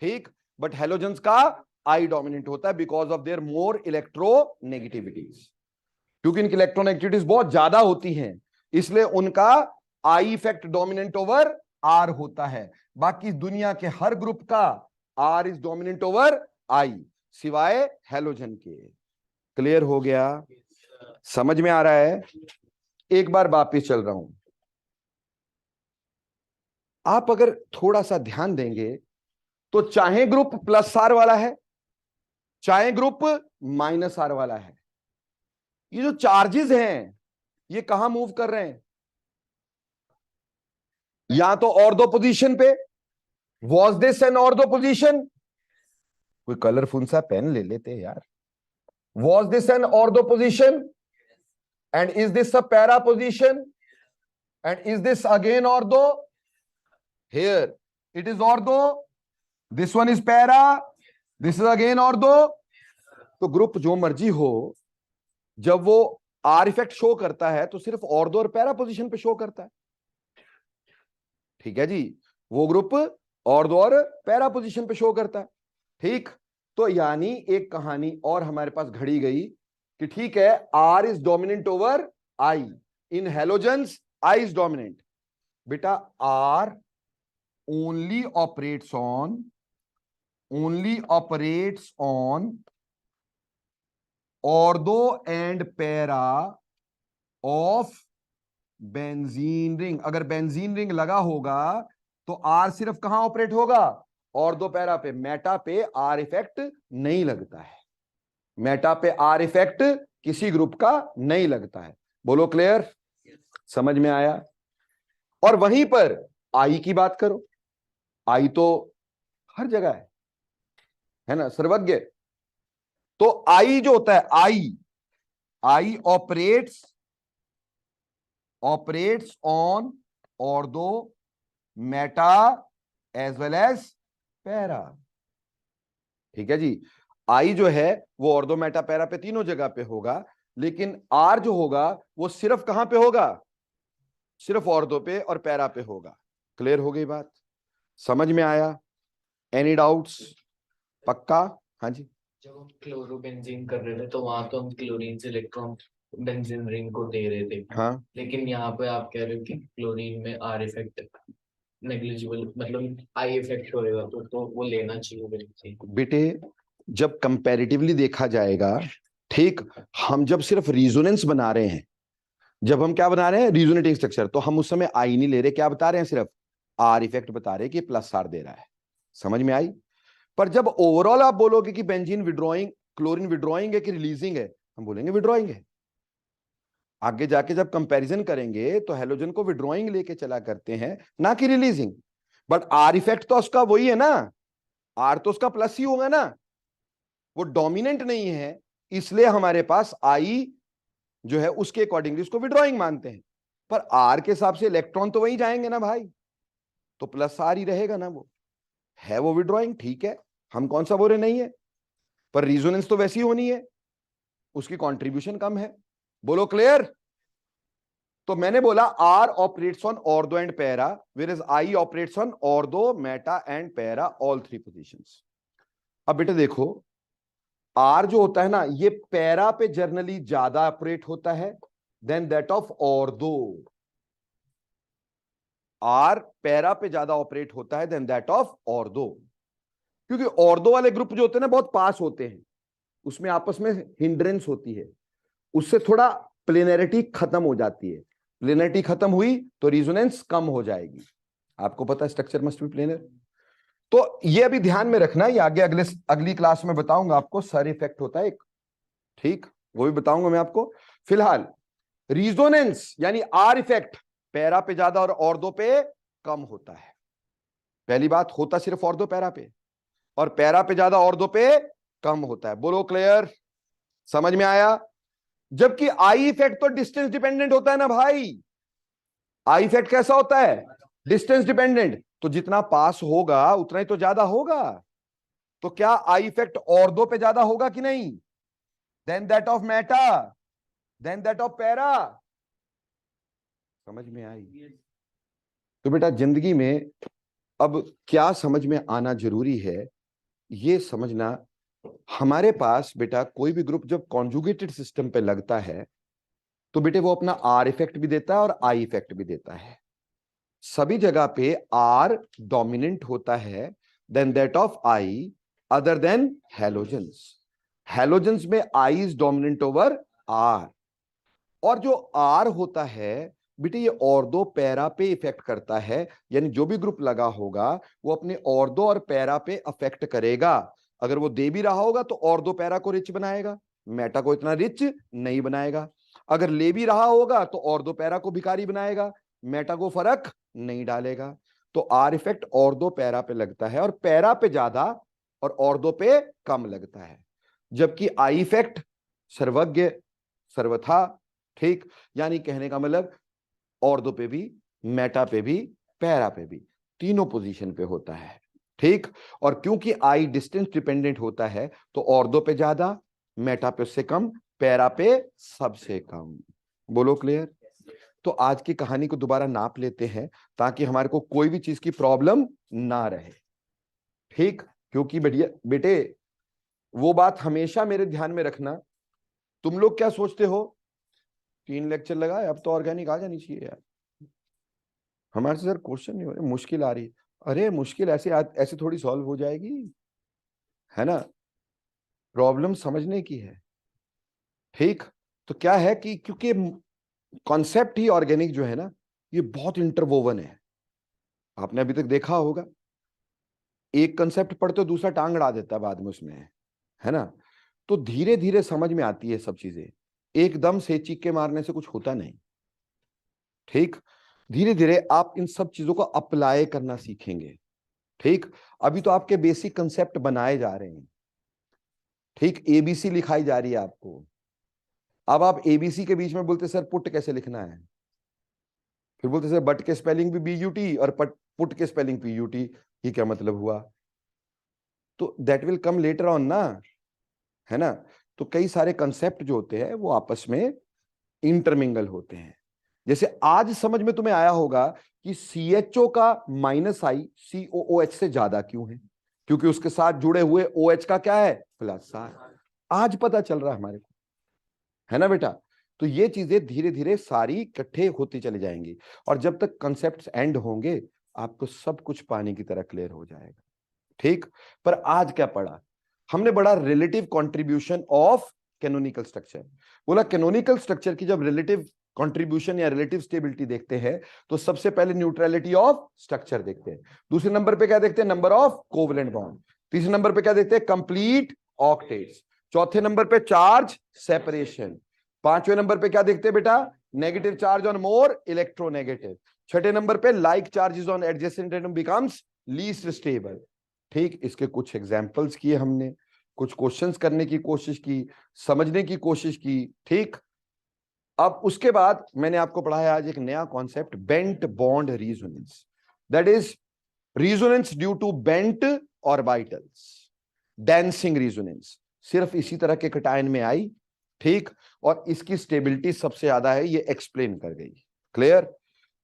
ठीक, बट हेलोजेंस का आई डोमिनेंट होता है because of their more electronegativities. क्योंकि इनकी इलेक्ट्रोनेगेटिविटीज बहुत ज्यादा होती हैं, इसलिए उनका I effect dominant over R होता है। बाकी दुनिया के हर ग्रुप का R is dominant over I, सिवाय हेलोजन के। क्लियर हो गया, समझ में आ रहा है। एक बार वापिस चल रहा हूं, आप अगर थोड़ा सा ध्यान देंगे तो चाहे ग्रुप प्लस आर वाला है चाहे ग्रुप माइनस आर वाला है, ये जो चार्जेस हैं ये कहां मूव कर रहे हैं, या तो और दो पोजीशन पे। वॉज दिस एन और दो पोजीशन, कोई कलरफुल सा पेन ले लेते यार। वॉज दिस एन और दो position, and is this a para position, and is this again और दो, हियर इट इज और दो, this one is para, this is again और दो। तो ग्रुप जो मर्जी हो, जब वो आर इफेक्ट शो करता है तो सिर्फ और दो और पैरा पोजीशन पे शो करता है, ठीक है जी, वो ग्रुप और दो और पैरा पोजीशन पे शो करता है, ठीक। तो यानी एक कहानी और हमारे पास घड़ी गई कि ठीक है, R is dominant over I, in halogens I is dominant. बेटा R only operates on ortho and para of benzene ring. अगर बेंजीन रिंग लगा होगा तो आर सिर्फ कहां ऑपरेट होगा, और दो पैरा पे, मेटा पे आर इफेक्ट नहीं लगता है, मेटा पे आर इफेक्ट किसी ग्रुप का नहीं लगता है। बोलो क्लियर, समझ में आया। और वहीं पर आई की बात करो, आई तो हर जगह है ना, सर्वज्ञ। तो आई जो होता है, I operates on ortho, meta as well as para, ठीक है जी। आई जो है वो ऑर्दो, मेटा, पैरा पे तीनों जगह पे होगा, लेकिन आर जो होगा वो सिर्फ कहां पे होगा, सिर्फ ऑर्दो पे और पैरा पे होगा। क्लियर हो गई बात, समझ में आया। एनी डाउट्स, पक्का। हाँ जी, जब हम क्लोरोबेंजीन कर रहे थे तो वहां तो हम क्लोरीन से इलेक्ट्रॉन बेंजीन रिंग को दे रहे थे, हाँ, लेकिन यहाँ पे आप कह रहे हो कि क्लोरीन में आर इफेक्ट नेग्लिजिबल, मतलब आई इफेक्ट होएगा, तो वो लेना चाहिए बिल्कुल। बेटे जब कंपैरेटिवली देखा जाएगा, ठीक, हम जब सिर्फ रिजोनेंस बना रहे हैं, जब हम क्या बना रहे हैं रिजोनेटिंग स्ट्रक्चर, तो हम उस समय आई नहीं ले रहे, क्या बता रहे हैं, सिर्फ आर इफेक्ट बता रहे हैं कि प्लस आर दे रहा है। समझ में आई? पर जब ओवरऑल आप बोलोगे कि बेंजीन विड्रॉइंग, क्लोरीन विड्रॉइंग है कि रिलीजिंग है, हम बोलेंगे विड्रॉइंग है। आगे जाके जब कंपैरिजन करेंगे तो हेलोजन को विड्रॉइंग लेके चला करते हैं, ना कि रिलीजिंग। बट आर इफेक्ट तो उसका वही है ना, आर तो उसका प्लस ही होगा ना, वो डोमिनेंट नहीं है, इसलिए हमारे पास आई जो है उसके अकॉर्डिंगली उसको विड्रॉइंग मानते हैं। पर आर के हिसाब से इलेक्ट्रॉन तो वही जाएंगे ना भाई, तो प्लस आर ही रहेगा ना, वो है वो विड्रॉइंग, ठीक है, हम कौन सा बोल रहे नहीं है, पर रिजोनेंस तो वैसी होनी है, उसकी कंट्रीब्यूशन कम है। बोलो क्लियर? तो मैंने बोला R operates on ortho and para, where is I operates on ortho, meta and para, all three positions. अब बेटे देखो, आर जो होता है ना, ये पैरा पे जनरली ज्यादा ऑपरेट होता है than that of ortho. R para पे ज्यादा ऑपरेट होता है देन दैट ऑफ ऑर्थो, क्योंकि ऑर्थो वाले ग्रुप जो होते हैं ना बहुत पास होते हैं, उसमें आपस में हिंड्रेंस होती है, उससे थोड़ा प्लेनरिटी खत्म हो जाती है, प्लेनरिटी खत्म हुई तो रिजोनेंस कम हो जाएगी। आपको पता है स्ट्रक्चर मस्ट बी प्लेनर। तो ये अभी ध्यान में रखना, ये आगे अगली क्लास में बताऊंगा आपको, सर इफेक्ट होता है एक, ठीक, वो भी बताऊंगा मैं आपको। फिलहाल रिजोनेंस यानी आर इफेक्ट पैरा पे ज्यादा और ऑर्थो पे कम होता है। पहली बात, होता सिर्फ ऑर्थो पैरा पे, और पैरा पे ज्यादा ऑर्थो पे कम होता है। बोलो क्लियर? समझ में आया? जबकि आई इफेक्ट तो डिस्टेंस डिपेंडेंट होता है ना भाई। आई इफेक्ट कैसा होता है? डिस्टेंस डिपेंडेंट, तो जितना पास होगा उतना ही तो ज्यादा होगा। तो क्या आई इफेक्ट ऑर्थो पे ज्यादा होगा कि नहीं than that of meta, than that of para? समझ में आई? तो बेटा जिंदगी में अब क्या समझ में आना जरूरी है, ये समझना, हमारे पास बेटा कोई भी ग्रुप जब कॉन्जुगेटेड सिस्टम पे लगता है तो बेटे वो अपना आर इफेक्ट भी देता है और आई इफेक्ट भी देता है। सभी जगह पे आर डोमिनेंट होता है than that of I, other than halogens. Halogens में I is dominant over R, और जो आर होता है बेटे ये ऑर्थो पैरा पे इफेक्ट करता है, यानी जो भी ग्रुप लगा होगा वो अपने ऑर्थो और पैरा पे अफेक्ट करेगा। अगर वो दे भी रहा होगा तो ऑर्थो पैरा को रिच बनाएगा, मेटा को इतना रिच नहीं बनाएगा। अगर ले भी रहा होगा तो ऑर्थो पैरा को भिखारी बनाएगा, मेटा को फर्क नहीं डालेगा। तो आर इफेक्ट ऑर्थो पैरा पे लगता है, और पैरा पे ज्यादा और ऑर्थो पे कम लगता है। जबकि आई इफेक्ट सर्वज्ञ सर्वथा, ठीक, यानी कहने का मतलब ऑर्थो पे भी, मेटा पे भी, पैरा पे भी, तीनों पोजीशन पे होता है, ठीक। और क्योंकि आई डिस्टेंस डिपेंडेंट होता है तो ऑर्थो पे ज्यादा, मेटा पे उससे कम, पैरा पे सबसे कम। बोलो क्लियर? तो आज की कहानी को दोबारा नाप लेते हैं ताकि हमारे को कोई भी चीज की प्रॉब्लम ना रहे, ठीक। क्योंकि बेटे वो बात हमेशा मेरे ध्यान में रखना, तुम लोग क्या सोचते हो 3 लेक्चर लगाए अब तो ऑर्गेनिक आ जानी चाहिए यार, हमारे से सर क्वेश्चन नहीं हो रहे, मुश्किल आ रही। अरे मुश्किल ऐसे ऐसे थोड़ी सॉल्व हो जाएगी, है ना, प्रॉब्लम समझने की है, ठीक। तो क्या है कि क्योंकि कॉन्सेप्ट ही ऑर्गेनिक जो है ना ये बहुत इंटरवोवन है, आपने अभी तक देखा होगा, एक कंसेप्ट पढ़ते हो दूसरा टांग अड़ा देता है बाद में उसमें, है ना। तो धीरे धीरे समझ में आती है सब चीजें, एकदम से चीखे मारने से कुछ होता नहीं, ठीक। धीरे धीरे आप इन सब चीजों को अप्लाई करना सीखेंगे, ठीक। अभी तो आपके बेसिक कंसेप्ट बनाए जा रहे हैं, ठीक, एबीसी लिखाई जा रही है आपको। अब आप एबीसी के बीच में बोलते सर पुट कैसे लिखना है, फिर बोलते सर बट के स्पेलिंग भी बीयूटी और पुट के स्पेलिंग पीयूटी, ये क्या मतलब हुआ? तो that will come later on ना, है ना। तो कई सारे कंसेप्ट जो होते हैं वो आपस में इंटरमिंगल होते हैं। जैसे आज समझ में तुम्हें आया होगा कि CHO का माइनस आई COOH से ज्यादा क्यों है, क्योंकि उसके साथ जुड़े हुए OH का क्या है, प्लस आर। आज पता चल रहा है हमारे को, है ना बेटा। तो ये चीजें धीरे धीरे सारी इकट्ठे होती चली जाएंगी, और जब तक कॉन्सेप्ट्स एंड होंगे आपको सब कुछ पानी की तरह क्लियर हो जाएगा। ठीक, पर आज क्या पढ़ा हमने? बड़ा relative contribution of canonical structure. बोला कैनोनिकल स्ट्रक्चर की जब रिलेटिव कंट्रीब्यूशन या रिलेटिव स्टेबिलिटी देखते हैं तो सबसे पहले न्यूट्रलिटी ऑफ स्ट्रक्चर देखते हैं, दूसरे नंबर पे क्या देखते हैं? नंबर ऑफ कोवेलेंट बॉन्ड, तीसरे नंबर पे क्या देखते हैं? कंप्लीट ऑक्टेट्स, चौथे नंबर पे चार्ज सेपरेशन, पांचवें नंबर पे क्या देखते हैं बेटा? Negative charge on more electronegative, छठे नंबर पे like charges on adjacent atom becomes least stable. ठीक, इसके कुछ एग्जांपल्स किए हमने, कुछ क्वेश्चंस करने की कोशिश की, समझने की कोशिश की। ठीक, अब उसके बाद मैंने आपको पढ़ाया आज एक नया concept, bent bond resonance, that is resonance due to bent orbitals, dancing resonance सिर्फ इसी तरह के कटायन में आई। ठीक, और इसकी स्टेबिलिटी सबसे ज्यादा है, ये एक्सप्लेन कर गई। क्लियर?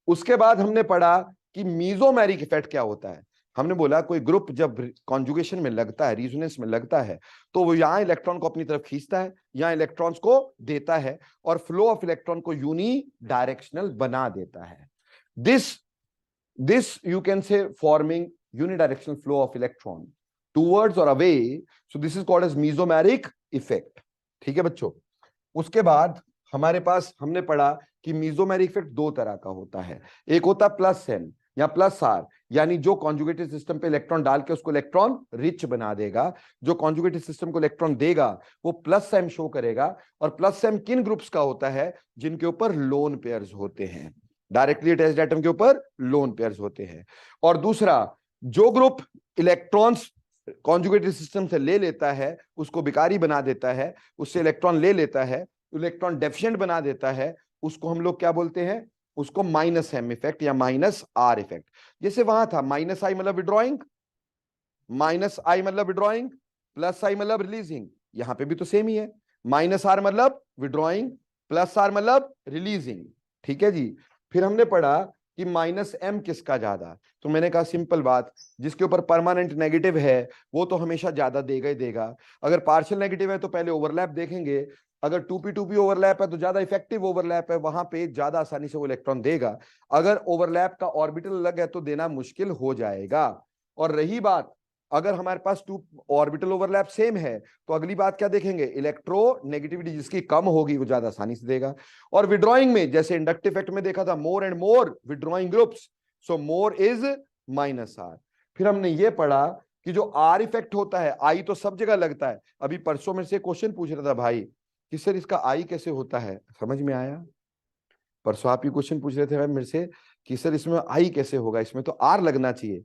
उसके बाद हमने पढ़ा कि मीजोमेरिक इफेक्ट क्या होता है। हमने बोला कोई ग्रुप जब कॉन्जुगेशन में लगता है, रिजोनेंस में लगता है, तो वो यहां इलेक्ट्रॉन को अपनी तरफ खींचता है, यहां इलेक्ट्रॉन्स को देता है, और फ्लो ऑफ इलेक्ट्रॉन को यूनी डायरेक्शनल बना देता है। This you can say forming unidirectional flow of electron towards और away, so this is called as mesomeric effect. ठीक है बच्चों? उसके बाद हमारे पास हमने पढ़ा कि मीजोमेरिक इफेक्ट दो तरह का होता है, एक होता है प्लस एन या प्लस आर, यानी जो कॉन्जुगेटेड सिस्टम पे इलेक्ट्रॉन डाल के उसको इलेक्ट्रॉन रिच बना देगा, जो कॉन्जुगेटेड सिस्टम को इलेक्ट्रॉन देगा वो प्लस एम शो करेगा। और प्लस एम किन ग्रुप्स का होता है? जिनके ऊपर लोन पेयर्स होते हैं, डायरेक्टली अटैच्ड एटम के ऊपर लोन पेयर्स होते हैं। और दूसरा, जो ग्रुप इलेक्ट्रॉन्स कॉन्जुगेटेड सिस्टम से ले लेता है उसको विकारी बना देता है, उससे इलेक्ट्रॉन ले लेता है, इलेक्ट्रॉन डेफिशिएंट बना देता है, उसको हम लोग क्या बोलते हैं? उसको माइनस एम इफेक्ट या माइनस आर इफेक्ट। जैसे वहां था माइनस आई मतलब विड्रॉइंग, माइनस आई मतलब विड्रॉइंग, प्लस आई मतलब रिलीजिंग, यहां पे भी तो सेम ही है, माइनस आर मतलब विड्रॉइंग, प्लस आर मतलब रिलीजिंग। ठीक है जी? फिर हमने पढ़ा कि माइनस एम किसका ज्यादा, तो मैंने कहा सिंपल बात, जिसके ऊपर परमानेंट नेगेटिव है वो तो हमेशा ज्यादा देगा ही देगा। अगर पार्शियल नेगेटिव है तो पहले ओवरलैप देखेंगे, अगर 2p2p ओवरलैप है तो ज्यादा इफेक्टिव ओवरलैप है, वहां पे ज्यादा आसानी से वो इलेक्ट्रॉन देगा। अगर ओवरलैप का ऑर्बिटल अलग है तो देना मुश्किल हो जाएगा। और रही बात, अगर हमारे पास 2 ऑर्बिटल ओवरलैप सेम है तो अगली बात क्या देखेंगे? इलेक्ट्रो नेगेटिविटी जिसकी कम होगी वो ज्यादा आसानी से देगा। और विड्रॉइंग में जैसे इंडक्टिव इफेक्ट में देखा था, more and more withdrawing groups, so more is minus R. फिर हमने ये पढ़ा कि जो आर इफेक्ट होता है, आई तो सब जगह लगता है। अभी परसों में से क्वेश्चन पूछ रहा था भाई कि सर इसका आई कैसे होता है, समझ में आया? परसों आप ये क्वेश्चन पूछ रहे थे भाई मेरे से कि सर इसमें आई कैसे होगा, इसमें तो आर लगना चाहिए।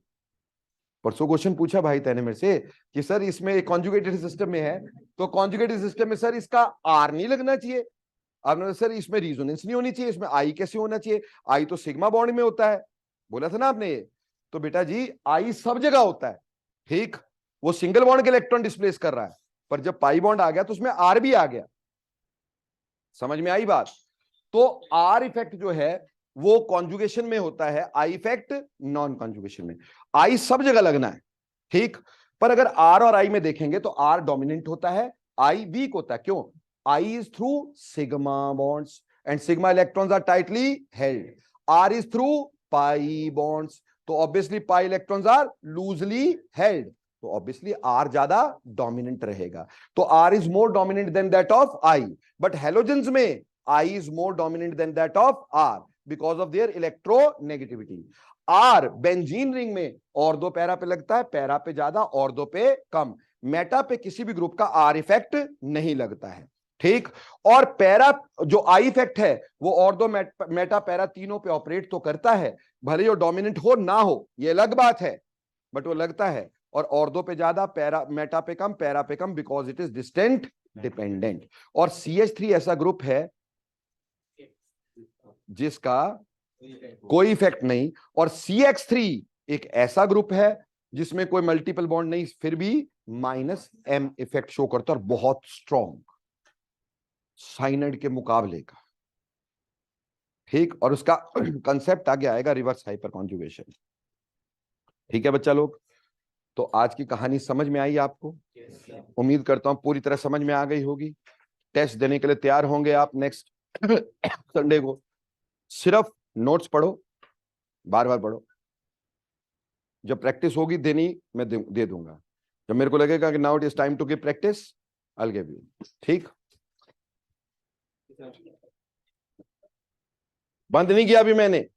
परसों क्वेश्चन पूछा भाई तैने मेरे से कि सर इसमें एक कॉन्जुगेटेड सिस्टम में है, तो कॉन्जुगेटेड सिस्टम में सर इसका आर नहीं लगना चाहिए। आपने सर इसमें रिजोनेंस नहीं होनी चाहिए, इसमें आई कैसे होना चाहिए? आई तो सिग्मा बॉन्ड में होता है, बोला था ना आपने ये। तो बेटा जी आई सब जगह होता है। ठीक, वो सिंगल बॉन्ड के इलेक्ट्रॉन डिस्प्लेस कर रहा है, पर जब पाई बॉन्ड आ गया तो उसमें आर भी आ गया। समझ में आई बात? तो आर इफेक्ट जो है वो कॉन्जुगेशन में होता है, आई इफेक्ट नॉन कॉन्जुगेशन में। आई सब जगह लगना है। ठीक, पर अगर आर और आई में देखेंगे तो आर डोमिनेंट होता है, आई वीक होता है। क्यों? I is through sigma bonds and sigma electrons are tightly held, R is through pi bonds, तो obviously pi electrons are loosely held, तो ऑब्वियसली आर ज्यादा डोमिनेंट रहेगा। तो R is more dominant than that of I, but halogens में I is more dominant than that of R because of their electronegativity. R benzene ring में और दो para पे लगता है, पैरा पे ज्यादा और दो पे कम, मेटा पे किसी भी ग्रुप का आर इफेक्ट नहीं लगता है। ठीक, और पैरा जो आई इफेक्ट है वो और दो मेटा पैरा तीनों पे ऑपरेट तो करता है, भले जो डोमिनेंट हो ना हो ये अलग बात है, बट वो लगता है। और दो पे ज्यादा, पैरा मेटा पे कम, पैरा पे कम, because it is distant dependent. और CH3 ऐसा ग्रुप है जिसका कोई इफेक्ट नहीं, और CH3 एक ऐसा ग्रुप है जिसमें कोई मल्टीपल बॉन्ड नहीं, फिर भी माइनस एम इफेक्ट शो करता है, और बहुत स्ट्रॉन्ग साइनाइड के मुकाबले का। ठीक, और उसका कंसेप्ट आगे आएगा रिवर्स हाइपर कॉन्जुगेशन। ठीक है बच्चा लोग, तो आज की कहानी समझ में आई आपको? उम्मीद करता हूं पूरी तरह समझ में आ गई होगी। टेस्ट देने के लिए तैयार होंगे आप नेक्स्ट संडे को सिर्फ नोट्स पढ़ो, बार बार पढ़ो। जब प्रैक्टिस होगी देनी, मैं दे दूंगा। जब मेरे को लगेगा कि now it is time to give practice, I will give you. ठीक, बंद नहीं किया अभी मैंने।